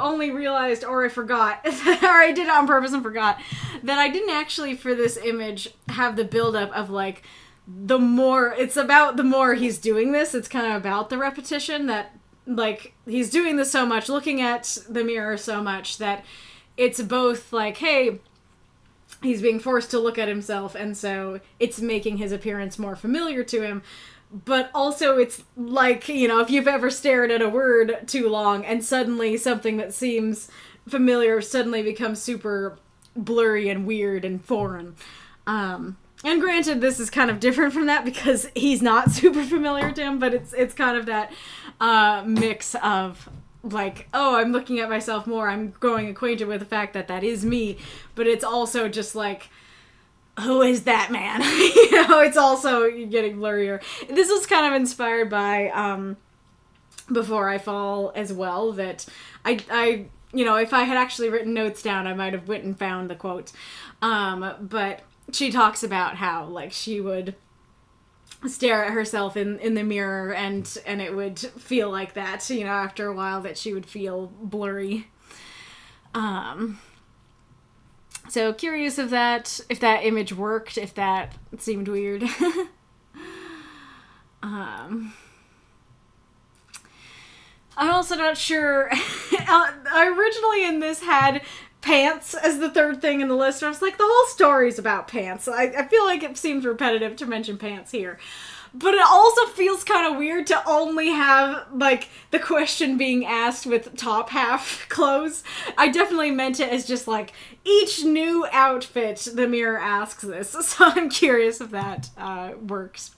only realized, or I forgot, or I did it on purpose and forgot, that I didn't actually, for this image, have the buildup of, like, the more he's doing this, it's kind of about the repetition, that, like, he's doing this so much, looking at the mirror so much, that it's both, like, hey, he's being forced to look at himself, and so it's making his appearance more familiar to him. But also it's like, you know, if you've ever stared at a word too long and suddenly something that seems familiar suddenly becomes super blurry and weird and foreign. And granted, this is kind of different from that because he's not super familiar to him, but it's kind of that mix of, like, oh, I'm looking at myself more, I'm growing acquainted with the fact that is me, but it's also just like, who is that man? You know, it's also getting blurrier. This was kind of inspired by Before I Fall as well, that I you know, if I had actually written notes down, I might have went and found the quote. But she talks about how, like, she would stare at herself in the mirror and it would feel like that, you know, after a while, that she would feel blurry. So curious if that image worked, if that seemed weird. I'm also not sure. I originally in this had pants as the third thing in the list, and I was like, the whole story's about pants. I feel like it seems repetitive to mention pants here. But it also feels kind of weird to only have, like, the question being asked with top half clothes. I definitely meant it as just, like, each new outfit the mirror asks this. So I'm curious if that works.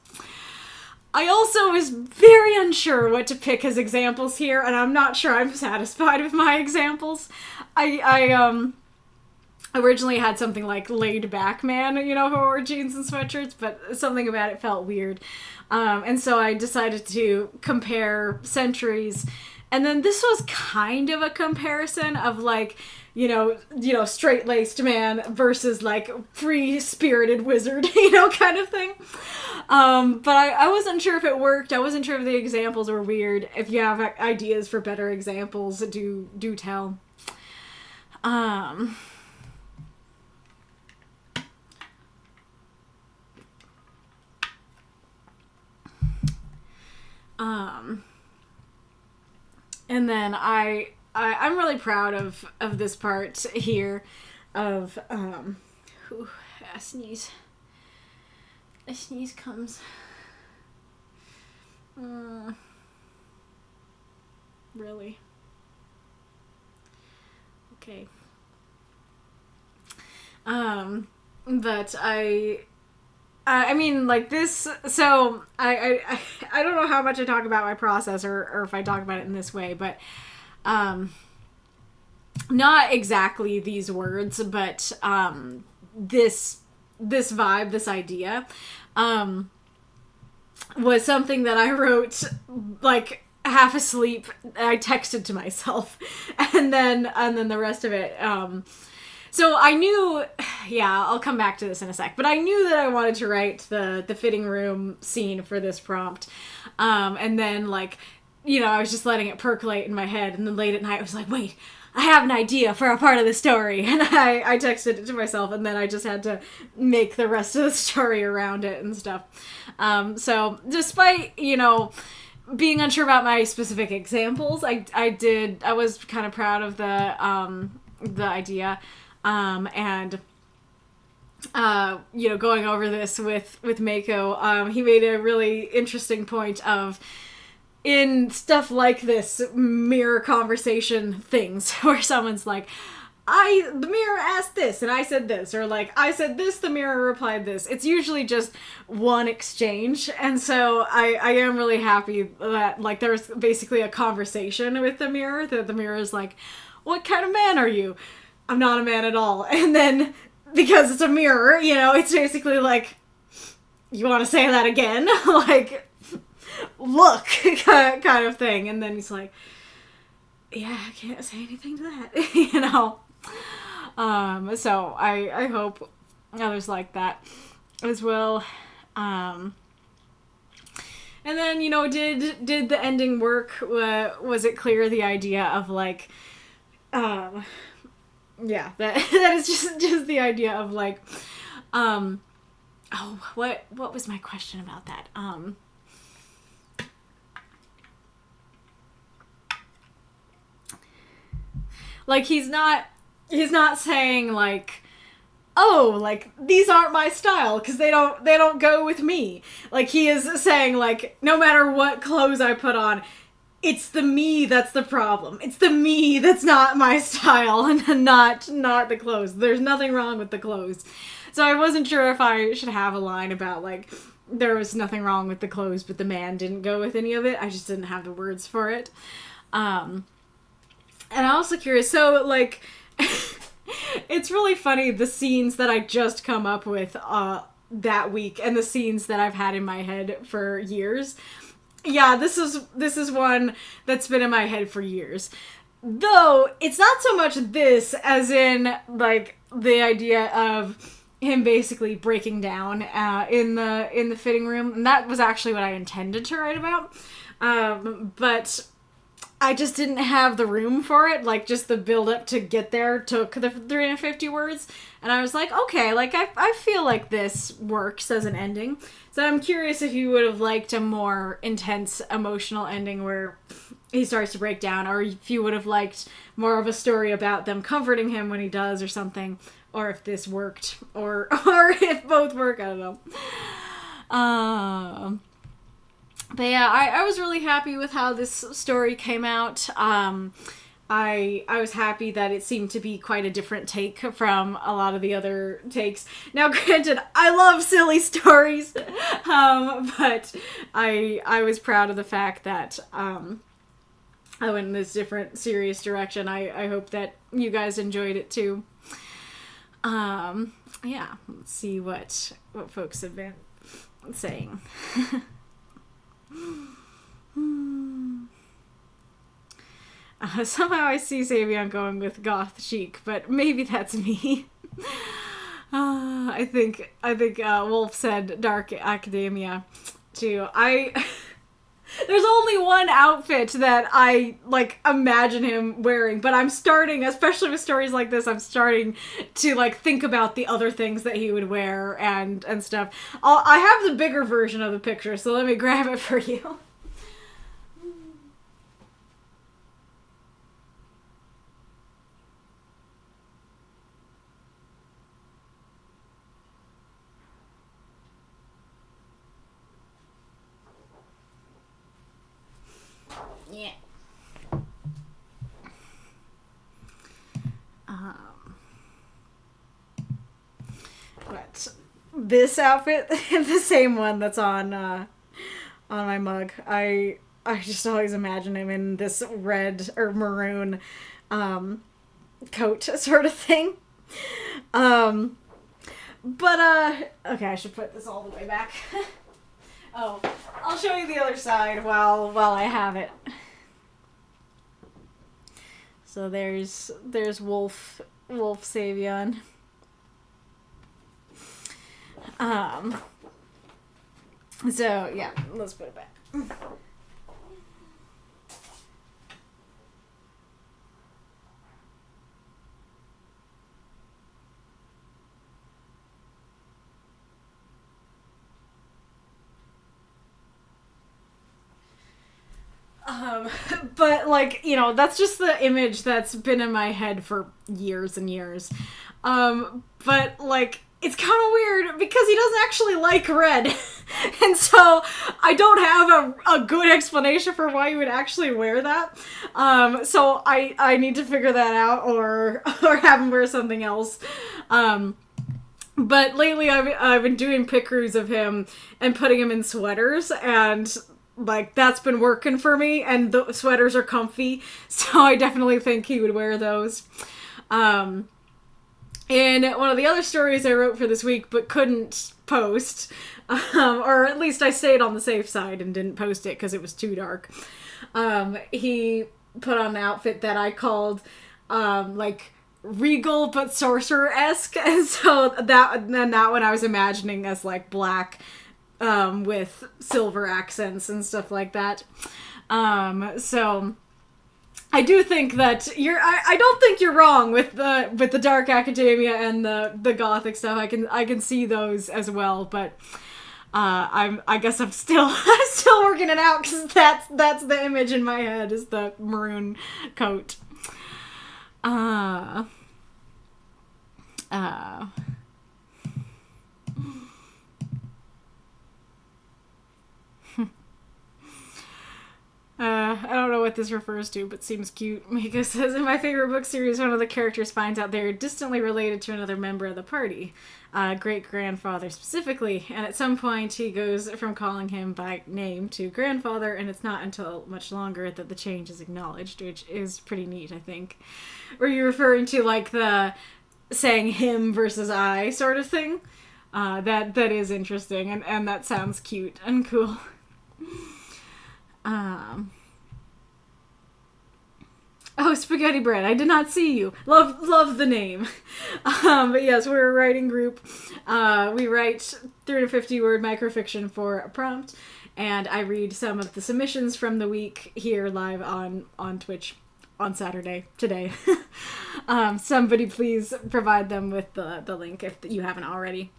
I also was very unsure what to pick as examples here, and I'm not sure I'm satisfied with my examples. I originally had something like laid back man, you know, who wore jeans and sweatshirts, but something about it felt weird. And so I decided to compare centuries. And then this was kind of a comparison of, like, you know, straight-laced man versus, like, free-spirited wizard, you know, kind of thing. But I wasn't sure if it worked. I wasn't sure if the examples were weird. If you have ideas for better examples, do tell. And then I'm really proud of this part here of, a sneeze comes. Really. Okay. But I mean, like, this, so I don't know how much I talk about my process or if I talk about it in this way, but not exactly these words, but this vibe, this idea was something that I wrote, like, half asleep. I texted to myself, and then the rest of it, so I knew, yeah, I'll come back to this in a sec, but I knew that I wanted to write the fitting room scene for this prompt. And then, like, you know, I was just letting it percolate in my head, and then late at night I was like, wait, I have an idea for a part of the story. And I texted it to myself, and then I just had to make the rest of the story around it and stuff. So despite, you know, being unsure about my specific examples, I was kind of proud of the idea. And you know, going over this with Mako, he made a really interesting point of, in stuff like this, mirror conversation things, where someone's like, the mirror asked this, and I said this, or like, I said this, the mirror replied this. It's usually just one exchange, and so I am really happy that, like, there's basically a conversation with the mirror, that the mirror is like, what kind of man are you? I'm not a man at all. And then, because it's a mirror, you know, it's basically like, you want to say that again? Like, look, kind of thing. And then he's like, yeah, I can't say anything to that, you know? So I hope others like that as well. And then, you know, did the ending work? Was it clear, the idea of, like, yeah, that is just the idea of, like, what was my question about that? Like, he's not saying, like, oh, like, these aren't my style, because they don't go with me. Like, he is saying, like, no matter what clothes I put on, it's the me that's the problem. It's the me that's not my style, and not the clothes. There's nothing wrong with the clothes. So I wasn't sure if I should have a line about, like, there was nothing wrong with the clothes, but the man didn't go with any of it. I just didn't have the words for it. And I'm also curious, so, like, it's really funny, the scenes that I just come up with that week, and the scenes that I've had in my head for years. Yeah, this is one that's been in my head for years. Though, it's not so much this as in, like, the idea of him basically breaking down in the fitting room. And that was actually what I intended to write about. But I just didn't have the room for it. Like, just the build-up to get there took the 350 words. And I was like, okay, like, I feel like this works as an ending. So I'm curious if you would have liked a more intense, emotional ending where he starts to break down, or if you would have liked more of a story about them comforting him when he does or something, or if this worked, or if both work, I don't know. But yeah, I was really happy with how this story came out. I was happy that it seemed to be quite a different take from a lot of the other takes. Now, granted, I love silly stories, but I was proud of the fact that I went in this different, serious direction. I hope that you guys enjoyed it too. Yeah, let's see what folks have been saying. Somehow I see Savion going with goth chic, but maybe that's me. I think Wolf said dark academia too. There's only one outfit that I, like, imagine him wearing, but I'm starting, especially with stories like this, I'm starting to, like, think about the other things that he would wear and stuff. I have the bigger version of the picture, so let me grab it for you. Yeah. But this outfit, the same one that's on my mug. I just always imagine him in this red or maroon coat sort of thing. But okay, I should put this all the way back. Oh, I'll show you the other side while I have it. So there's Wolf Savion. So yeah, let's put it back. But like, you know, that's just the image that's been in my head for years and years. But like, it's kind of weird because he doesn't actually like red. And so I don't have a good explanation for why you would actually wear that. So I need to figure that out or have him wear something else. But lately I've been doing pickeroos of him and putting him in sweaters, and like that's been working for me, and the sweaters are comfy, so I definitely think he would wear those. In one of the other stories I wrote for this week but couldn't post, or at least I stayed on the safe side and didn't post it because it was too dark, he put on an outfit that I called like regal but sorcerer-esque, and so that one I was imagining as like black with silver accents and stuff like that. So I do think that I don't think you're wrong with the dark academia and the gothic stuff. I can see those as well, but I guess I'm still working it out because that's the image in my head is the maroon coat. I don't know what this refers to, but seems cute. Mika says, in my favorite book series, one of the characters finds out they're distantly related to another member of the party, great-grandfather specifically, and at some point he goes from calling him by name to grandfather, and it's not until much longer that the change is acknowledged, which is pretty neat, I think. Were you referring to, like, the saying him versus I sort of thing? That is interesting, and that sounds cute and cool. Oh, spaghetti bread. I did not see you. Love the name. But yes, we're a writing group. We write 350-word microfiction for a prompt, and I read some of the submissions from the week here live on Twitch on Saturday, today. Somebody please provide them with the link if you haven't already.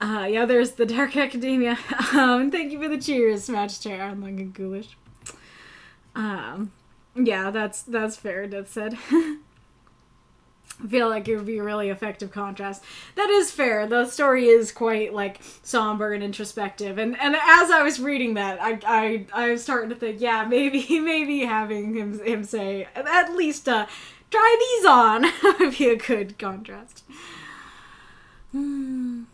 Yeah, there's the Dark Academia. Thank you for the cheers, Match Chair. I'm looking ghoulish. Yeah, that's fair, Death said. I feel like it would be a really effective contrast. That is fair. The story is quite, like, somber and introspective. And as I was reading that, I was starting to think, yeah, maybe having him say, at least, try these on would be a good contrast. It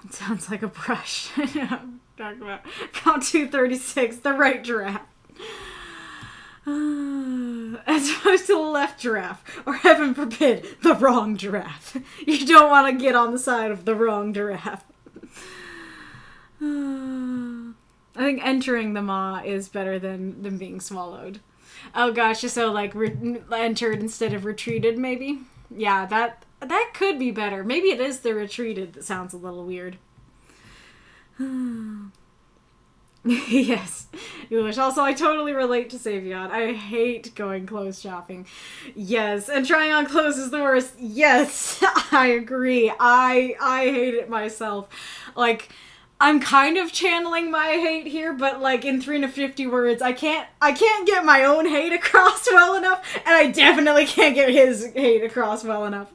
sounds like a brush. I'm talking about count 236, the right giraffe. As opposed to the left giraffe, or heaven forbid, the wrong giraffe. You don't want to get on the side of the wrong giraffe. I think entering the maw is better than being swallowed. Oh gosh, so like entered instead of retreated, maybe? Yeah, that could be better. Maybe it is the retreated that sounds a little weird. Yes. English. Also, I totally relate to Savion. I hate going clothes shopping. Yes. And trying on clothes is the worst. Yes. I agree. I hate it myself. Like, I'm kind of channeling my hate here, but like in 350 words, I can't get my own hate across well enough, and I definitely can't get his hate across well enough.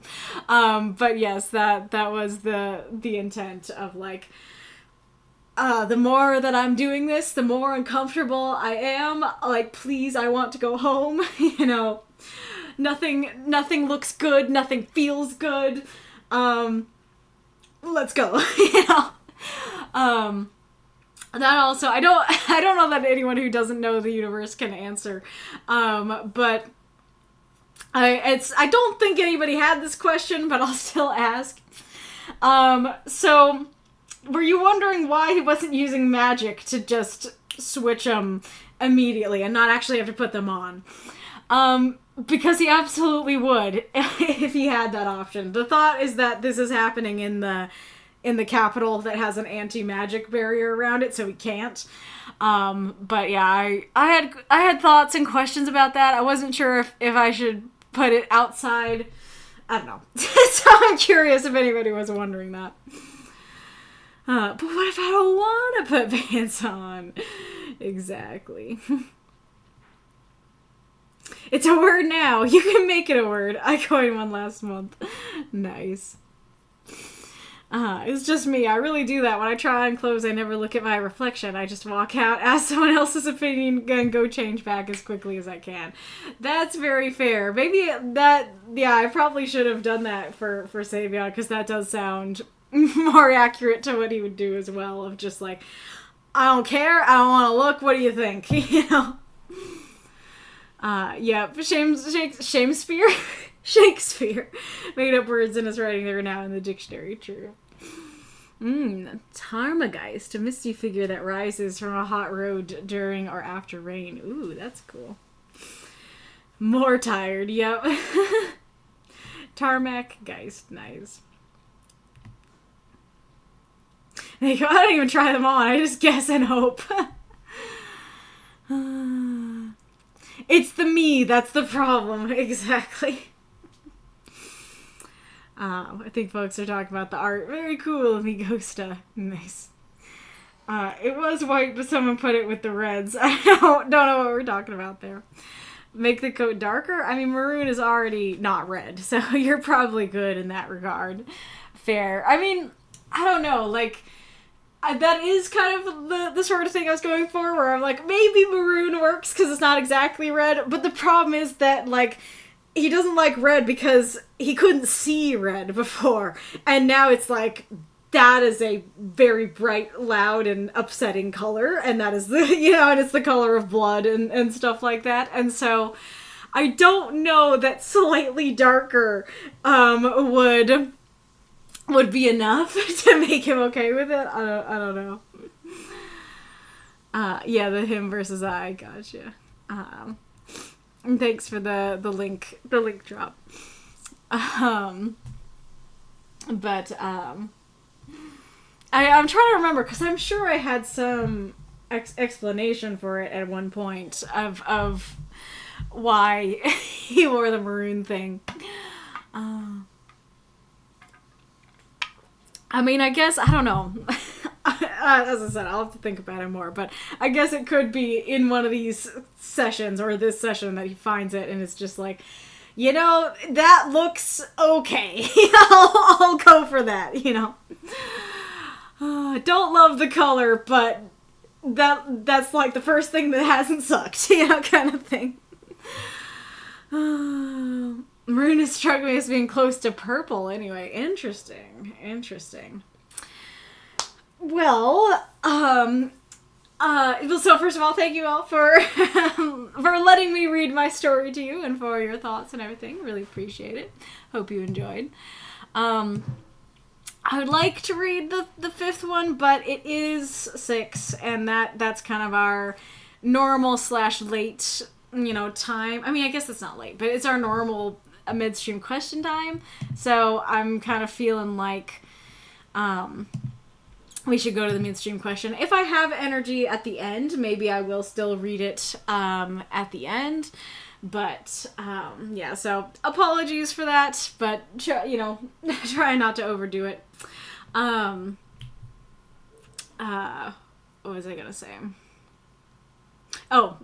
But yes, that was the intent of like the more that I'm doing this, the more uncomfortable I am. Like, please, I want to go home. You know, nothing looks good. Nothing feels good. Let's go. You know. That also, I don't know that anyone who doesn't know the universe can answer. But I don't think anybody had this question, but I'll still ask. So, were you wondering why he wasn't using magic to just switch them immediately and not actually have to put them on? Because he absolutely would if he had that option. The thought is that this is happening in the capital that has an anti-magic barrier around it, so he can't. But yeah, I had thoughts and questions about that. I wasn't sure if I should put it outside. I don't know. So I'm curious if anybody was wondering that. But what if I don't want to put pants on? Exactly. It's a word now. You can make it a word. I coined one last month. Nice. It's just me. I really do that. When I try on clothes, I never look at my reflection. I just walk out, ask someone else's opinion, and go change back as quickly as I can. That's very fair. Maybe I probably should have done that for Savion, because that does sound more accurate to what he would do as well, of just like, I don't care, I don't want to look, what do you think? You know? Yeah, Shakespeare made up words in his writing that are now in the dictionary. True. Tarmageist, a misty figure that rises from a hot road during or after rain. Ooh, that's cool. More tired, yep. Tarmac Geist, nice. I don't even try them on, I just guess and hope. It's the me, that's the problem, exactly. I think folks are talking about the art. Very cool, me Ghosta. Nice. It was white, but someone put it with the reds. I don't know what we're talking about there. Make the coat darker? I mean, maroon is already not red, so you're probably good in that regard. Fair. I mean, I don't know, like, that is kind of the sort of thing I was going for, where I'm like, maybe maroon works because it's not exactly red, but the problem is that, like, he doesn't like red because he couldn't see red before, and now it's like, that is a very bright, loud, and upsetting color, and that is the, you know, and it's the color of blood and stuff like that, and so I don't know that slightly darker would be enough to make him okay with it. I don't know. Yeah, the him versus I, gotcha. And thanks for the link drop. But I'm trying to remember, because I'm sure I had some explanation for it at one point of why he wore the maroon thing. I mean, I guess, I don't know. As I said, I'll have to think about it more, but I guess it could be in one of these sessions, or this session, that he finds it, and it's just like, you know, that looks okay. I'll go for that, you know. Don't love the color, but that's like the first thing that hasn't sucked, you know, kind of thing. Maroon is struggling as being close to purple anyway. Interesting. Well, so first of all, thank you all for letting me read my story to you and for your thoughts and everything. Really appreciate it. Hope you enjoyed. I would like to read the fifth one, but it is 6, and that's kind of our normal / late, you know, time. I mean, I guess it's not late, but it's our normal midstream question time. So I'm kind of feeling like we should go to the midstream question. If I have energy at the end, maybe I will still read it at the end. But yeah, so apologies for that, but you know, try not to overdo it. What was I gonna say? I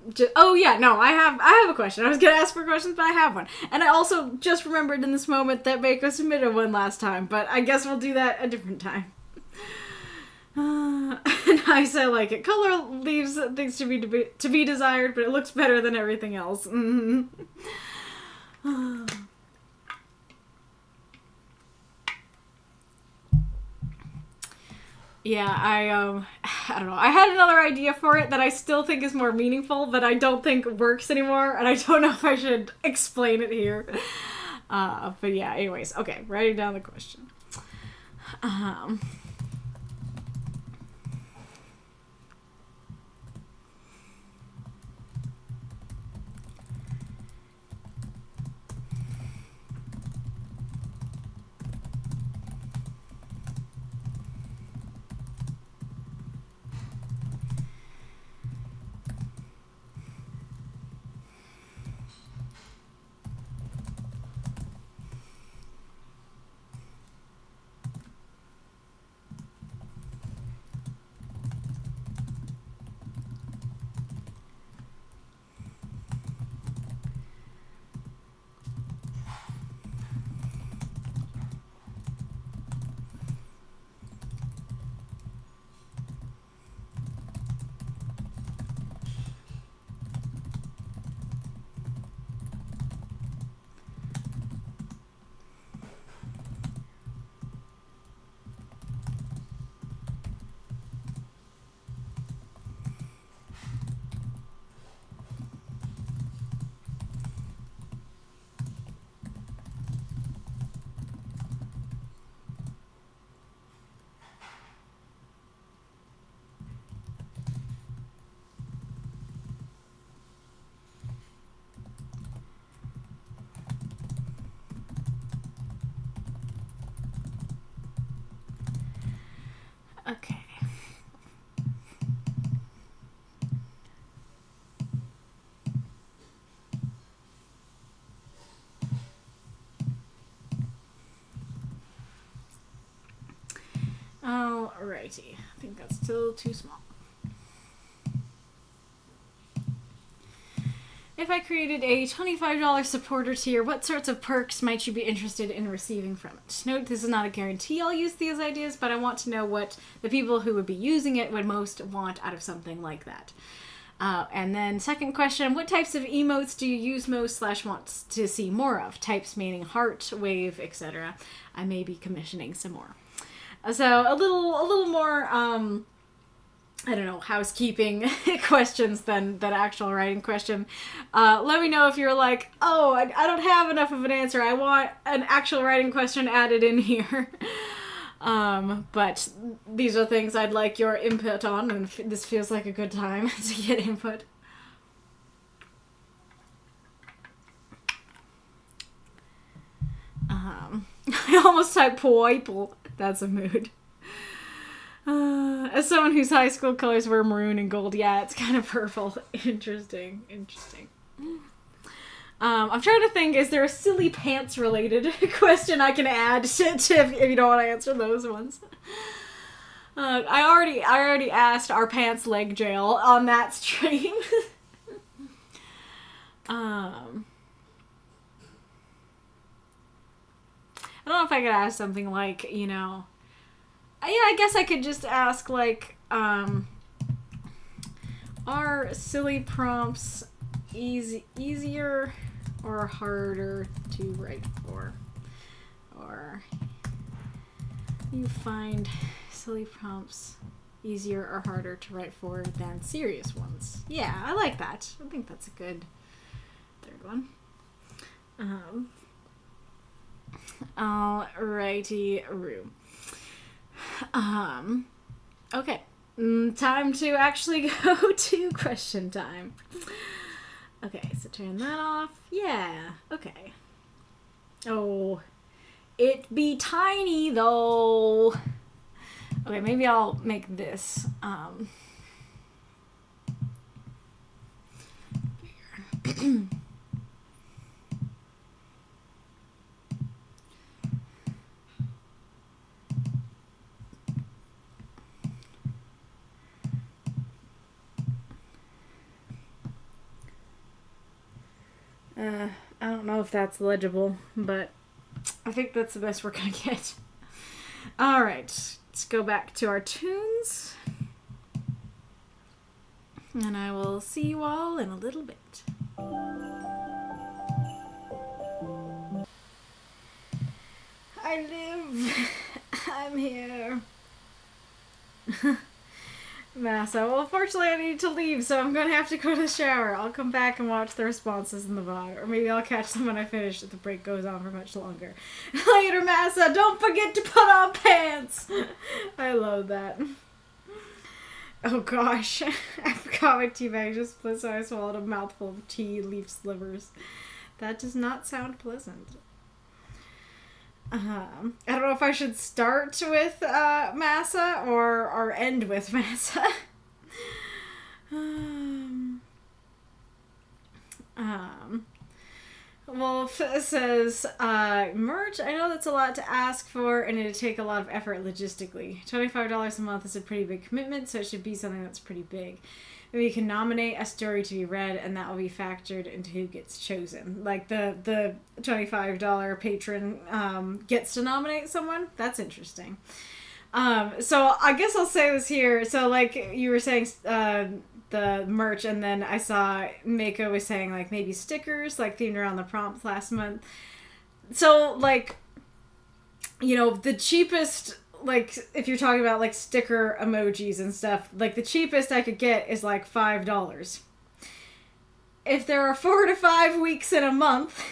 have a question. I was gonna ask for questions, but I have one. And I also just remembered in this moment that Mako submitted one last time, but I guess we'll do that a different time. And I say like it. Color leaves things to be desired, but it looks better than everything else. Yeah, I don't know. I had another idea for it that I still think is more meaningful, but I don't think works anymore, and I don't know if I should explain it here. But yeah, anyways, okay, writing down the question. Okay. Alrighty. I think that's still too small. If I created a $25 supporter tier, what sorts of perks might you be interested in receiving from it? Note, this is not a guarantee I'll use these ideas, but I want to know what the people who would be using it would most want out of something like that. And then second question, what types of emotes do you use most / want to see more of? Types meaning heart, wave, etc. I may be commissioning some more. So a little more, I don't know, housekeeping questions than actual writing question. Let me know if you're like, oh, I don't have enough of an answer. I want an actual writing question added in here. But these are things I'd like your input on, and this feels like a good time to get input. I almost typed poiple. That's a mood. As someone whose high school colors were maroon and gold, yeah, it's kind of purple. Interesting. I'm trying to think, is there a silly pants related question I can add to if you don't want to answer those ones? I already asked our pants leg jail on that stream. I don't know if I could ask something like, you know, yeah, I guess I could just ask, like, are silly prompts easier or harder to write for? Or you find silly prompts easier or harder to write for than serious ones? Yeah, I like that. I think that's a good third one. Alrighty-roo. Okay. Time to actually go to question time. Okay, so turn that off. Yeah, okay. Oh, it be tiny though. Okay, maybe I'll make this, bigger. I don't know if that's legible, but I think that's the best we're gonna get. Alright, let's go back to our tunes. And I will see you all in a little bit. I live. I'm here. Massa. Well, fortunately I need to leave, so I'm gonna have to go to the shower. I'll come back and watch the responses in the VOD. Or maybe I'll catch them when I finish if the break goes on for much longer. Later, Massa! Don't forget to put on pants! I love that. Oh gosh. I forgot my tea bag just split, so I swallowed a mouthful of tea leaf slivers. That does not sound pleasant. I don't know if I should start with Massa or end with Massa. Wolf says, merch, I know that's a lot to ask for and it'd take a lot of effort logistically. $25 a month is a pretty big commitment, so it should be something that's pretty big. Maybe you can nominate a story to be read and that will be factored into who gets chosen. Like the $25 patron gets to nominate someone. That's interesting. So I guess I'll say this here. So like you were saying the merch, and then I saw Mako was saying like maybe stickers like themed around the prompts last month. So like, you know, the cheapest, like if you're talking about like sticker emojis and stuff, like the cheapest I could get is like $5. If there are 4 to 5 weeks in a month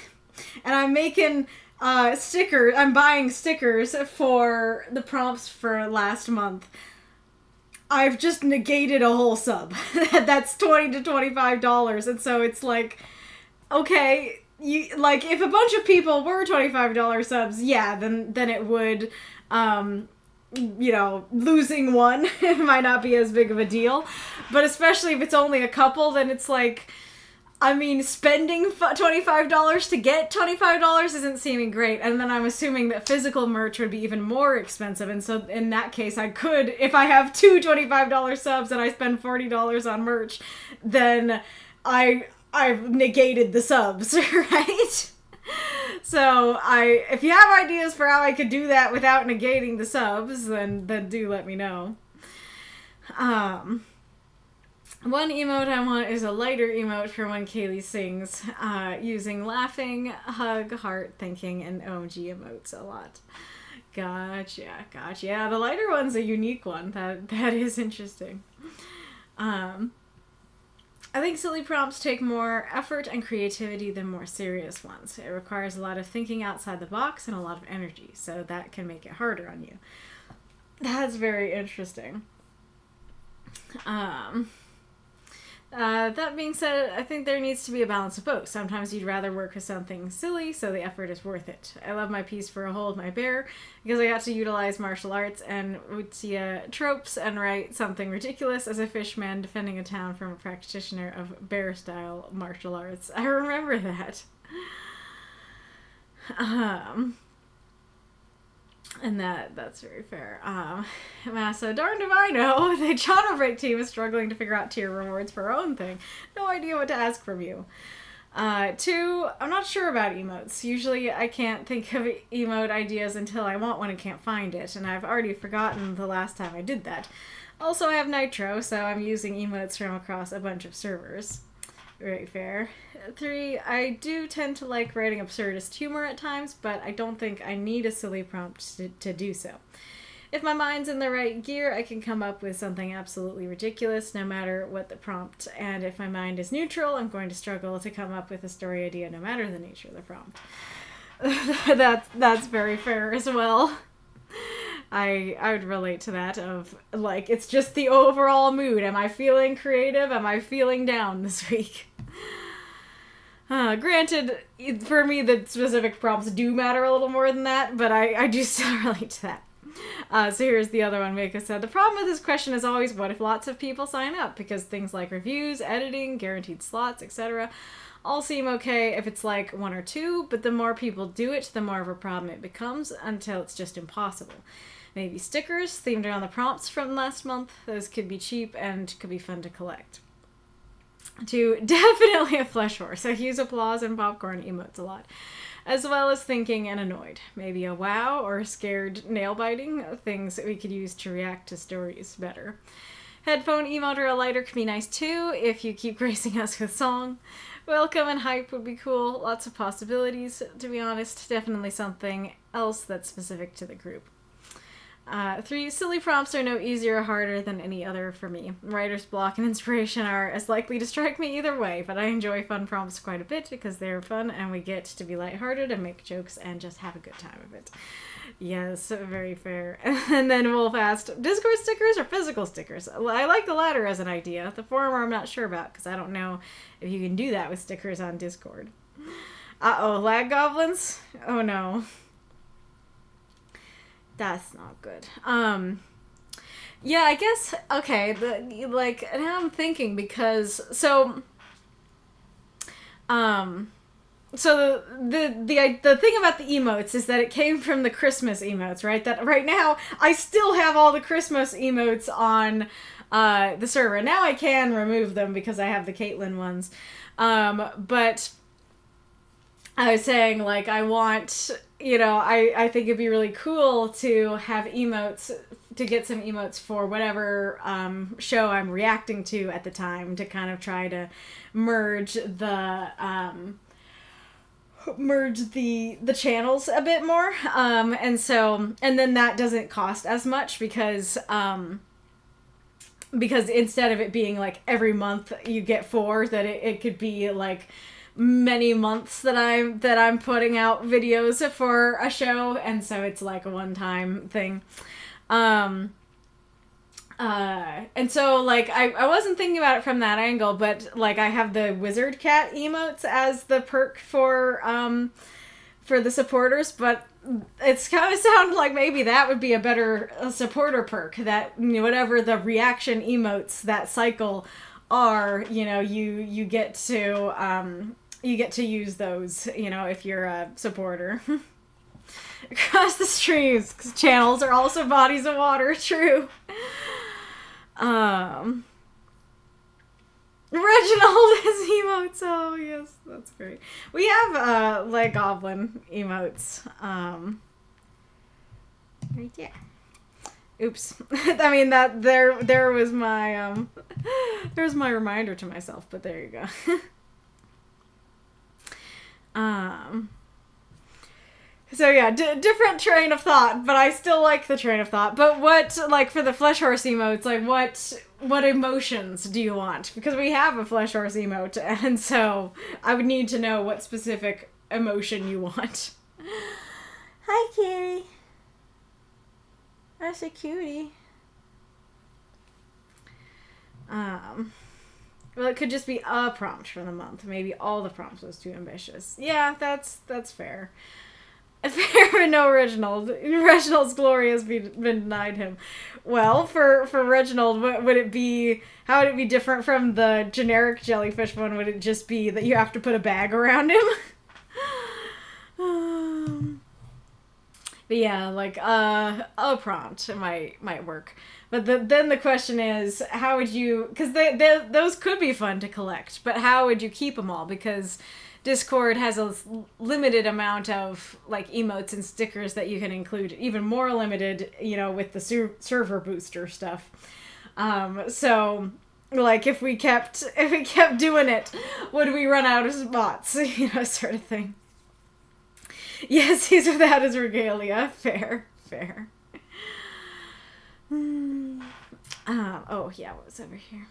and I'm making I'm buying stickers for the prompts for last month, I've just negated a whole sub. That's $20 to $25. And so it's like, okay, you like if a bunch of people were $25 subs, yeah, then it would you know, losing one might not be as big of a deal. But especially if it's only a couple, then it's like, I mean, spending $25 to get $25 isn't seeming great. And then I'm assuming that physical merch would be even more expensive. And so in that case, I could, if I have two $25 subs and I spend $40 on merch, then I've negated the subs, right? So if you have ideas for how I could do that without negating the subs, then do let me know. One emote I want is a lighter emote for when Kaylie sings, using laughing, hug, heart, thinking, and OMG emotes a lot. Gotcha. Yeah, the lighter one's a unique one. That is interesting. I think silly prompts take more effort and creativity than more serious ones. It requires a lot of thinking outside the box and a lot of energy, so that can make it harder on you. That's very interesting. That being said, I think there needs to be a balance of both. Sometimes you'd rather work with something silly, so the effort is worth it. I love my piece for a hold my bear, because I got to utilize martial arts and Uchiha tropes and write something ridiculous as a fishman defending a town from a practitioner of bear-style martial arts. I remember that. And that's very fair. Massa, darned if I know. The genre break team is struggling to figure out tier rewards for our own thing. No idea what to ask from you. 2, I'm not sure about emotes. Usually I can't think of emote ideas until I want one and can't find it, and I've already forgotten the last time I did that. Also, I have Nitro, so I'm using emotes from across a bunch of servers. Very fair. 3, I do tend to like writing absurdist humor at times, but I don't think I need a silly prompt to do so. If my mind's in the right gear, I can come up with something absolutely ridiculous, no matter what the prompt. And if my mind is neutral, I'm going to struggle to come up with a story idea, no matter the nature of the prompt. That's very fair as well. I would relate to that of, like, it's just the overall mood. Am I feeling creative? Am I feeling down this week? Granted, for me, the specific prompts do matter a little more than that, but I do still relate to that. So here's the other one Mako said. The problem with this question is always, what if lots of people sign up? Because things like reviews, editing, guaranteed slots, etc. all seem okay if it's like 1 or 2, but the more people do it, the more of a problem it becomes, until it's just impossible. Maybe stickers themed around the prompts from last month. Those could be cheap and could be fun to collect. to definitely a flesh horse. I use applause and popcorn emotes a lot, as well as thinking and annoyed. Maybe a wow or scared nail biting, things that we could use to react to stories better. Headphone emote or a lighter could be nice too if you keep gracing us with song. Welcome and hype would be cool. Lots of possibilities, to be honest. Definitely something else that's specific to the group. 3 silly prompts are no easier or harder than any other for me. Writer's block and inspiration are as likely to strike me either way, but I enjoy fun prompts quite a bit because they're fun and we get to be lighthearted and make jokes and just have a good time of it. Yes, very fair. And then Wolf asked, Discord stickers or physical stickers? I like the latter as an idea. The former I'm not sure about because I don't know if you can do that with stickers on Discord. Uh-oh, lag goblins? Oh no. That's not good. Yeah, I guess, okay, now I'm thinking because, so the thing about the emotes is that it came from the Christmas emotes, right? That right now, I still have all the Christmas emotes on, the server. Now I can remove them because I have the Caitlyn ones. But I was saying, like, I want, I think it'd be really cool to have emotes, to get some emotes for whatever show I'm reacting to at the time, to kind of try to merge the channels a bit more. And then that doesn't cost as much because instead of it being like every month you get 4, that it could be like many months that I'm putting out videos for a show, and so it's like a one-time thing. And so like I wasn't thinking about it from that angle, but like I have the wizard cat emotes as the perk for the supporters, but it's kind of sounded like maybe that would be a better supporter perk, that whatever the reaction emotes that cycle are, you get to use those, if you're a supporter. Across the streams, because channels are also bodies of water, true. Reginald has emotes, oh yes, that's great. We have, like, goblin emotes, right there. Oops. I mean, that, there was my, there's my reminder to myself, but there you go. So yeah, different train of thought, but I still like the train of thought. But what, like, for the flesh horse emotes, like, what emotions do you want? Because we have a flesh horse emote, and so I would need to know what specific emotion you want. Hi, Kaylie. That's a cutie. Well, it could just be a prompt for the month. Maybe all the prompts was too ambitious. Yeah, that's fair. Fair, but no Reginald. Reginald's glory has been denied him. Well, for Reginald, would it be? How would it be different from the generic jellyfish one? Would it just be that you have to put a bag around him? But yeah, like a prompt might work. But then the question is, how would you? Because those could be fun to collect, but how would you keep them all? Because Discord has a limited amount of like emotes and stickers that you can include, even more limited, with the server booster stuff. So like if we kept doing it, would we run out of spots? Sort of thing. Yes, he's without his regalia. Fair. Oh yeah, what was over here?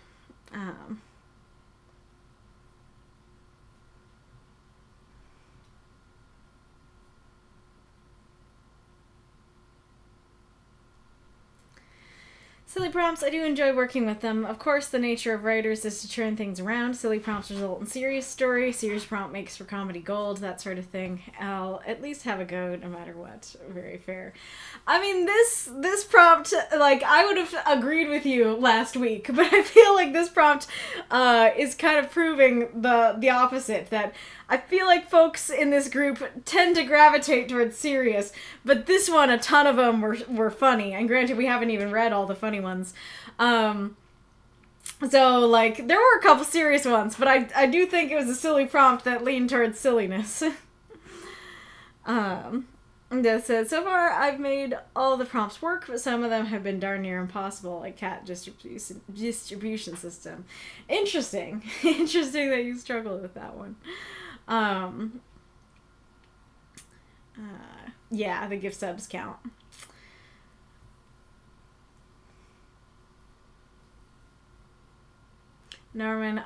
Silly prompts, I do enjoy working with them. Of course, the nature of writers is to turn things around. Silly prompts result in serious story. Serious prompt makes for comedy gold, that sort of thing. I'll at least have a go no matter what. Very fair. I mean, this prompt, like, I would have agreed with you last week, but I feel like this prompt is kind of proving the opposite, that I feel like folks in this group tend to gravitate towards serious, but this one, a ton of them were funny. And granted, we haven't even read all the funny ones. So, like, there were a couple serious ones, but I do think it was a silly prompt that leaned towards silliness. That said, so far I've made all the prompts work, but some of them have been darn near impossible, like cat distribution system. Interesting. Interesting that you struggled with that one. Yeah, the gift subs count. Norman,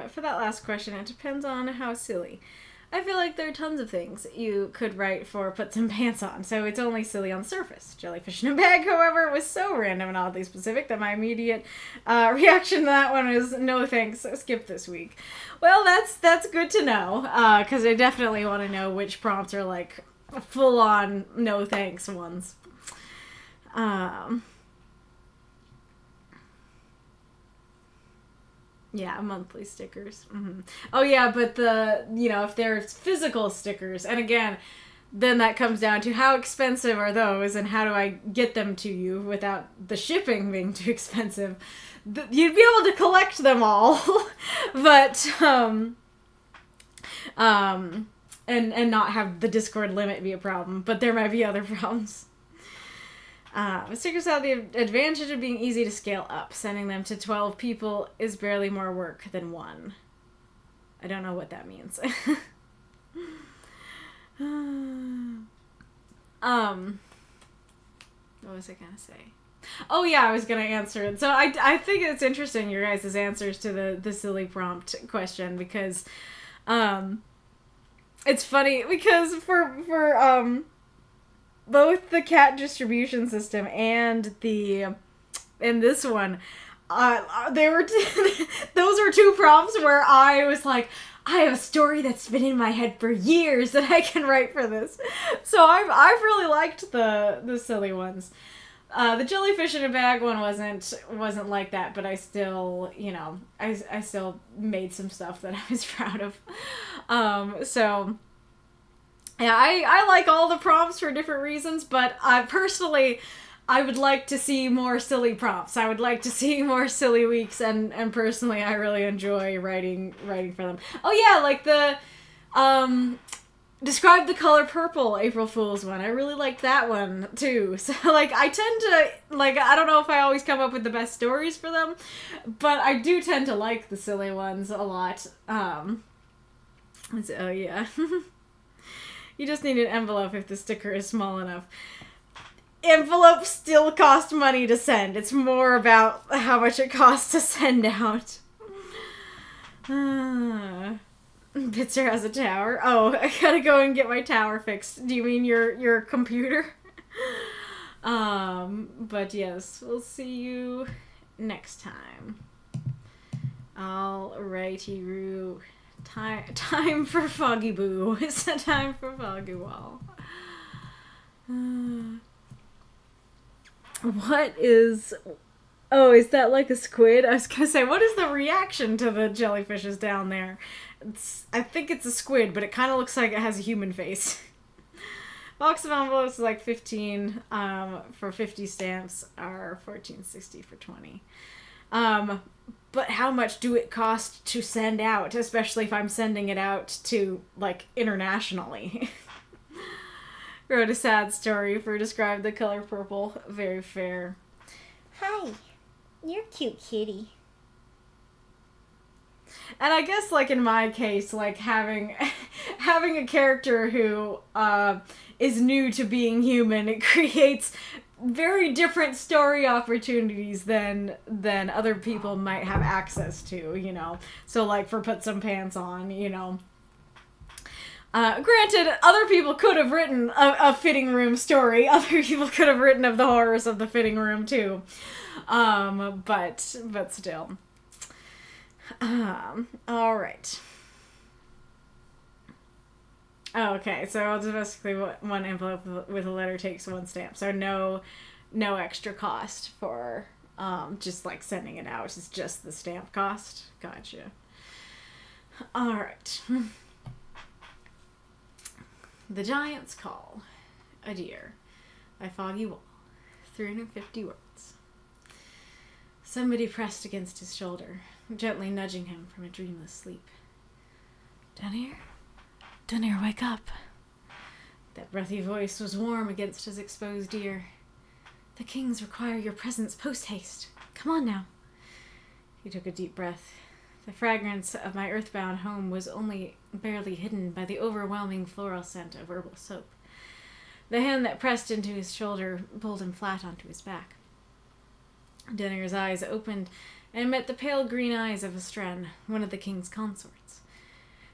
for that last question, it depends on how silly. I feel like there are tons of things you could write for put some pants on, so it's only silly on the surface. Jellyfish in a bag, however, was so random and oddly specific that my immediate reaction to that one was, no thanks, skip this week. Well, that's good to know, because I definitely want to know which prompts are, like, full-on no thanks ones. Yeah, monthly stickers. Mm-hmm. Oh, yeah, but if there's physical stickers, and again, then that comes down to how expensive are those, and how do I get them to you without the shipping being too expensive. You'd be able to collect them all, but, and not have the Discord limit be a problem, but there might be other problems. Stickers have the advantage of being easy to scale up. Sending them to 12 people is barely more work than one. I don't know what that means. What was I gonna say? Oh yeah, I was gonna answer it. So I think it's interesting, your guys' answers to the silly prompt question, because it's funny because for both the cat distribution system and this one, they were those were two prompts where I was like, I have a story that's been in my head for years that I can write for this. So I've really liked the silly ones. The jellyfish in a bag one wasn't like that, but I still, I still made some stuff that I was proud of. So yeah, I like all the prompts for different reasons, but I would like to see more silly prompts. I would like to see more silly weeks, and personally, I really enjoy writing for them. Oh yeah, like the describe the color purple April Fool's one. I really liked that one too. So like, I tend to I don't know if I always come up with the best stories for them, but I do tend to like the silly ones a lot. So yeah. You just need an envelope if the sticker is small enough. Envelopes still cost money to send. It's more about how much it costs to send out. Bitzer has a tower. Oh, I gotta go and get my tower fixed. Do you mean your computer? But yes, we'll see you next time. Alrighty-roo. Time for Foggy Boo. It's the time for Foggy Wall. What is... Oh, is that like a squid? I was gonna say, what is the reaction to the jellyfishes down there? I think it's a squid, but it kind of looks like it has a human face. Box of envelopes is like 15 for 50 stamps, are $14.60 for 20. But how much do it cost to send out, especially if I'm sending it out to, like, internationally? Wrote a sad story for describe the color purple. Very fair. Hi. You're cute, kitty. And I guess, like, in my case, like, having a character who is new to being human, it creates very different story opportunities than other people might have access to, So, like, for put some pants on, Granted, other people could have written a fitting room story. Other people could have written of the horrors of the fitting room, too. But still. Alright. Oh, okay, so just basically one envelope with a letter takes one stamp. So no extra cost for just like sending it out. It's just the stamp cost. Gotcha. Alright. The Giant's Call. Adiyr. By Foggy Wall. 350 words. Somebody pressed against his shoulder, gently nudging him from a dreamless sleep. Adiyr? Adiyr, wake up. That breathy voice was warm against his exposed ear. The kings require your presence post-haste. Come on now. He took a deep breath. The fragrance of my earthbound home was only barely hidden by the overwhelming floral scent of herbal soap. The hand that pressed into his shoulder pulled him flat onto his back. Adiyr's eyes opened and met the pale green eyes of Estren, one of the king's consorts.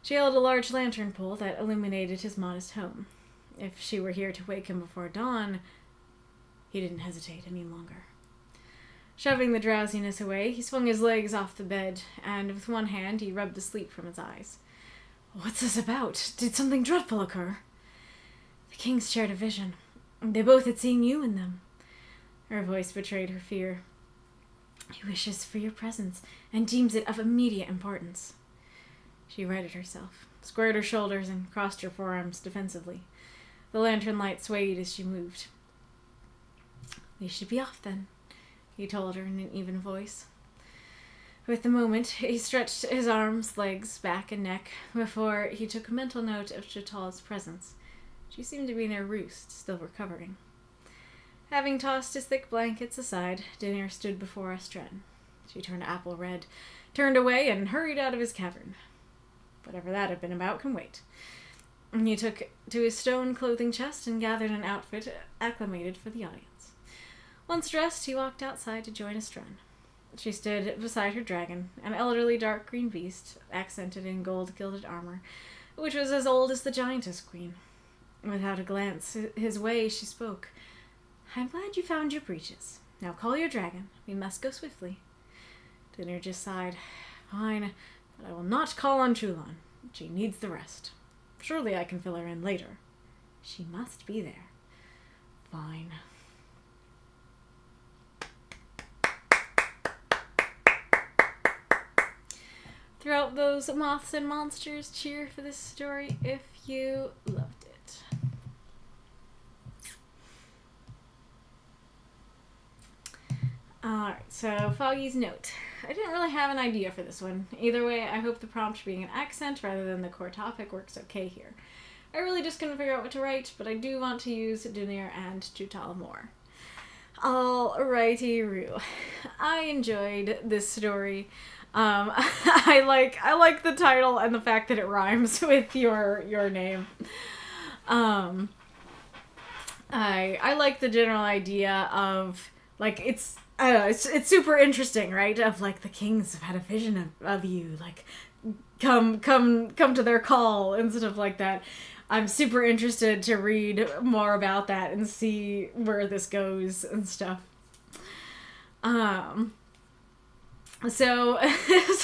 She held a large lantern pole that illuminated his modest home. If she were here to wake him before dawn, he didn't hesitate any longer. Shoving the drowsiness away, he swung his legs off the bed, and with one hand he rubbed the sleep from his eyes. What's this about? Did something dreadful occur? The kings shared a vision. They both had seen you in them. Her voice betrayed her fear. He wishes for your presence, and deems it of immediate importance. She righted herself, squared her shoulders, and crossed her forearms defensively. The lantern light swayed as she moved. We should be off then, he told her in an even voice. With the moment, he stretched his arms, legs, back, and neck before he took a mental note of Chatal's presence. She seemed to be in her roost, still recovering. Having tossed his thick blankets aside, Adiyr stood before Estren. She turned apple red, turned away, and hurried out of his cavern. Whatever that had been about can wait. He took to his stone clothing chest and gathered an outfit acclimated for the audience. Once dressed, he walked outside to join Estren. She stood beside her dragon, an elderly dark green beast, accented in gold-gilded armor, which was as old as the giantess queen. Without a glance his way, she spoke. I'm glad you found your breeches. Now call your dragon. We must go swiftly. Adiyr just sighed. Fine, but I will not call on Chulon. She needs the rest. Surely I can fill her in later. She must be there. Fine. Throughout those moths and monsters, cheer for this story if you loved it. Alright, so Foggy's note. I didn't really have an idea for this one. Either way, I hope the prompt being an accent rather than the core topic works okay here. I really just couldn't figure out what to write, but I do want to use Adiyr and Chatal more. Alrighty-roo. I enjoyed this story. I like the title and the fact that it rhymes with your name. I like the general idea of, like, it's super interesting, right? Of, like, the kings have had a vision of you, like, come to their call and stuff like that. I'm super interested to read more about that and see where this goes and stuff. So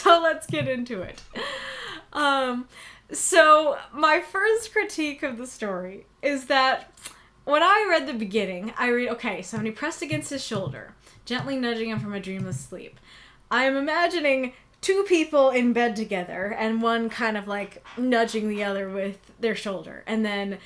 let's get into it. So my first critique of the story is that when I read the beginning, somebody pressed against his shoulder, gently nudging him from a dreamless sleep. I am imagining two people in bed together and one kind of like nudging the other with their shoulder. And then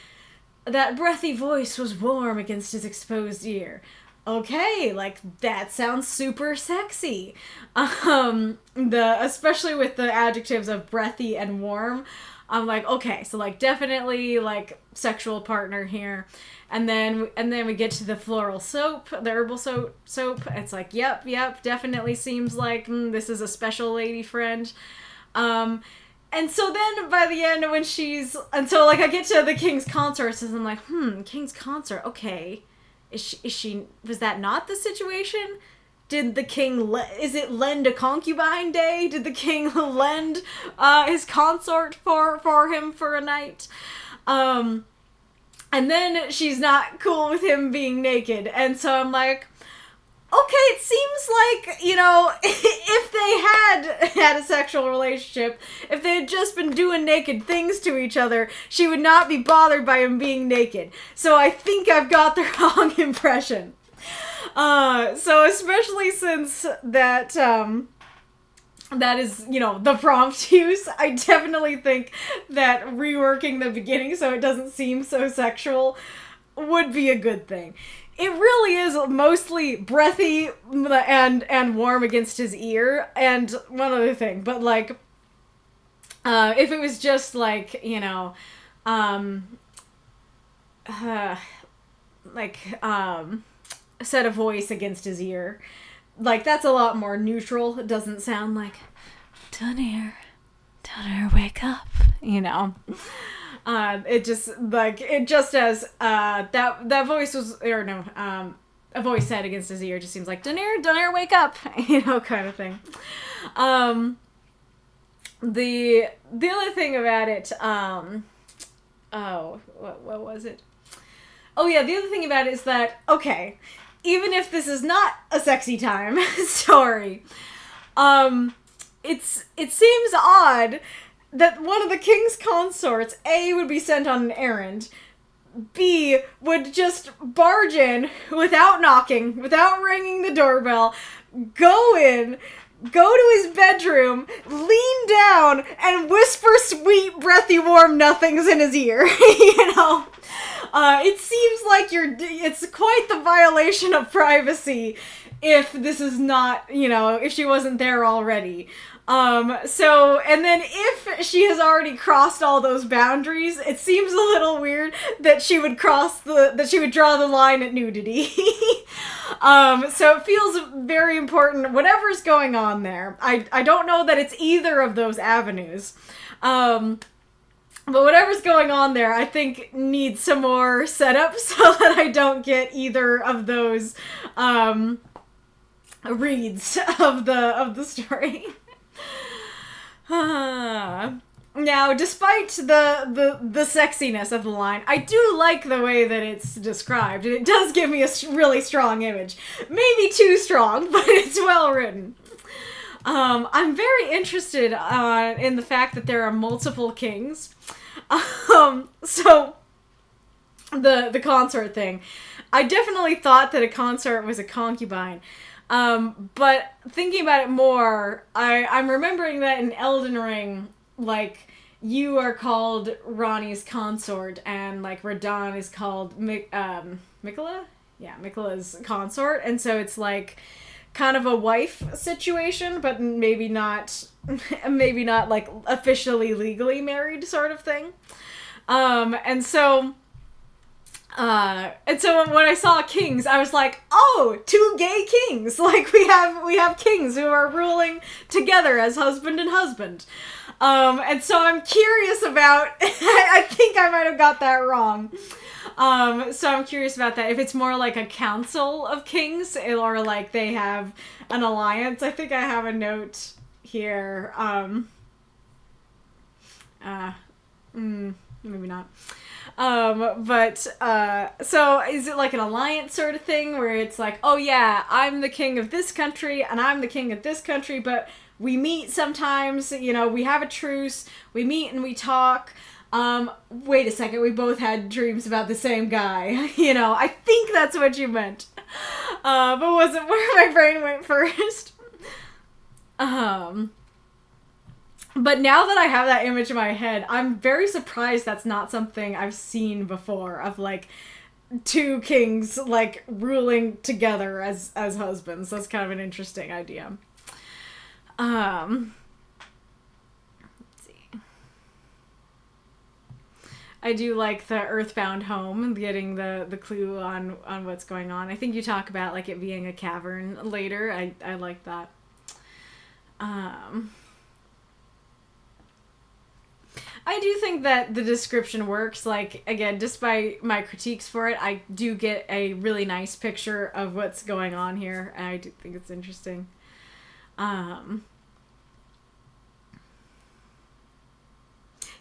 that breathy voice was warm against his exposed ear. Okay, like, that sounds super sexy. Especially with the adjectives of breathy and warm. I'm like, okay, so, like, definitely, like, sexual partner here. And then we get to the floral soap, the herbal soap. It's like, yep, definitely seems like this is a special lady friend. And so then by the end when I get to the king's consorts and I'm like, king's consort, okay. Was that not the situation? Did the king, is it lend a concubine day? Did the king lend his consort for him for a night? And then she's not cool with him being naked. And so I'm like, okay, it seems like, if they had a sexual relationship, if they had just been doing naked things to each other, she would not be bothered by him being naked. So I think I've got the wrong impression. So especially since that is, the prompt use, I definitely think that reworking the beginning so it doesn't seem so sexual would be a good thing. it really is mostly breathy and warm against his ear. And one other thing, but like, if it was just like, you know, set a voice against his ear, like that's a lot more neutral. It doesn't sound like Adiyr, wake up, you know. It just as that voice was, or no, a voice said against his ear just seems like Adiyr, wake up, you know, kind of thing. The other thing about it, what was it? Oh yeah, the other thing about it is that, okay, even if this is not a sexy time story, it seems odd that one of the king's consorts, A, would be sent on an errand, B, would just barge in without knocking, without ringing the doorbell, go to his bedroom, lean down, and whisper sweet, breathy, warm nothings in his ear, you know? It seems like it's quite the violation of privacy if this is not, you know, if she wasn't there already. And then if she has already crossed all those boundaries, it seems a little weird that she would draw the line at nudity. So it feels very important, whatever's going on there. I don't know that it's either of those avenues. But whatever's going on there, I think needs some more setup so that I don't get either of those, reads of the story. Now, despite the sexiness of the line, I do like the way that it's described, and it does give me a really strong image. Maybe too strong, but it's well written. I'm very interested in the fact that there are multiple kings. So, the consort thing. I definitely thought that a consort was a concubine. But thinking about it more, I'm remembering that in Elden Ring, like, you are called Ranni's consort, and, like, Radahn is called Miquella? Yeah, Miquella's consort, and so it's, like, kind of a wife situation, but maybe not, like, officially, legally married sort of thing. And so when I saw kings, I was like, oh, 2 gay kings! Like, we have kings who are ruling together as husband and husband. And so I'm curious about, I think I might have got that wrong. So I'm curious about that. If it's more like a council of kings, or like they have an alliance. I think I have a note here. Maybe not. So is it like an alliance sort of thing where it's like, oh yeah, I'm the king of this country and I'm the king of this country, but we meet sometimes, you know, we have a truce, we meet and we talk. Wait a second, we both had dreams about the same guy. You know, I think that's what you meant. But wasn't where my brain went first. But now that I have that image in my head, I'm very surprised that's not something I've seen before, of like 2 kings like ruling together as husbands. That's kind of an interesting idea. Let's see. I do like the Earthbound home and getting the clue on what's going on. I think you talk about like it being a cavern later. I like that. I do think that the description works. Like, again, despite my critiques for it, I do get a really nice picture of what's going on here. And I do think it's interesting. And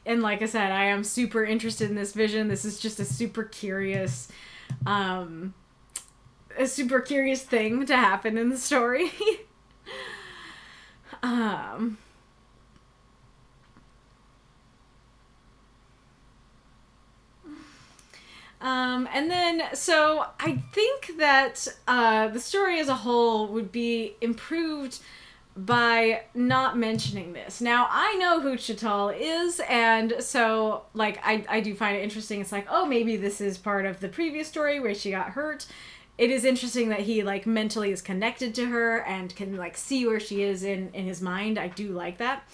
like I said, I am super interested in this vision. This is just a super curious thing to happen in the story. And then, so I think that the story as a whole would be improved by not mentioning this. Now, I know who Chital is, and so, like, I do find it interesting. It's like, oh, maybe this is part of the previous story where she got hurt it is interesting that he, like, mentally is connected to her and can, like, see where she is in his mind. I do like that.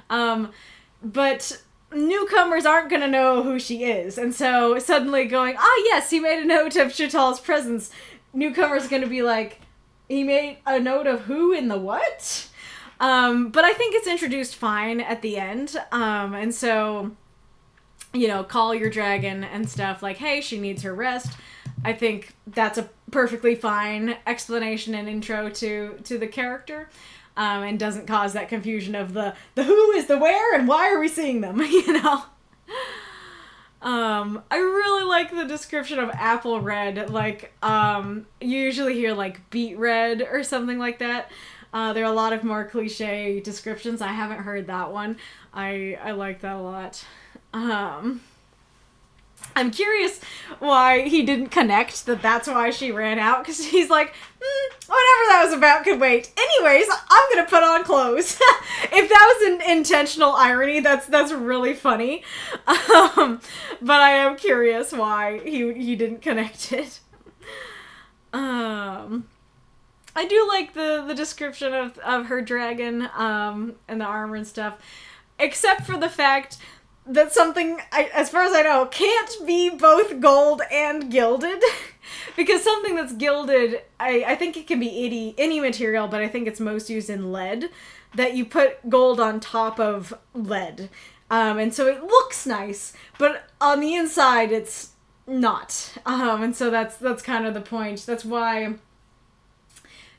But newcomers aren't going to know who she is. And so suddenly going, yes, he made a note of Chital's presence. Newcomers going to be like, he made a note of who in the what? But I think it's introduced fine at the end. And so, call your dragon and stuff like, hey, she needs her rest. I think that's a perfectly fine explanation and intro to the character. And doesn't cause that confusion of the who is the where and why are we seeing them, I really like the description of apple red, like, you usually hear, like, beet red or something like that. There are a lot of more cliche descriptions. I haven't heard that one. I like that a lot. I'm curious why he didn't connect that's why she ran out, because he's like, whatever that was about could wait. Anyways, I'm gonna put on clothes. If that was an intentional irony, that's really funny. But I am curious why he didn't connect it. I do like the description of her dragon, and the armor and stuff, except for the fact that something, as far as I know, can't be both gold and gilded. Because something that's gilded, I think it can be any material, but I think it's most used in lead, that you put gold on top of lead. And so it looks nice, but on the inside it's not. And so that's kind of the point. That's why,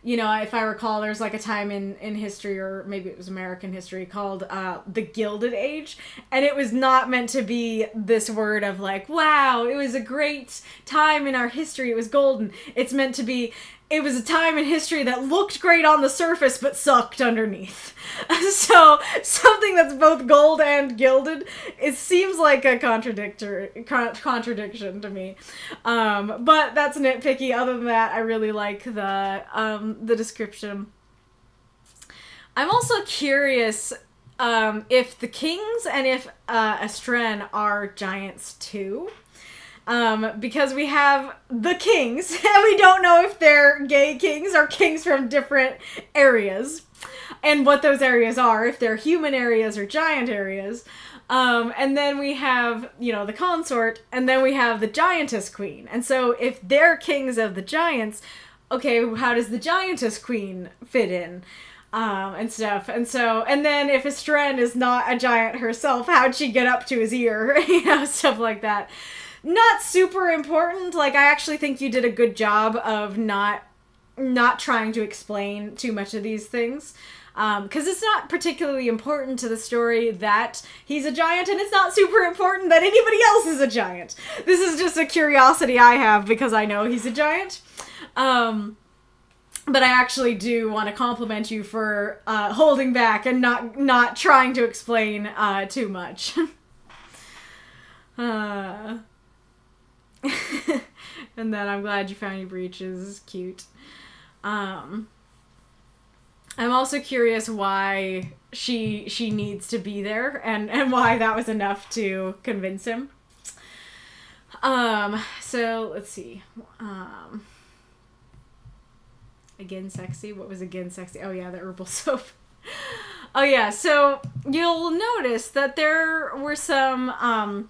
if I recall, there's like a time in history, or maybe it was American history, called the Gilded Age, and it was not meant to be this word of like, wow, it was a great time in our history, it was golden. It's meant to be, it was a time in history that looked great on the surface but sucked underneath. So something that's both gold and gilded, it seems like a contradiction to me. But that's nitpicky. Other than that, I really like the description. I'm also curious if the kings and if Estren are giants too. Because we have the kings, and we don't know if they're gay kings or kings from different areas, and what those areas are, if they're human areas or giant areas. And then we have, the consort, and then we have the giantess queen. And so if they're kings of the giants, okay, how does the giantess queen fit in? And stuff. And then if Estren is not a giant herself, how'd she get up to his ear? Stuff like that. Not super important. Like, I actually think you did a good job of not trying to explain too much of these things. Because it's not particularly important to the story that he's a giant, and it's not super important that anybody else is a giant. This is just a curiosity I have because I know he's a giant. But I actually do want to compliment you for holding back and not trying to explain too much. And then I'm glad you found your breeches. Cute. I'm also curious why she needs to be there and why that was enough to convince him. So let's see. Again sexy. What was again sexy? Oh yeah, the herbal soap. Oh yeah, so you'll notice that there were some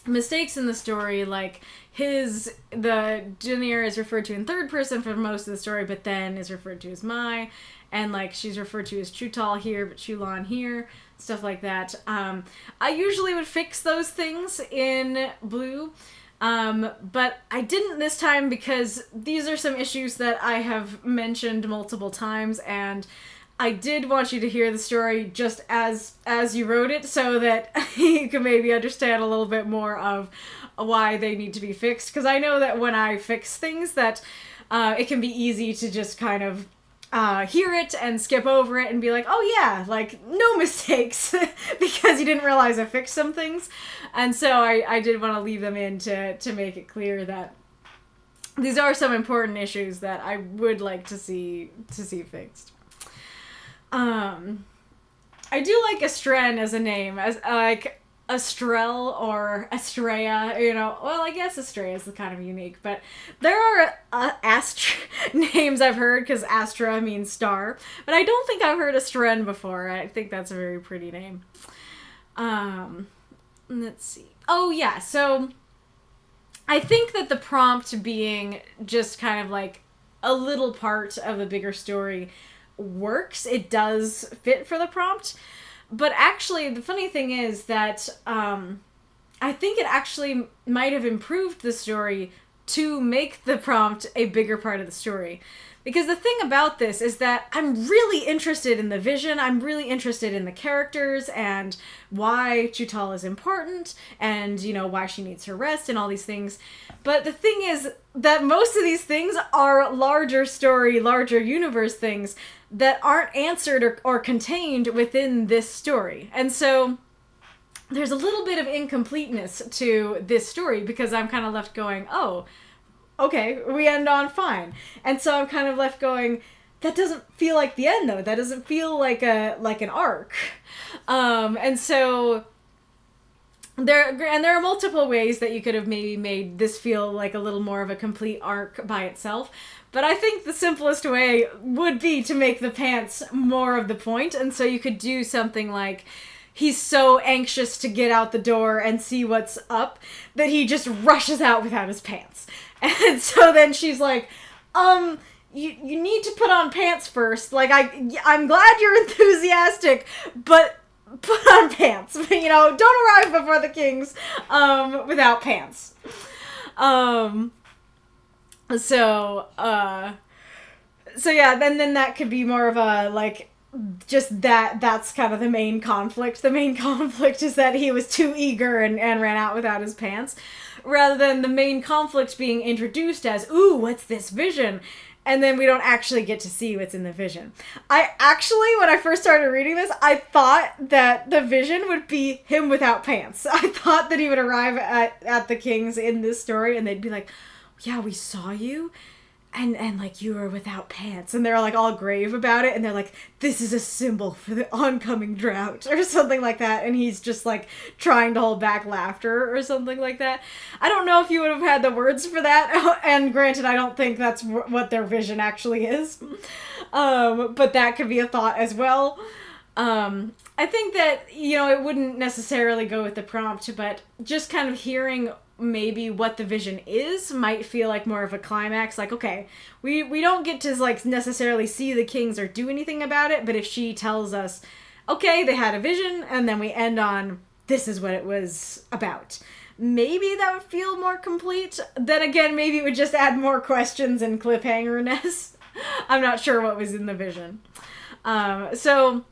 mistakes in the story, like the Adiyr is referred to in third person for most of the story, but then is referred to as Mai, and like she's referred to as Chutal here, but Chulan here, stuff like that. I usually would fix those things in blue, but I didn't this time because these are some issues that I have mentioned multiple times, and I did want you to hear the story just as you wrote it, so that you can maybe understand a little bit more of why they need to be fixed. Because I know that when I fix things that it can be easy to just kind of hear it and skip over it and be like, oh yeah, like no mistakes, because you didn't realize I fixed some things. And so I did want to leave them in to make it clear that these are some important issues that I would like to see fixed. I do like Estren as a name, as like Estrell or Estrella, you know. Well, I guess Estrella is kind of unique, but there are names I've heard because Astra means star, but I don't think I've heard Estren before. I think that's a very pretty name. Let's see. Oh, yeah, so I think that the prompt being just kind of like a little part of the bigger story works. It does fit for the prompt. But actually, the funny thing is that I think it actually might have improved the story to make the prompt a bigger part of the story. Because the thing about this is that I'm really interested in the vision, I'm really interested in the characters, and why Chutal is important, and, you know, why she needs her rest, and all these things. But the thing is that most of these things are larger story, larger universe things that aren't answered or contained within this story. And so there's a little bit of incompleteness to this story, because I'm kind of left going, oh, okay, we end on fine. And so I'm kind of left going, that doesn't feel like the end, though. That doesn't feel like an arc. And so there are multiple ways that you could have maybe made this feel like a little more of a complete arc by itself. But I think the simplest way would be to make the pants more of the point. And so you could do something like, he's so anxious to get out the door and see what's up that he just rushes out without his pants. And so then she's like, you need to put on pants first. Like, I'm glad you're enthusiastic, but put on pants. You know, don't arrive before the kings without pants. So yeah, then that could be more of a, like, just that's kind of the main conflict. The main conflict is that he was too eager and ran out without his pants, rather than the main conflict being introduced as, ooh, what's this vision? And then we don't actually get to see what's in the vision. I actually, when I first started reading this, I thought that the vision would be him without pants. I thought that he would arrive at the kings in this story and they'd be like, yeah, we saw you, and like, you were without pants. And they're like all grave about it, and they're like, this is a symbol for the oncoming drought, or something like that. And he's just like trying to hold back laughter or something like that. I don't know if you would have had the words for that, and granted, I don't think that's what their vision actually is. But that could be a thought as well. I think that, you know, it wouldn't necessarily go with the prompt, but just kind of hearing maybe what the vision is might feel like more of a climax. Like, okay, we don't get to, like, necessarily see the kings or do anything about it, but if she tells us, okay, they had a vision, and then we end on, this is what it was about, maybe that would feel more complete. Then again, maybe it would just add more questions and cliffhanger-ness. I'm not sure what was in the vision. So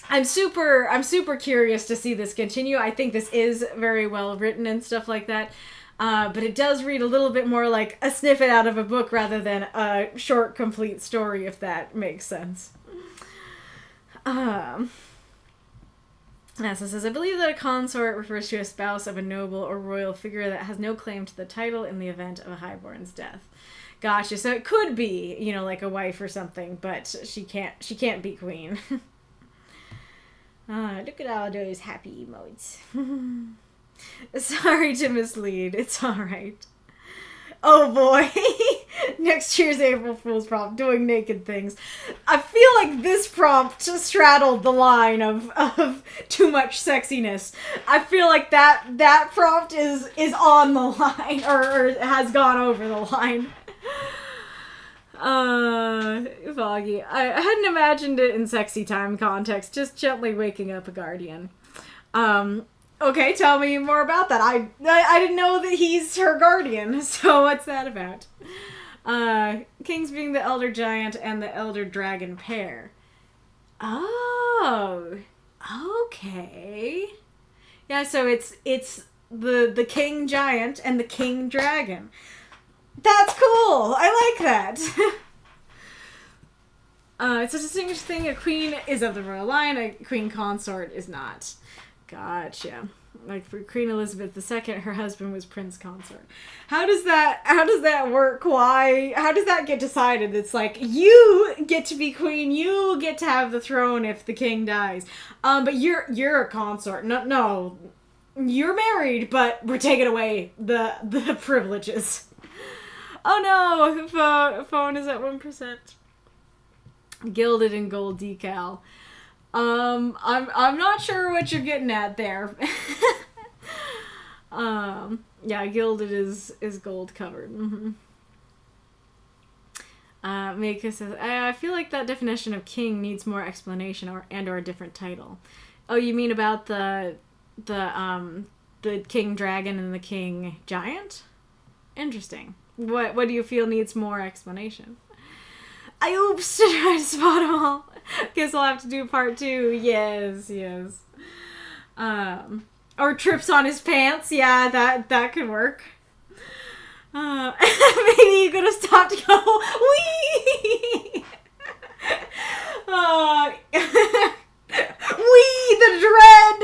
I'm super curious to see this continue. I think this is very well written and stuff like that. But it does read a little bit more like a snippet out of a book rather than a short, complete story, if that makes sense. So it says, I believe that a consort refers to a spouse of a noble or royal figure that has no claim to the title in the event of a highborn's death. Gotcha. So it could be, you know, like a wife or something, but she can't be queen. Look at all those happy emotes. Sorry to mislead. It's alright. Oh boy. Next year's April Fool's prompt, doing naked things. I feel like this prompt straddled the line of too much sexiness. I feel like that prompt is on the line, or has gone over the line. Foggy. I hadn't imagined it in sexy time context, just gently waking up a guardian. Okay, tell me more about that. I didn't know that he's her guardian, so what's that about? Kings being the elder giant and the elder dragon pair. Oh, okay. Yeah, so it's the king giant and the king dragon. That's cool. I like that. It's a distinguished thing. A queen is of the royal line. A queen consort is not. Gotcha. Like for Queen Elizabeth II, her husband was prince consort. How does that work? Why? How does that get decided? It's like, you get to be queen. You get to have the throne if the king dies. But you're a consort. No. you're married, but we're taking away the privileges. Oh no, phone is at 1%. Gilded in gold decal. I'm not sure what you're getting at there. Yeah, gilded is gold covered. Mm-hmm. Mika says, I feel like that definition of king needs more explanation or a different title. Oh, you mean about the king dragon and the king giant? Interesting. What do you feel needs more explanation? I oops to try to spot them all. Guess I'll have to do part 2. Yes. Or trips on his pants. Yeah, that could work. Maybe you could have stopped to go, wee! Wee the dread!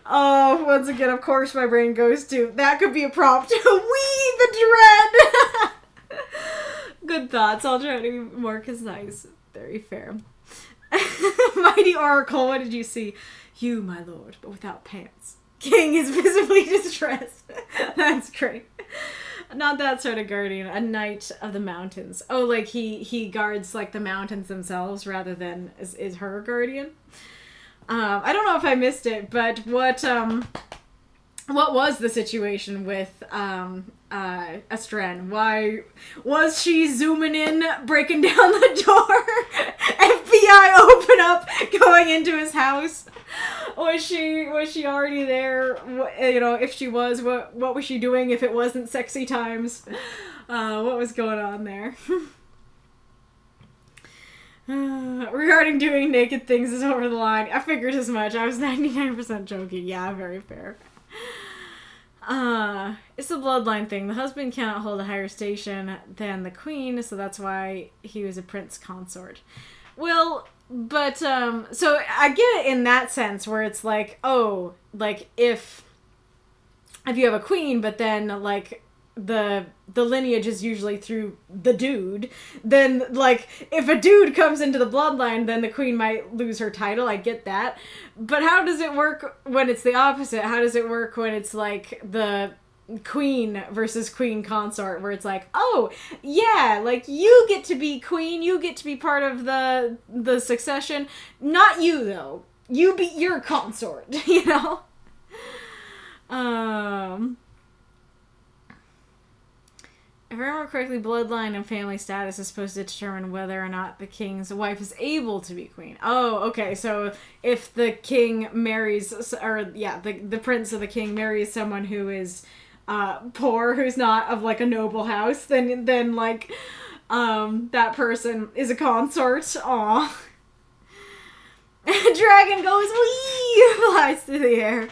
Oh, once again, of course my brain goes to, that could be a prompt. Wee the dread! Good thoughts. I'll try to be more concise. Very fair. Mighty Oracle, what did you see? You, my lord, but without pants. King is visibly distressed. That's great. Not that sort of guardian. A knight of the mountains. Oh, like he guards like the mountains themselves rather than is her guardian. I don't know if I missed it, but what was the situation with Estren? Why was she zooming in, breaking down the door? FBI open up, going into his house. Was she already there? You know, if she was, what was she doing if it wasn't sexy times? What was going on there? Regarding doing naked things is over the line. I figured as much. I was 99% joking. Yeah, very fair. It's the bloodline thing. The husband cannot hold a higher station than the queen, so that's why he was a prince consort. Well, but, so I get it in that sense where it's like, oh, like, if you have a queen, but then, like, the lineage is usually through the dude, then, like, if a dude comes into the bloodline, then the queen might lose her title. I get that. But how does it work when it's the opposite? How does it work when it's, like, the queen versus queen consort, where it's like, oh, yeah, like, you get to be queen, you get to be part of the succession. Not you, though. You're a consort, you know? If I remember correctly, bloodline and family status is supposed to determine whether or not the king's wife is able to be queen. Oh, okay, so if the king marries, or, yeah, the prince of the king marries someone who is poor, who's not of, like, a noble house, then like, that person is a consort. Aw. Dragon goes, wee! Flies through the air.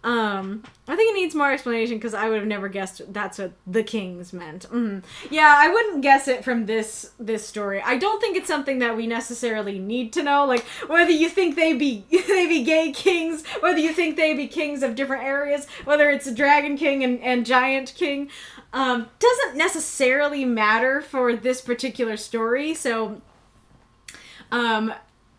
I think it needs more explanation because I would have never guessed that's what the kings meant. Yeah, I wouldn't guess it from this story. I don't think it's something that we necessarily need to know. Like, whether you think they be gay kings, whether you think they be kings of different areas, whether it's a dragon king and giant king, doesn't necessarily matter for this particular story. So,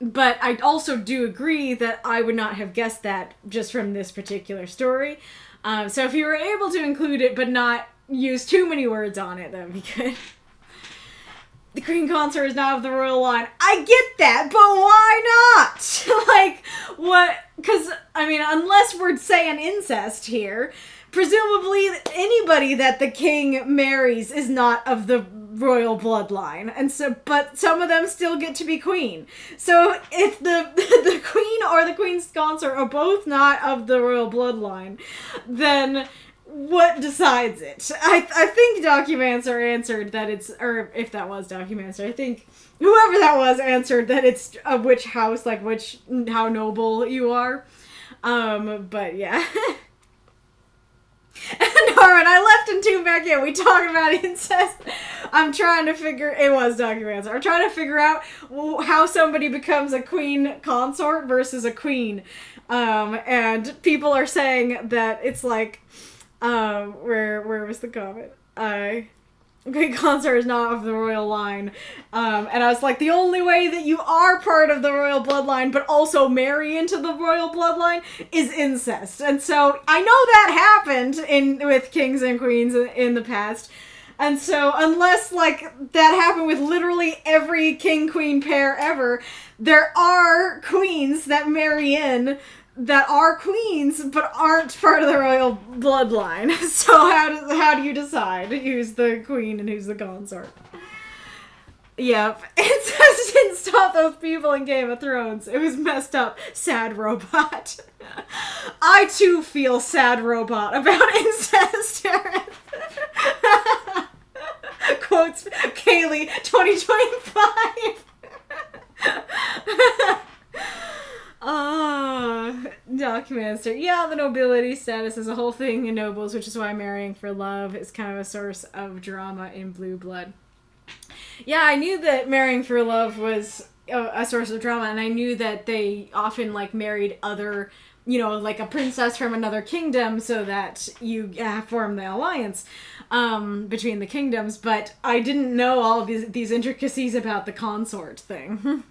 but I also do agree that I would not have guessed that just from this particular story. So if you were able to include it but not use too many words on it, that would be good. The queen consort is not of the royal line. I get that, but why not? Like, what? Because, I mean, unless we're saying incest here, presumably anybody that the king marries is not of the royal bloodline, and so, but some of them still get to be queen. So if the queen or the queen's consort are both not of the royal bloodline, then what decides it? I think Documancer answered that it's, or if that was Documancer, I think whoever that was answered that it's of which house, like how noble you are. But yeah. Norman, I left and tuned back in. We talking about incest. I'm trying to figure... It was Documancer. I'm trying to figure out how somebody becomes a queen consort versus a queen. And people are saying that it's like... where was the comment? Queen consort is not of the royal line. And I was like, the only way that you are part of the royal bloodline, but also marry into the royal bloodline, is incest. And so I know that happened with kings and queens in the past. And so unless, like, that happened with literally every king-queen pair ever, there are queens that marry in that are queens but aren't part of the royal bloodline. So how do you decide who's the queen and who's the consort? Yep. Incest didn't stop those people in Game of Thrones. It was messed up. Sad robot. I too feel sad robot about incest, Arith. Quotes Kaylie 2025. Documancer. Yeah, the nobility status is a whole thing in nobles, which is why marrying for love is kind of a source of drama in Blue Blood. Yeah, I knew that marrying for love was a source of drama, and I knew that they often, like, married other, you know, like a princess from another kingdom so that you form the alliance between the kingdoms, but I didn't know all of these intricacies about the consort thing.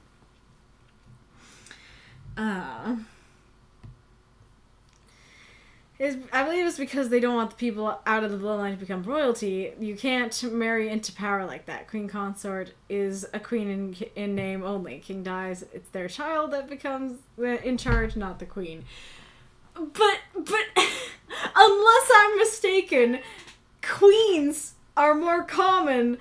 I believe it's because they don't want the people out of the bloodline to become royalty. You can't marry into power like that. Queen consort is a queen in name only. King dies, it's their child that becomes in charge, not the queen. But unless I'm mistaken, queens are more common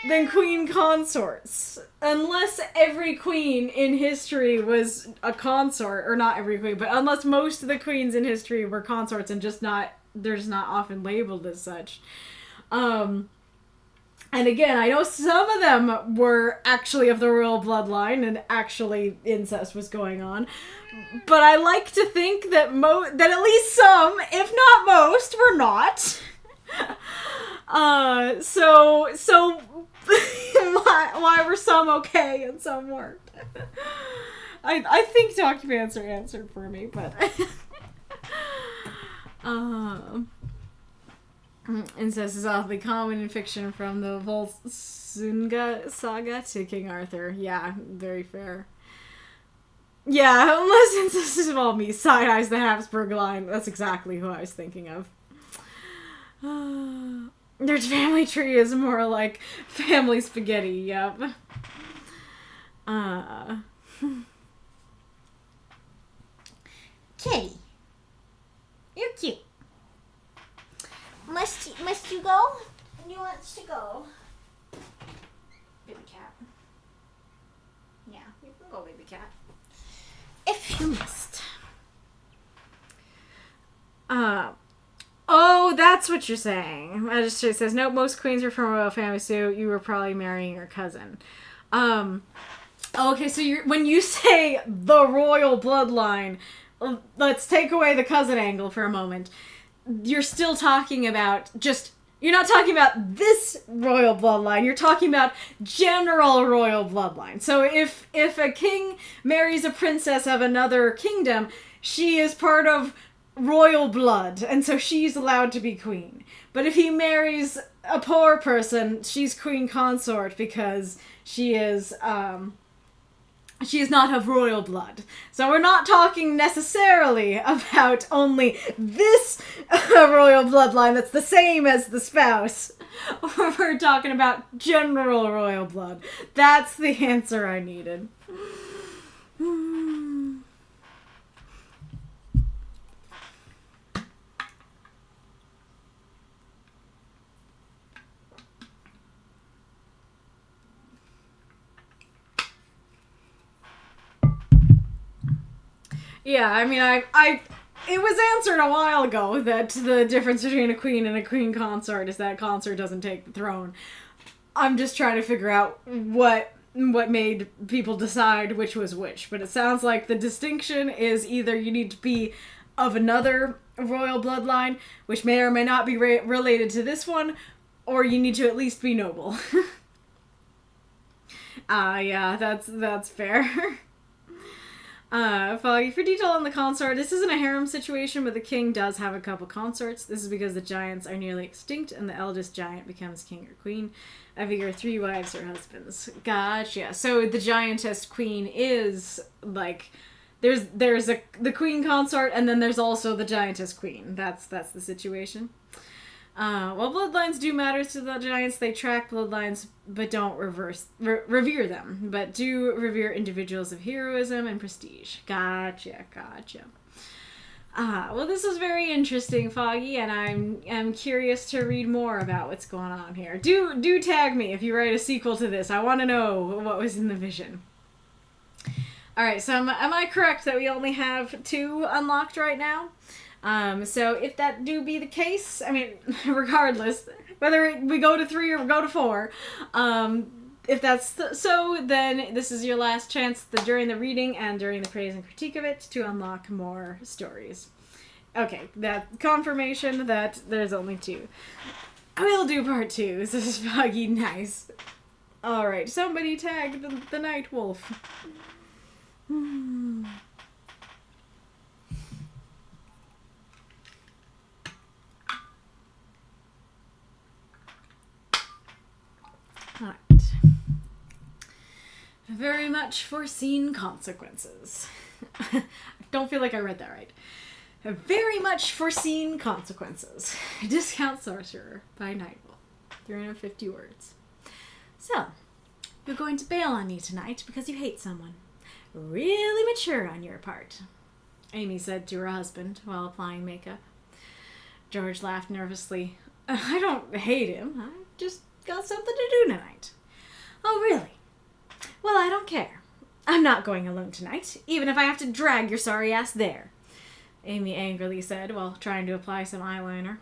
than queen consorts. Unless every queen in history was a consort, or not every queen, but unless most of the queens in history were consorts and they're just not often labeled as such. And again, I know some of them were actually of the royal bloodline and actually incest was going on. But I like to think that that at least some, if not most, were not. So why were some okay and some weren't? I think Documancer answered for me, but incest is awfully common in fiction, from the Volsunga saga to King Arthur. Yeah, very fair. Yeah, unless incest is involved me, side-eyes the Habsburg line. That's exactly who I was thinking of. Their family tree is more like family spaghetti, yep. Kitty, you're cute. Must you go? You want to go? Baby cat. Yeah, you can go, baby cat. If you must. Oh, that's what you're saying. Magistrate says, nope, most queens are from a royal family, so you were probably marrying your cousin. Okay, so when you say the royal bloodline, let's take away the cousin angle for a moment. You're still talking about you're not talking about this royal bloodline, you're talking about general royal bloodline. So if a king marries a princess of another kingdom, she is part of royal blood, and so she's allowed to be queen. But if he marries a poor person, she's queen consort because she is not of royal blood. So we're not talking necessarily about only this royal bloodline that's the same as the spouse. We're talking about general royal blood. That's the answer I needed. Yeah, I mean, it was answered a while ago that the difference between a queen and a queen consort is that consort doesn't take the throne. I'm just trying to figure out what made people decide which was which. But it sounds like the distinction is either you need to be of another royal bloodline, which may or may not be related to this one, or you need to at least be noble. Yeah, that's fair. Foggy, for detail on the consort, this isn't a harem situation, but the king does have a couple consorts. This is because the giants are nearly extinct, and the eldest giant becomes king or queen. Adiyr 3 wives or husbands. Gotcha. So the giantess queen is, like, there's the queen consort, and then there's also the giantess queen. That's the situation. While bloodlines do matter to the giants, they track bloodlines, but don't revere them, but do revere individuals of heroism and prestige. Gotcha. Well, this is very interesting, Foggy, and I'm curious to read more about what's going on here. Do tag me if you write a sequel to this. I want to know what was in the vision. Alright, so am I correct that we only have 2 unlocked right now? So if that do be the case, I mean, regardless, whether we go to 3 or we go to 4, if that's so, then this is your last chance during the reading and during the praise and critique of it to unlock more stories. Okay, that confirmation that there's only 2. We'll do part 2. This is Foggy. Nice. Alright, somebody tag the NightWolf. Alright. Very much foreseen consequences. I don't feel like I read that right. Very much foreseen consequences. Discount Sorcerer by NightWolf. 350 words. So, you're going to bail on me tonight because you hate someone. Really mature on your part, Amy said to her husband while applying makeup. George laughed nervously. I don't hate him. I just got something to do tonight. Oh, really? Well, I don't care. I'm not going alone tonight, even if I have to drag your sorry ass there, Amy angrily said while trying to apply some eyeliner.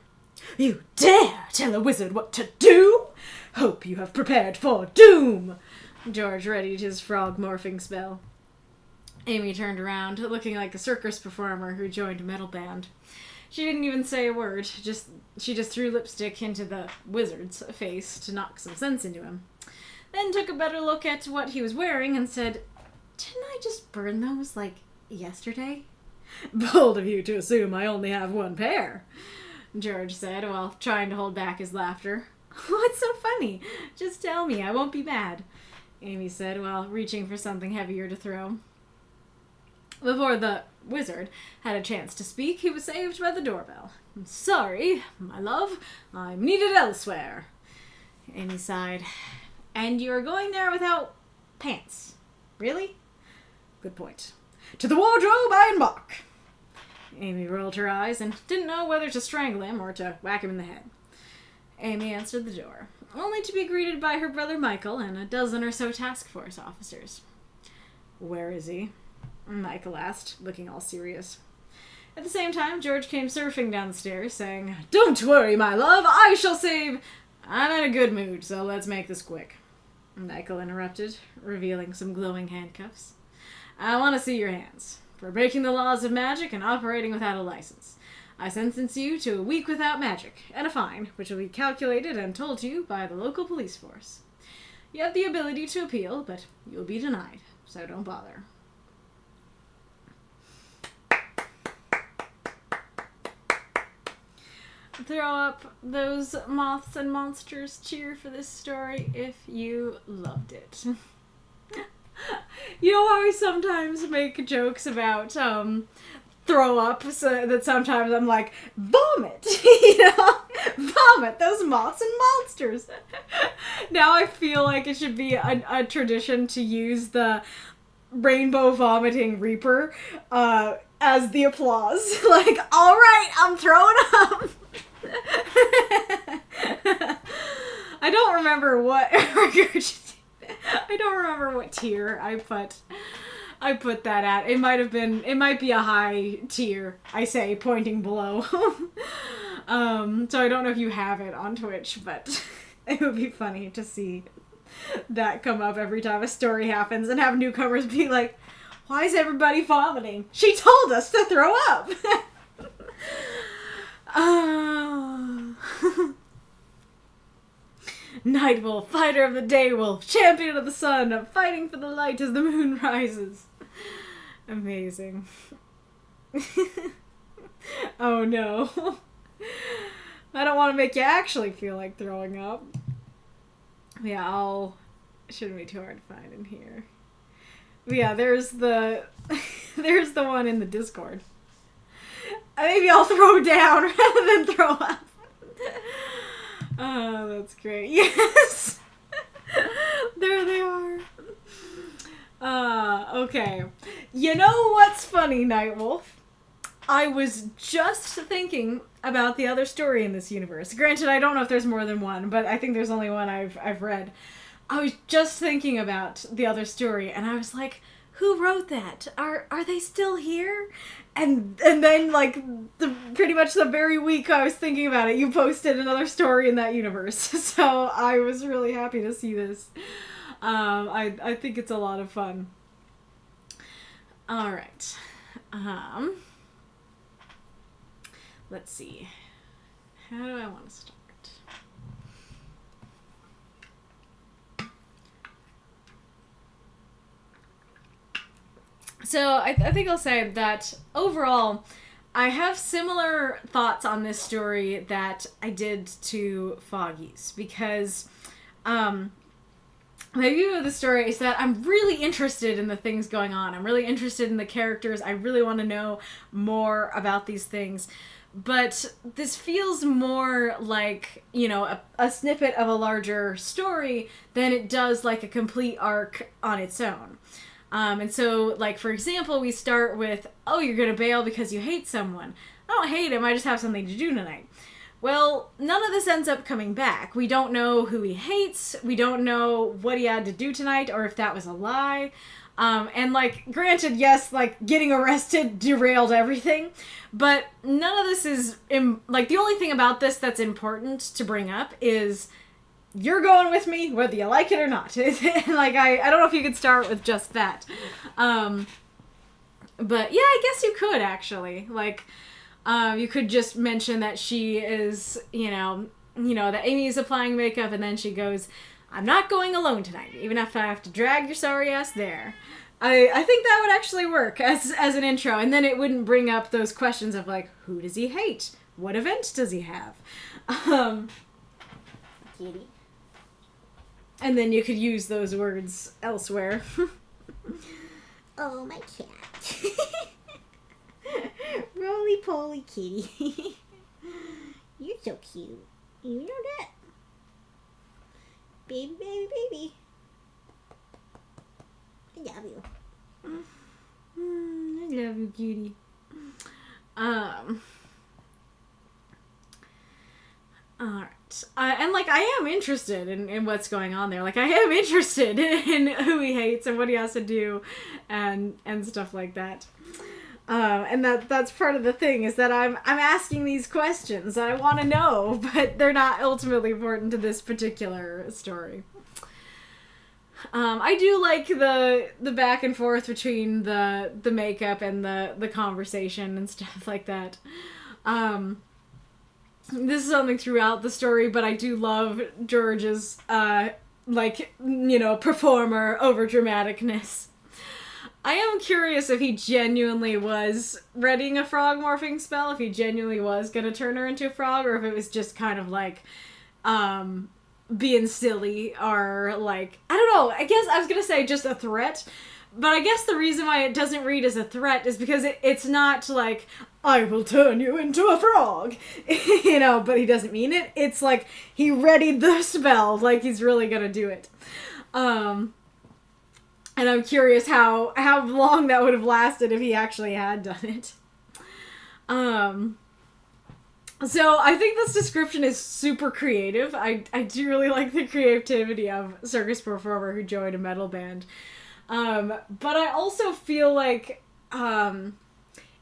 You dare tell a wizard what to do? Hope you have prepared for doom. George readied his frog morphing spell. Amy turned around, looking like a circus performer who joined a metal band. She didn't even say a word. She just threw lipstick into the wizard's face to knock some sense into him. Then took a better look at what he was wearing and said, Didn't I just burn those, like, yesterday? Bold of you to assume I only have 1 pair, George said while trying to hold back his laughter. What's so funny? Just tell me, I won't be mad, Amy said while reaching for something heavier to throw. Before the wizard had a chance to speak, he was saved by the doorbell. I'm sorry, my love. I'm needed elsewhere. Amy sighed. And you're going there without pants. Really? Good point. To the wardrobe I embark. Amy rolled her eyes and didn't know whether to strangle him or to whack him in the head. Amy answered the door, only to be greeted by her brother Michael and a dozen or so task force officers. Where is he? Michael asked, looking all serious. At the same time, George came surfing down the stairs, saying, Don't worry, my love, I shall save... I'm in a good mood, so let's make this quick. Michael interrupted, revealing some glowing handcuffs. I want to see your hands. For breaking the laws of magic and operating without a license. I sentence you to a week without magic, and a fine, which will be calculated and told to you by the local police force. You have the ability to appeal, but you'll be denied, so don't bother. Throw up those moths and monsters cheer for this story if you loved it. You know how I sometimes make jokes about throw up, so that sometimes I'm like, vomit, vomit those moths and monsters. Now I feel like it should be a tradition to use the rainbow vomiting reaper as the applause. Like, all right, I'm throwing up. I don't remember what I don't remember what tier I put that at. It might be a high tier, I say, pointing below. So I don't know if you have it on Twitch, but it would be funny to see that come up every time a story happens and have newcomers be like, why is everybody vomiting? She told us to throw up! NightWolf, fighter of the day wolf, champion of the sun, fighting for the light as the moon rises. Amazing. Oh no. I don't want to make you actually feel like throwing up. Yeah, it shouldn't be too hard to find in here. But yeah, there's the there's the one in the Discord. Maybe I'll throw down rather than throw up. Oh, that's great. Yes. There they are. Okay. You know what's funny, NightWolf? I was just thinking about the other story in this universe. Granted, I don't know if there's more than one, but I think there's only one I've read. I was just thinking about the other story, and I was like, who wrote that? Are they still here? And then, like, pretty much the very week I was thinking about it, you posted another story in that universe. So I was really happy to see this. I think it's a lot of fun. All right. Let's see. How do I want to start? So I think I'll say that overall, I have similar thoughts on this story that I did to Foggy's, because my view of the story is that I'm really interested in the things going on. I'm really interested in the characters. I really want to know more about these things. But this feels more like, you know, a snippet of a larger story than it does like a complete arc on its own. And so, like, for example, we start with, oh, you're going to bail because you hate someone. I don't hate him, I just have something to do tonight. Well, none of this ends up coming back. We don't know who he hates, we don't know what he had to do tonight, or if that was a lie. And, like, granted, yes, like, getting arrested derailed everything, but none of this is, like, the only thing about this that's important to bring up is, you're going with me, whether you like it or not. Like, I don't know if you could start with just that. But, yeah, I guess you could, actually. Like, you could just mention that she is, you know, that Amy is applying makeup, and then she goes, I'm not going alone tonight, even if I have to drag your sorry ass there. I think that would actually work as an intro, and then it wouldn't bring up those questions of, like, who does he hate? What event does he have? Kitty. And then you could use those words elsewhere. Oh, my cat. Roly-poly kitty. You're so cute. You know that? Baby, baby, baby. I love you. I love you, cutie. Alright. And, like, I am interested in what's going on there. Like, I am interested in who he hates and what he has to do and stuff like that. And that's part of the thing, is that I'm asking these questions that I want to know, but they're not ultimately important to this particular story. I do like the back and forth between the makeup and the conversation and stuff like that. This is something throughout the story, but I do love George's, like, you know, performer overdramaticness. I am curious if he genuinely was readying a frog morphing spell, if he genuinely was gonna turn her into a frog, or if it was just kind of like, being silly, or like, I don't know, I guess I was gonna say just a threat, but I guess the reason why it doesn't read as a threat is because it's not like, I will turn you into a frog, you know, but he doesn't mean it. It's like, he readied the spell, like he's really gonna do it. And I'm curious how long that would have lasted if he actually had done it. So I think this description is super creative. I do really like the creativity of circus performer who joined a metal band. But I also feel like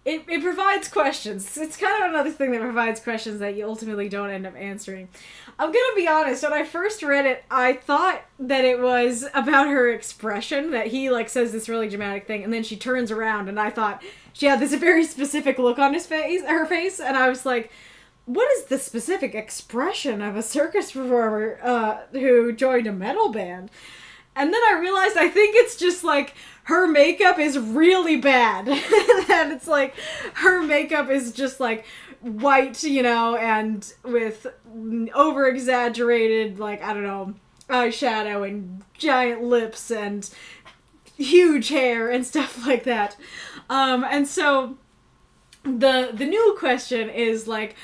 it provides questions. It's kind of another thing that provides questions that you ultimately don't end up answering. I'm gonna be honest, when I first read it, I thought that it was about her expression, that he, like, says this really dramatic thing, and then she turns around, and I thought she had this very specific look on her face, and I was like, what is the specific expression of a circus performer who joined a metal band? And then I realized I think it's just like her makeup is really bad. And it's like her makeup is just like white, you know, and with over exaggerated, like, I don't know, eyeshadow and giant lips and huge hair and stuff like that. And so the new question is like,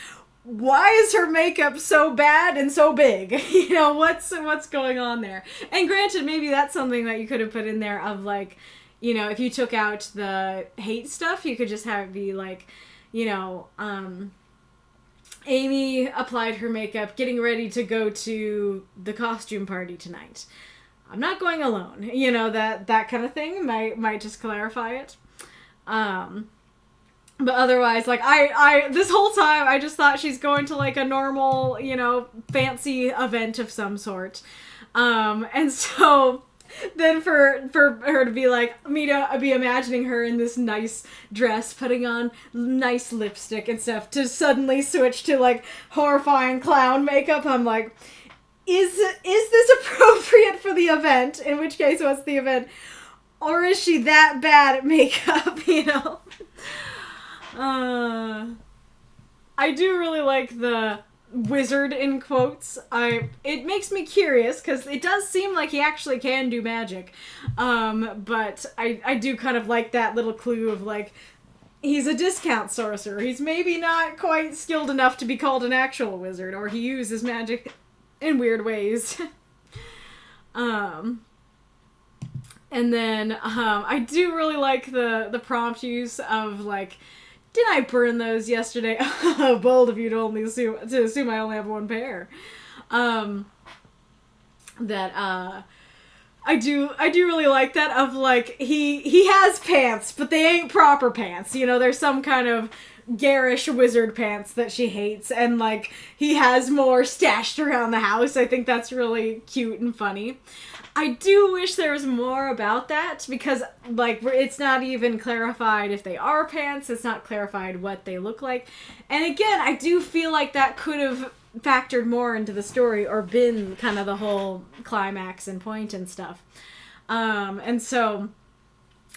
why is her makeup so bad and so big? You know, what's going on there? And granted, maybe that's something that you could have put in there of like, you know, if you took out the hate stuff, you could just have it be like, you know, Amy applied her makeup getting ready to go to the costume party tonight. I'm not going alone. You know, that kind of thing might just clarify it. But otherwise, like, I this whole time, I just thought she's going to, like, a normal, you know, fancy event of some sort. And so then for her to be like, me to be imagining her in this nice dress, putting on nice lipstick and stuff, to suddenly switch to, like, horrifying clown makeup, I'm like, is this appropriate for the event? In which case, what's the event? Or is she that bad at makeup, you know? I do really like the wizard in quotes. It makes me curious because it does seem like he actually can do magic. But I do kind of like that little clue of like, he's a discount sorcerer. He's maybe not quite skilled enough to be called an actual wizard, or he uses magic in weird ways. And then I do really like the prompt use of like, did I burn those yesterday? Bold of you to assume I only have one pair. I do really like that of like, he has pants, but they ain't proper pants. You know, there's some kind of garish wizard pants that she hates, and like, he has more stashed around the house. I think that's really cute and funny. I do wish there was more about that, because, like, it's not even clarified if they are pants, it's not clarified what they look like. And again, I do feel like that could have factored more into the story, or been kind of the whole climax and point and stuff. And so,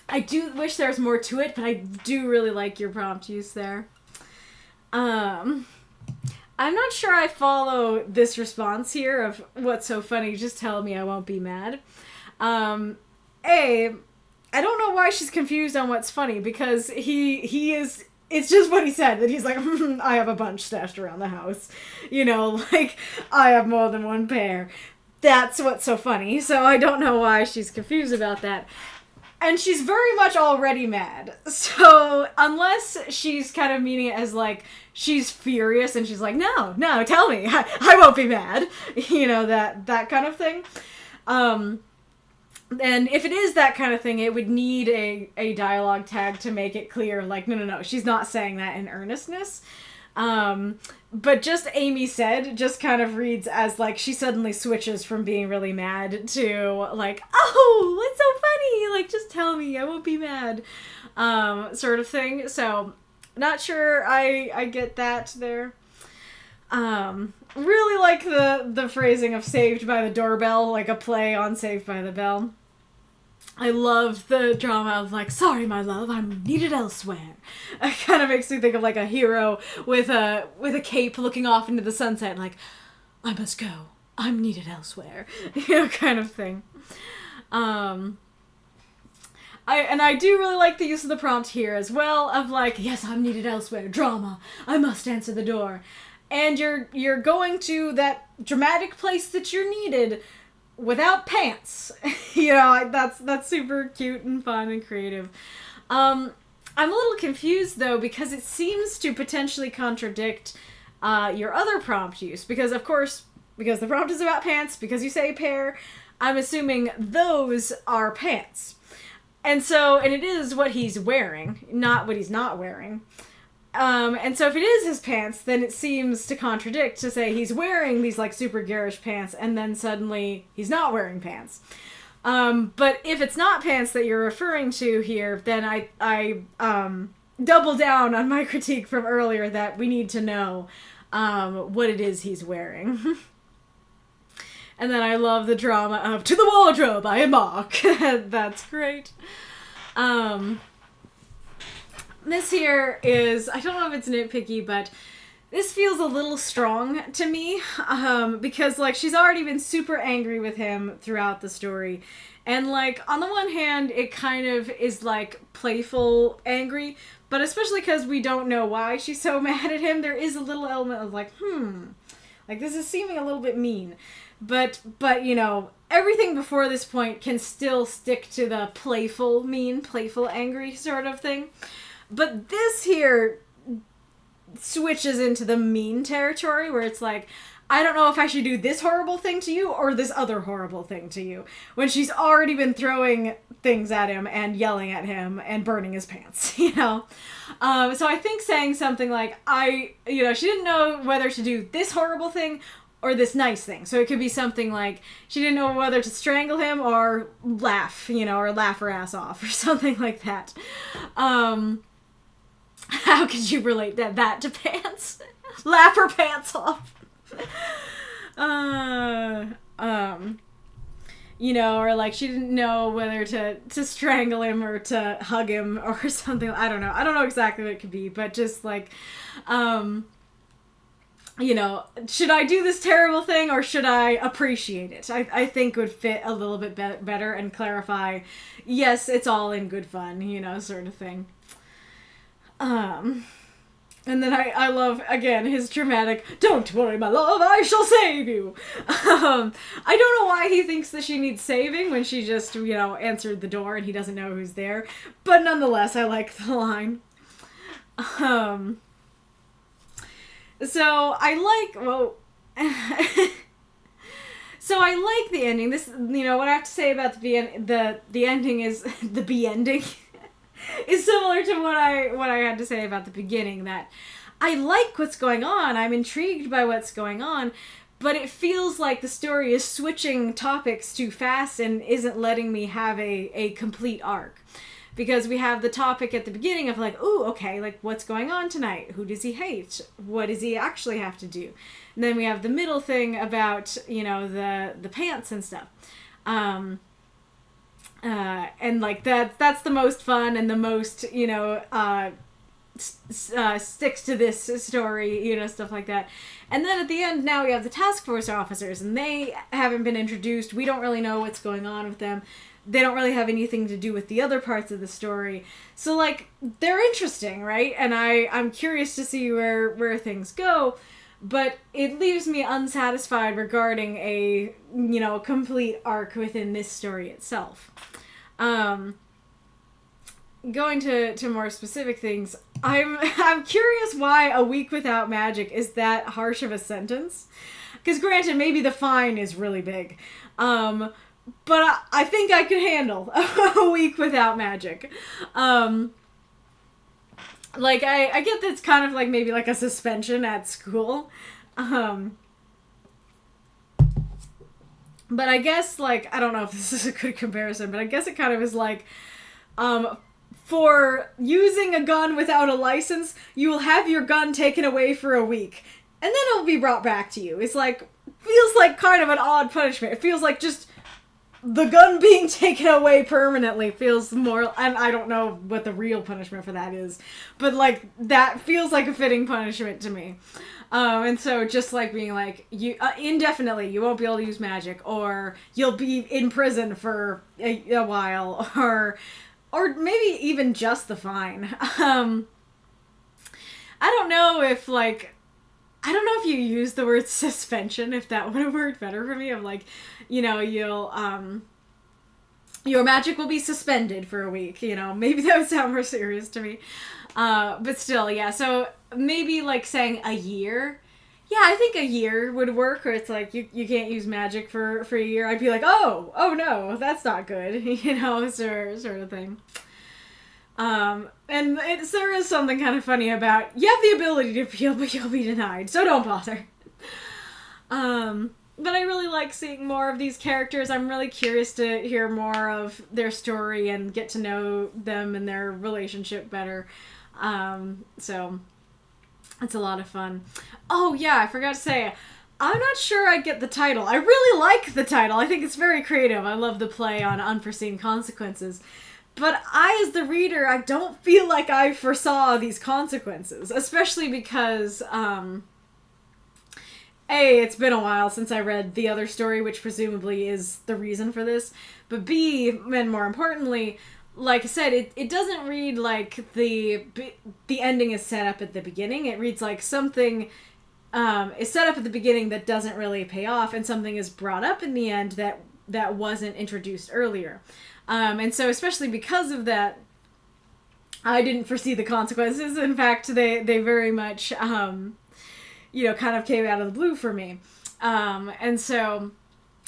I do wish there was more to it, but I do really like your prompt use there. I'm not sure I follow this response here of what's so funny, just tell me I won't be mad. I don't know why she's confused on what's funny, because he is, it's just what he said, that he's like, I have a bunch stashed around the house. You know, like, I have more than one pair. That's what's so funny, so I don't know why she's confused about that. And she's very much already mad. So, unless she's kind of meaning it as, like, she's furious and she's like, no, tell me, I won't be mad. You know, that kind of thing. And if it is that kind of thing, it would need a dialogue tag to make it clear, like, no, she's not saying that in earnestness. But just Amy said just kind of reads as, like, she suddenly switches from being really mad to, like, oh, what's so funny? Like, just tell me, I won't be mad. Sort of thing. So, not sure I get that there. Really like the phrasing of Saved by the Doorbell, like a play on Saved by the Bell. I love the drama of, like, sorry, my love, I'm needed elsewhere. It kind of makes me think of, like, a hero with a cape looking off into the sunset, like, I must go. I'm needed elsewhere. You know, kind of thing. I do really like the use of the prompt here as well, of, like, yes, I'm needed elsewhere. Drama. I must answer the door. And you're going to that dramatic place that you're needed without pants. You know, that's super cute and fun and creative. I'm a little confused, though, because it seems to potentially contradict your other prompt use. Because, of course, because the prompt is about pants, because you say pair, I'm assuming those are pants. And it is what he's wearing, not what he's not wearing. And so if it is his pants, then it seems to contradict to say he's wearing these, like, super garish pants, and then suddenly he's not wearing pants. But if it's not pants that you're referring to here, then I double down on my critique from earlier that we need to know what it is he's wearing. And then I love the drama of "To the wardrobe, I am Mark." That's great. This here is, I don't know if it's nitpicky, but this feels a little strong to me, because, like, she's already been super angry with him throughout the story. And, like, on the one hand, it kind of is, like, playful angry, but especially because we don't know why she's so mad at him, there is a little element of, like, like, this is seeming a little bit mean. But, you know, everything before this point can still stick to the playful mean, playful angry sort of thing. But this here switches into the mean territory where it's like, I don't know if I should do this horrible thing to you or this other horrible thing to you. When she's already been throwing things at him and yelling at him and burning his pants, you know? So I think saying something like, she didn't know whether to do this horrible thing or this nice thing. So it could be something like, she didn't know whether to strangle him or laugh, or laugh her ass off or something like that. How could you relate that to pants? Laugh her pants off. Or like she didn't know whether to strangle him or to hug him or something. I don't know exactly what it could be, but just like, should I do this terrible thing or should I appreciate it? I think would fit a little bit better and clarify, yes, it's all in good fun, sort of thing. And then I love, again, his dramatic, "Don't worry, my love, I shall save you." I don't know why he thinks that she needs saving when she just, answered the door and he doesn't know who's there. But nonetheless, I like the line. So I like the ending. This, what I have to say about the ending is, the ending is similar to what I had to say about the beginning, that I like what's going on, I'm intrigued by what's going on, but it feels like the story is switching topics too fast and isn't letting me have a complete arc. Because we have the topic at the beginning of like, ooh, okay, like what's going on tonight? Who does he hate? What does he actually have to do? And then we have the middle thing about, the pants and stuff. And like that's the most fun and the most, sticks to this story, stuff like that. And then at the end, now we have the task force officers, and they haven't been introduced. We don't really know what's going on with them. They don't really have anything to do with the other parts of the story. So, like, they're interesting, right? And I'm curious to see where things go. But it leaves me unsatisfied regarding a, complete arc within this story itself. Going to more specific things, I'm curious why a week without magic is that harsh of a sentence. Because granted, maybe the fine is really big. But I think I could handle a week without magic. Like, I get that it's kind of like maybe like a suspension at school. But I guess, like, I don't know if this is a good comparison, but I guess it kind of is like, for using a gun without a license, you will have your gun taken away for a week. And then it'll be brought back to you. It's like, feels like kind of an odd punishment. It feels like just the gun being taken away permanently feels more, and I don't know what the real punishment for that is, but like that feels like a fitting punishment to me. And so just like being like, you indefinitely you won't be able to use magic, or you'll be in prison for a while, or maybe even just the fine. I don't know if you use the word suspension, if that would have worked better for me, of like, you'll, your magic will be suspended for a week, maybe that would sound more serious to me. But still, yeah, so maybe like saying a year. Yeah, I think a year would work, or it's like, you can't use magic for a year. I'd be like, oh no, that's not good, sort of thing. And there is something kind of funny about, you have the ability to appeal, but you'll be denied, so don't bother. But I really like seeing more of these characters. I'm really curious to hear more of their story and get to know them and their relationship better. So it's a lot of fun. Oh yeah, I forgot to say, I'm not sure I get the title. I really like the title. I think it's very creative. I love the play on unforeseen consequences. But I, as the reader, I don't feel like I foresaw these consequences. Especially because, A, it's been a while since I read the other story, which presumably is the reason for this. But B, and more importantly, like I said, it doesn't read like the ending is set up at the beginning. It reads like something is set up at the beginning that doesn't really pay off, and something is brought up in the end that wasn't introduced earlier. And so, especially because of that, I didn't foresee the consequences. In fact, they very much, kind of came out of the blue for me. And so,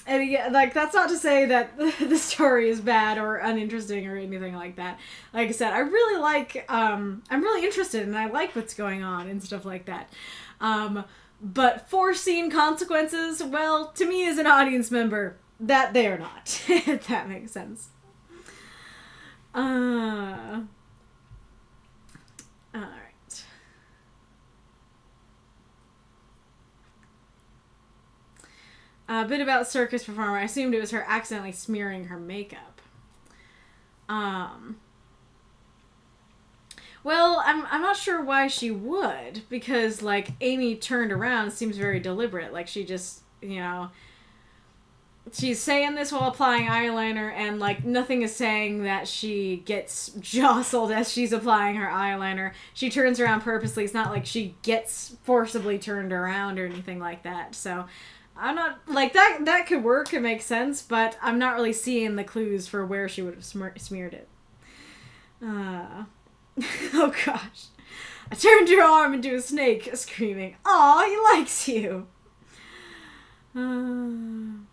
and again, like, that's not to say that the story is bad or uninteresting or anything like that. Like I said, I really like, I'm really interested and I like what's going on and stuff like that. But foreseen consequences, well, to me as an audience member, that they are not, if that makes sense. Alright. A bit about circus performer. I assumed it was her accidentally smearing her makeup. Well, I'm not sure why she would, because, like, Amy turned around seems very deliberate. Like, she just, she's saying this while applying eyeliner, and, like, nothing is saying that she gets jostled as she's applying her eyeliner. She turns around purposely. It's not like she gets forcibly turned around or anything like that. So, I'm not, like, that could work, it makes sense, but I'm not really seeing the clues for where she would have smeared it. Oh gosh. I turned your arm into a snake, screaming, "Aw, he likes you!" Then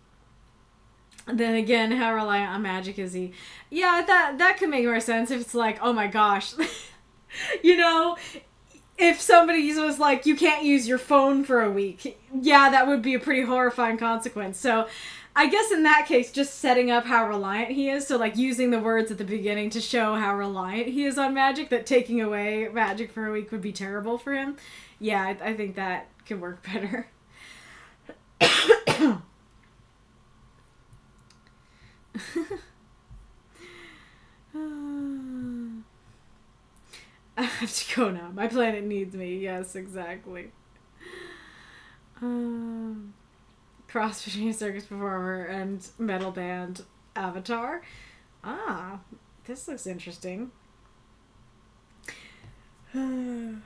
again, how reliant on magic is he? Yeah, that could make more sense if it's like, oh my gosh. If somebody was like, you can't use your phone for a week, yeah, that would be a pretty horrifying consequence. So, I guess in that case, just setting up how reliant he is, so like using the words at the beginning to show how reliant he is on magic, that taking away magic for a week would be terrible for him. Yeah, I think that could work better. I have to go now. My planet needs me. Yes, exactly. Cross between a circus performer and metal band avatar. Ah, this looks interesting. And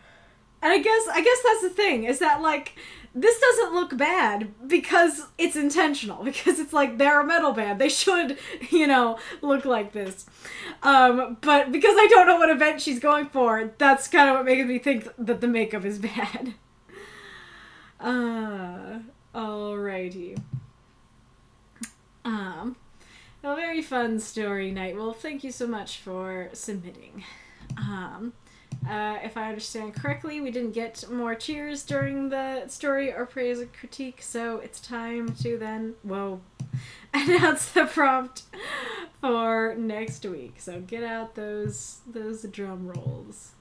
I guess that's the thing, is that, like, this doesn't look bad because it's intentional, because it's like, they're a metal band. They should, look like this. But because I don't know what event she's going for, that's kind of what makes me think that the makeup is bad. Alrighty. A very fun story, NightWolf. Thank you so much for submitting. If I understand correctly, we didn't get more cheers during the story or praise or critique, so it's time to then, announce the prompt for next week. So get out those drum rolls.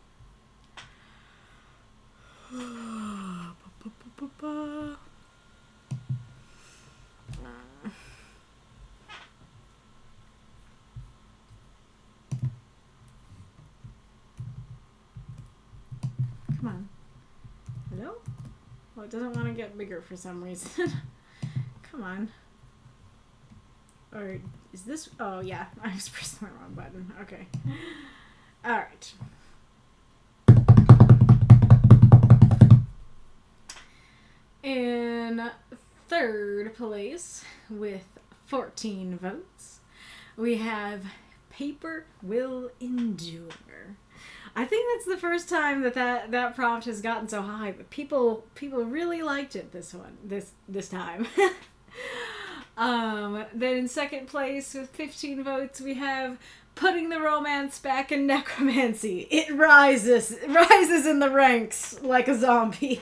Come on. Hello? Well, it doesn't want to get bigger for some reason. Come on. Or is this... Oh, yeah. I was pressing the wrong button. Okay. Alright. In third place, with 14 votes, we have Paper Will Endure. I think that's the first time that prompt has gotten so high, but people really liked it this time. Then in second place with 15 votes, we have Putting the Romance Back in Necromancy. It rises in the ranks like a zombie.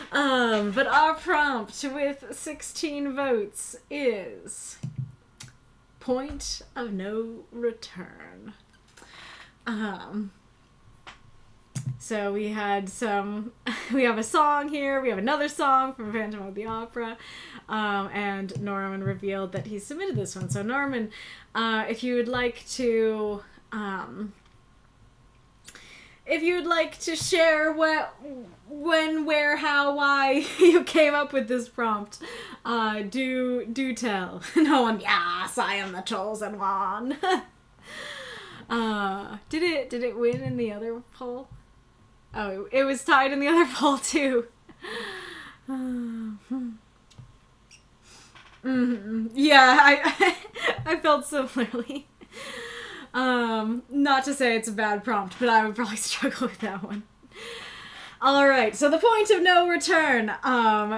But our prompt with 16 votes is Point of No Return. So we had we have a song here, we have another song from Phantom of the Opera, and Norman revealed that he submitted this one. So Norman, if you would like to share when, where, how, why you came up with this prompt, do tell. No one, yes, I am the chosen one. Did it win in the other poll? Oh, it was tied in the other poll too. Yeah, I felt similarly. Not to say it's a bad prompt, but I would probably struggle with that one. Alright, so the point of no return.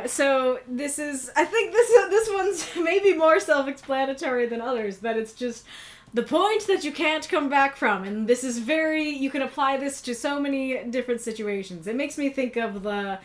So this is, I think this one's maybe more self-explanatory than others, that it's just the point that you can't come back from. And this is you can apply this to so many different situations. It makes me think of I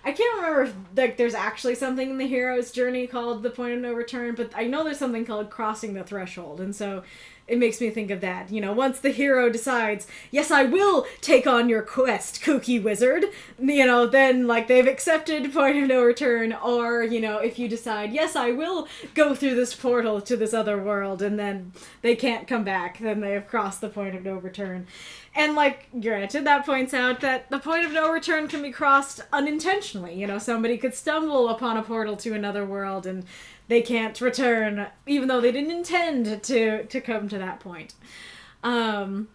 can't remember if there's actually something in the hero's journey called the point of no return, but I know there's something called crossing the threshold, and so it makes me think of that. Once the hero decides, yes, I will take on your quest, kooky wizard, then, they've accepted point of no return, or, if you decide, yes, I will go through this portal to this other world, and then they can't come back, then they have crossed the point of no return. And, granted, that points out that the point of no return can be crossed unintentionally. Somebody could stumble upon a portal to another world, and they can't return, even though they didn't intend to come to that point. And,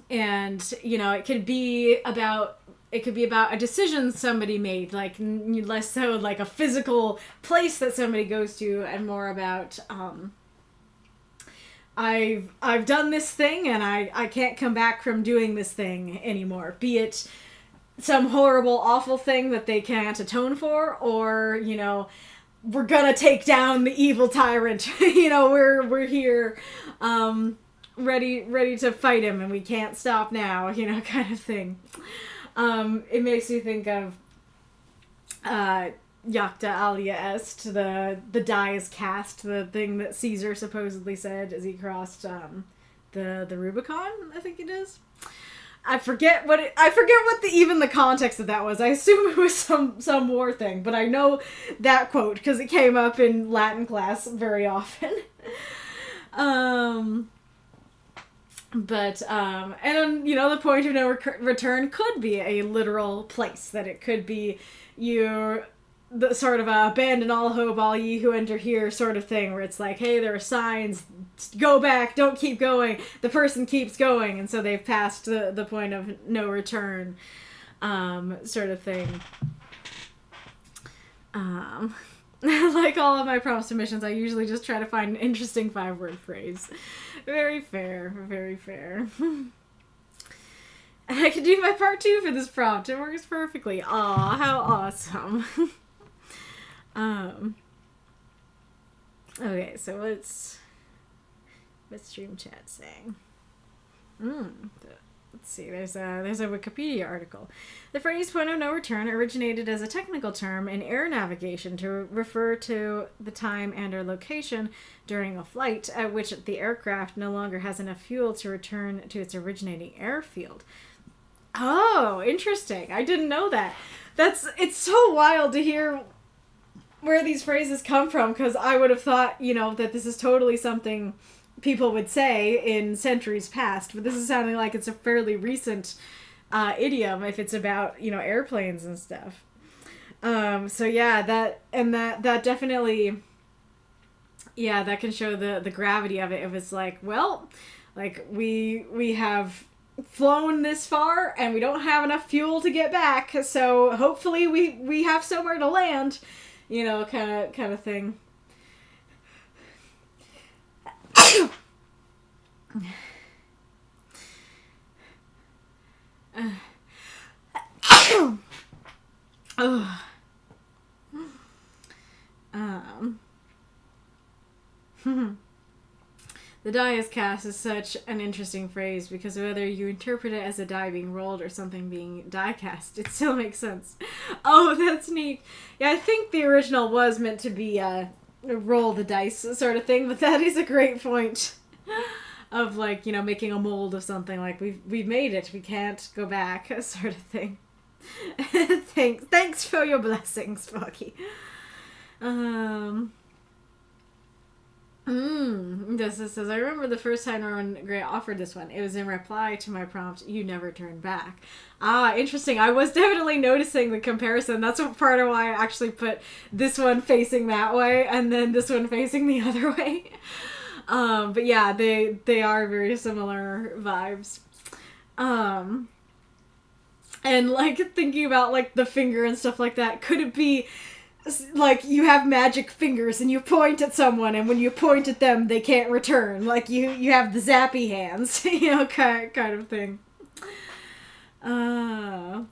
it could be about a decision somebody made, less so a physical place that somebody goes to, and more about, I've done this thing, and I can't come back from doing this thing anymore. Be it some horrible, awful thing that they can't atone for, or, we're gonna take down the evil tyrant. We're here, ready to fight him, and we can't stop now, kind of thing. It makes me think of, Jacta alia est, the die is cast, the thing that Caesar supposedly said as he crossed, the Rubicon, I think it is. I forget what even the context of that was. I assume it was some war thing, but I know that quote because it came up in Latin class very often. And the point of no return could be a literal place, that it could be the sort of abandon all hope, all ye who enter here sort of thing, where it's hey, there are signs, go back, don't keep going, the person keeps going, and so they've passed the point of no return, sort of thing. Like all of my prompt submissions, I usually just try to find an interesting 5-word phrase. Very fair, very fair. I can do my part 2 for this prompt. It works perfectly. Aw, how awesome. Okay, so what's stream chat saying? Let's see, there's a Wikipedia article. The phrase point of no return originated as a technical term in air navigation to refer to the time and or location during a flight at which the aircraft no longer has enough fuel to return to its originating airfield. Oh, interesting. I didn't know that. It's so wild to hear where these phrases come from, because I would have thought, that this is totally something people would say in centuries past, but this is sounding like it's a fairly recent idiom if it's about, airplanes and stuff. So yeah, that definitely, yeah, that can show the gravity of it. If it's we have flown this far and we don't have enough fuel to get back, so hopefully we have somewhere to land, kind of thing. The die is cast is such an interesting phrase, because whether you interpret it as a die being rolled or something being die cast, it still makes sense. Oh, that's neat. Yeah, I think the original was meant to be roll the dice sort of thing, but that is a great point. of like, you know, making a mold of something, like we've made it, we can't go back, sort of thing. Thanks for your blessings, Foggy. This says, I remember the first time Norman Gray offered this one. It was in reply to my prompt, "You never turn back." Ah, interesting. I was definitely noticing the comparison. That's what part of why I actually put this one facing that way and then this one facing the other way. But yeah, they are very similar vibes. And like thinking about like the finger and stuff like that, could it be like you have magic fingers and you point at someone, and when you point at them they can't return, like you have the zappy hands, you know, kind of thing. I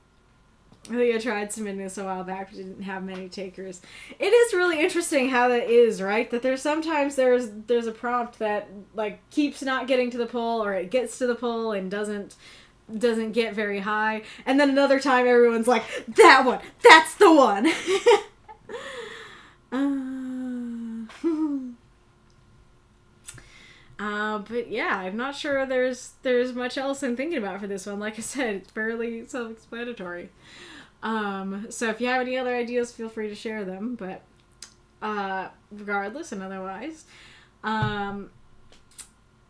think I tried submitting this a while back, but didn't have many takers. It is really interesting how that is, right? That there's sometimes there's a prompt that like keeps not getting to the poll, or it gets to the poll and doesn't get very high, and then another time everyone's like, that one, that's the one. But yeah, I'm not sure there's much else I'm thinking about for this one. Like I said, it's fairly self-explanatory. So if you have any other ideas, feel free to share them. But regardless and otherwise,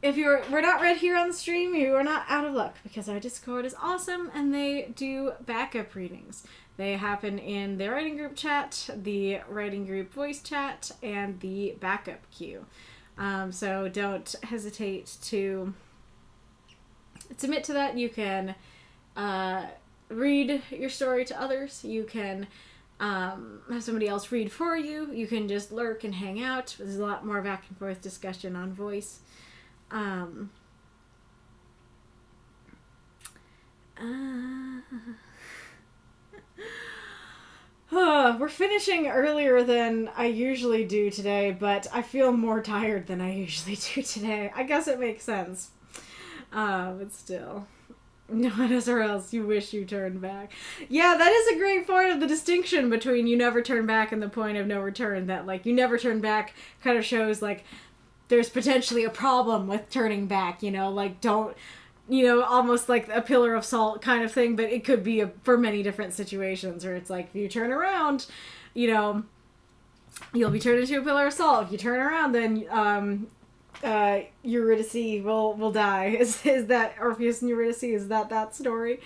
if we're not read here on the stream, you are not out of luck, because our Discord is awesome and they do backup readings. They happen in the writing group chat, the writing group voice chat, and the backup queue. So don't hesitate to submit to that. You can read your story to others. You can have somebody else read for you. You can just lurk and hang out. There's a lot more back and forth discussion on voice. We're finishing earlier than I usually do today, but I feel more tired than I usually do today. I guess it makes sense. But still. Not as or else you wish you turned back. Yeah, that is a great point of the distinction between you never turn back and the point of no return. That, like, you never turn back kind of shows, like, there's potentially a problem with turning back, you know? Like, don't... You know, almost like a pillar of salt kind of thing, but it could be for many different situations where it's like, if you turn around, you know, you'll be turned into a pillar of salt. If you turn around, then Eurydice will die. Is that Orpheus and Eurydice? Is that story?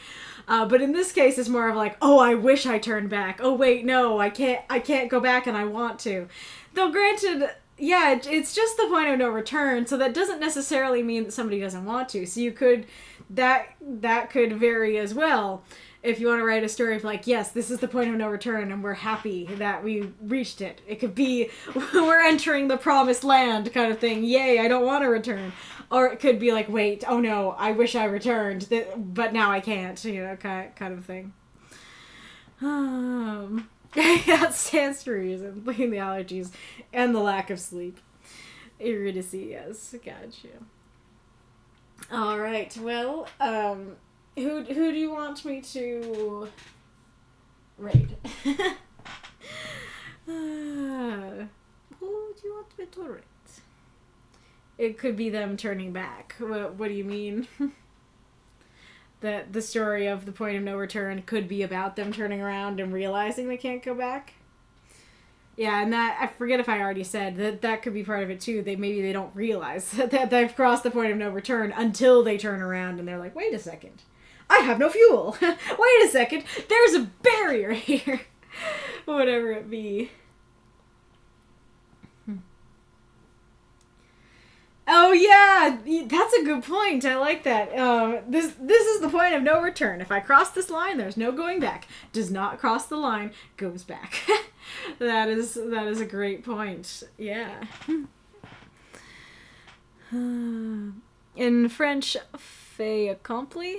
But in this case, it's more of like, oh, I wish I turned back. Oh, wait, no, I can't go back and I want to. Though granted... Yeah, it's just the point of no return, so that doesn't necessarily mean that somebody doesn't want to. So you could, that could vary as well. If you want to write a story of like, yes, this is the point of no return and we're happy that we reached it. It could be, we're entering the promised land kind of thing. Yay, I don't want to return. Or it could be like, wait, oh no, I wish I returned, but now I can't, you know, kind of thing. That stands to reason, between the allergies and the lack of sleep. Eurydice, yes, gotcha. Alright, well, who do you want me to raid? Who do you want me to raid? It could be them turning back. What do you mean? That the story of the point of no return could be about them turning around and realizing they can't go back. Yeah, and that, I forget if I already said, that could be part of it too. Maybe they don't realize that they've crossed the point of no return until they turn around and they're like, wait a second, I have no fuel. Wait a second, there's a barrier here. Whatever it be. Oh yeah, that's a good point. I like that. This is the point of no return. If I cross this line, there's no going back. Does not cross the line, goes back. That is a great point. Yeah. In French, fait accompli,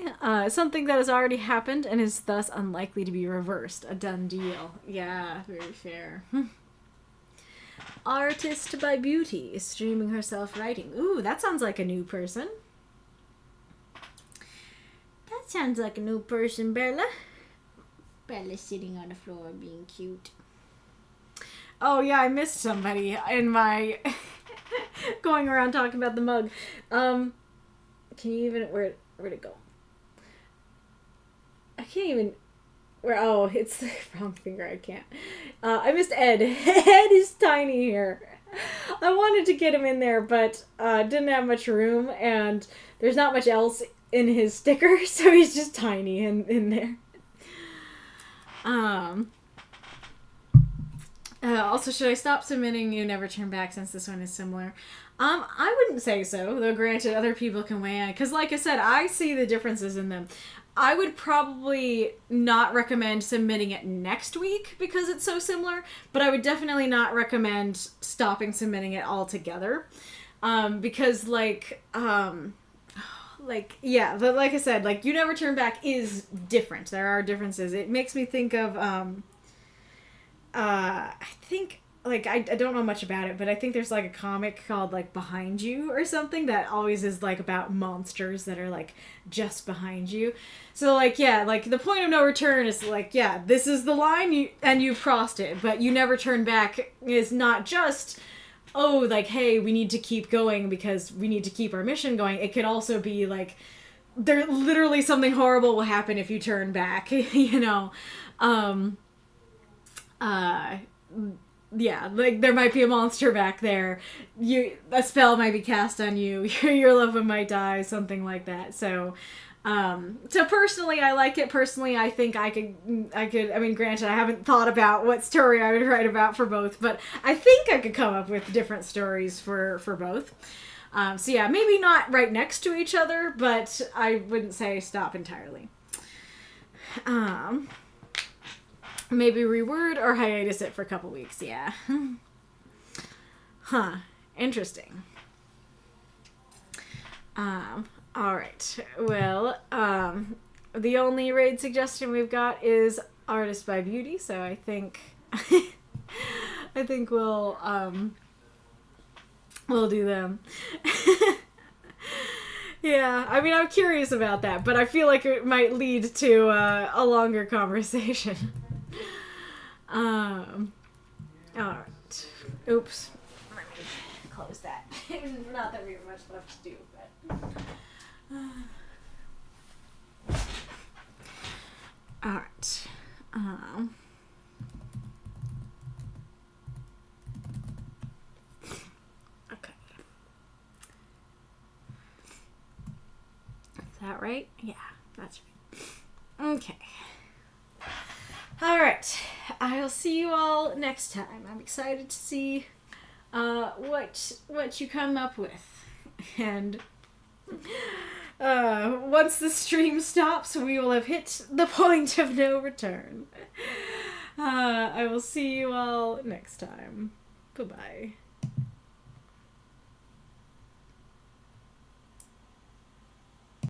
something that has already happened and is thus unlikely to be reversed. A done deal. Yeah, very fair. Artist by Beauty is streaming herself writing. Ooh, that sounds like a new person. That sounds like a new person, Bella. Bella's sitting on the floor being cute. Oh yeah, I missed somebody in my going around talking about the mug. Can you even... Where'd it go? I can't even... Oh, it's the wrong finger. I can't. I missed Ed. Ed is tiny here. I wanted to get him in there, but didn't have much room, and there's not much else in his sticker, so he's just tiny in there. Also, should I stop submitting You Never Turn Back since this one is similar? I wouldn't say so, though granted other people can weigh in, because like I said, I see the differences in them. I would probably not recommend submitting it next week because it's so similar, but I would definitely not recommend stopping submitting it altogether. Because yeah, but like I said, like You Never Turn Back is different. There are differences. It makes me think of, I think, like, I don't know much about it, but I think there's, like, a comic called, like, Behind You or something that always is, like, about monsters that are, like, just behind you. So, like, yeah, like, the point of no return is, like, yeah, this is the line, and you've crossed it, but You Never Turn Back is not just, oh, like, hey, we need to keep going because we need to keep our mission going. It could also be, like, there literally something horrible will happen if you turn back, you know? Yeah, like, there might be a monster back there. A spell might be cast on you. Your loved one might die, something like that. So personally, I like it. Personally, I think I could, I mean, granted, I haven't thought about what story I would write about for both, but I think I could come up with different stories for both. So yeah, maybe not right next to each other, but I wouldn't say stop entirely. Maybe reword or hiatus it for a couple weeks, yeah. Huh. Interesting. Alright. Well, the only raid suggestion we've got is Artist by Beauty, so I think I think we'll do them. Yeah, I mean, I'm curious about that, but I feel like it might lead to a longer conversation. Alright. Oops. Let me close that. Not that we have much left to do, but... Alright. Okay. Is that right? Yeah, that's right. Okay. Alright, I'll see you all next time. I'm excited to see what you come up with. And once the stream stops, we will have hit the point of no return. I will see you all next time. Bye-bye.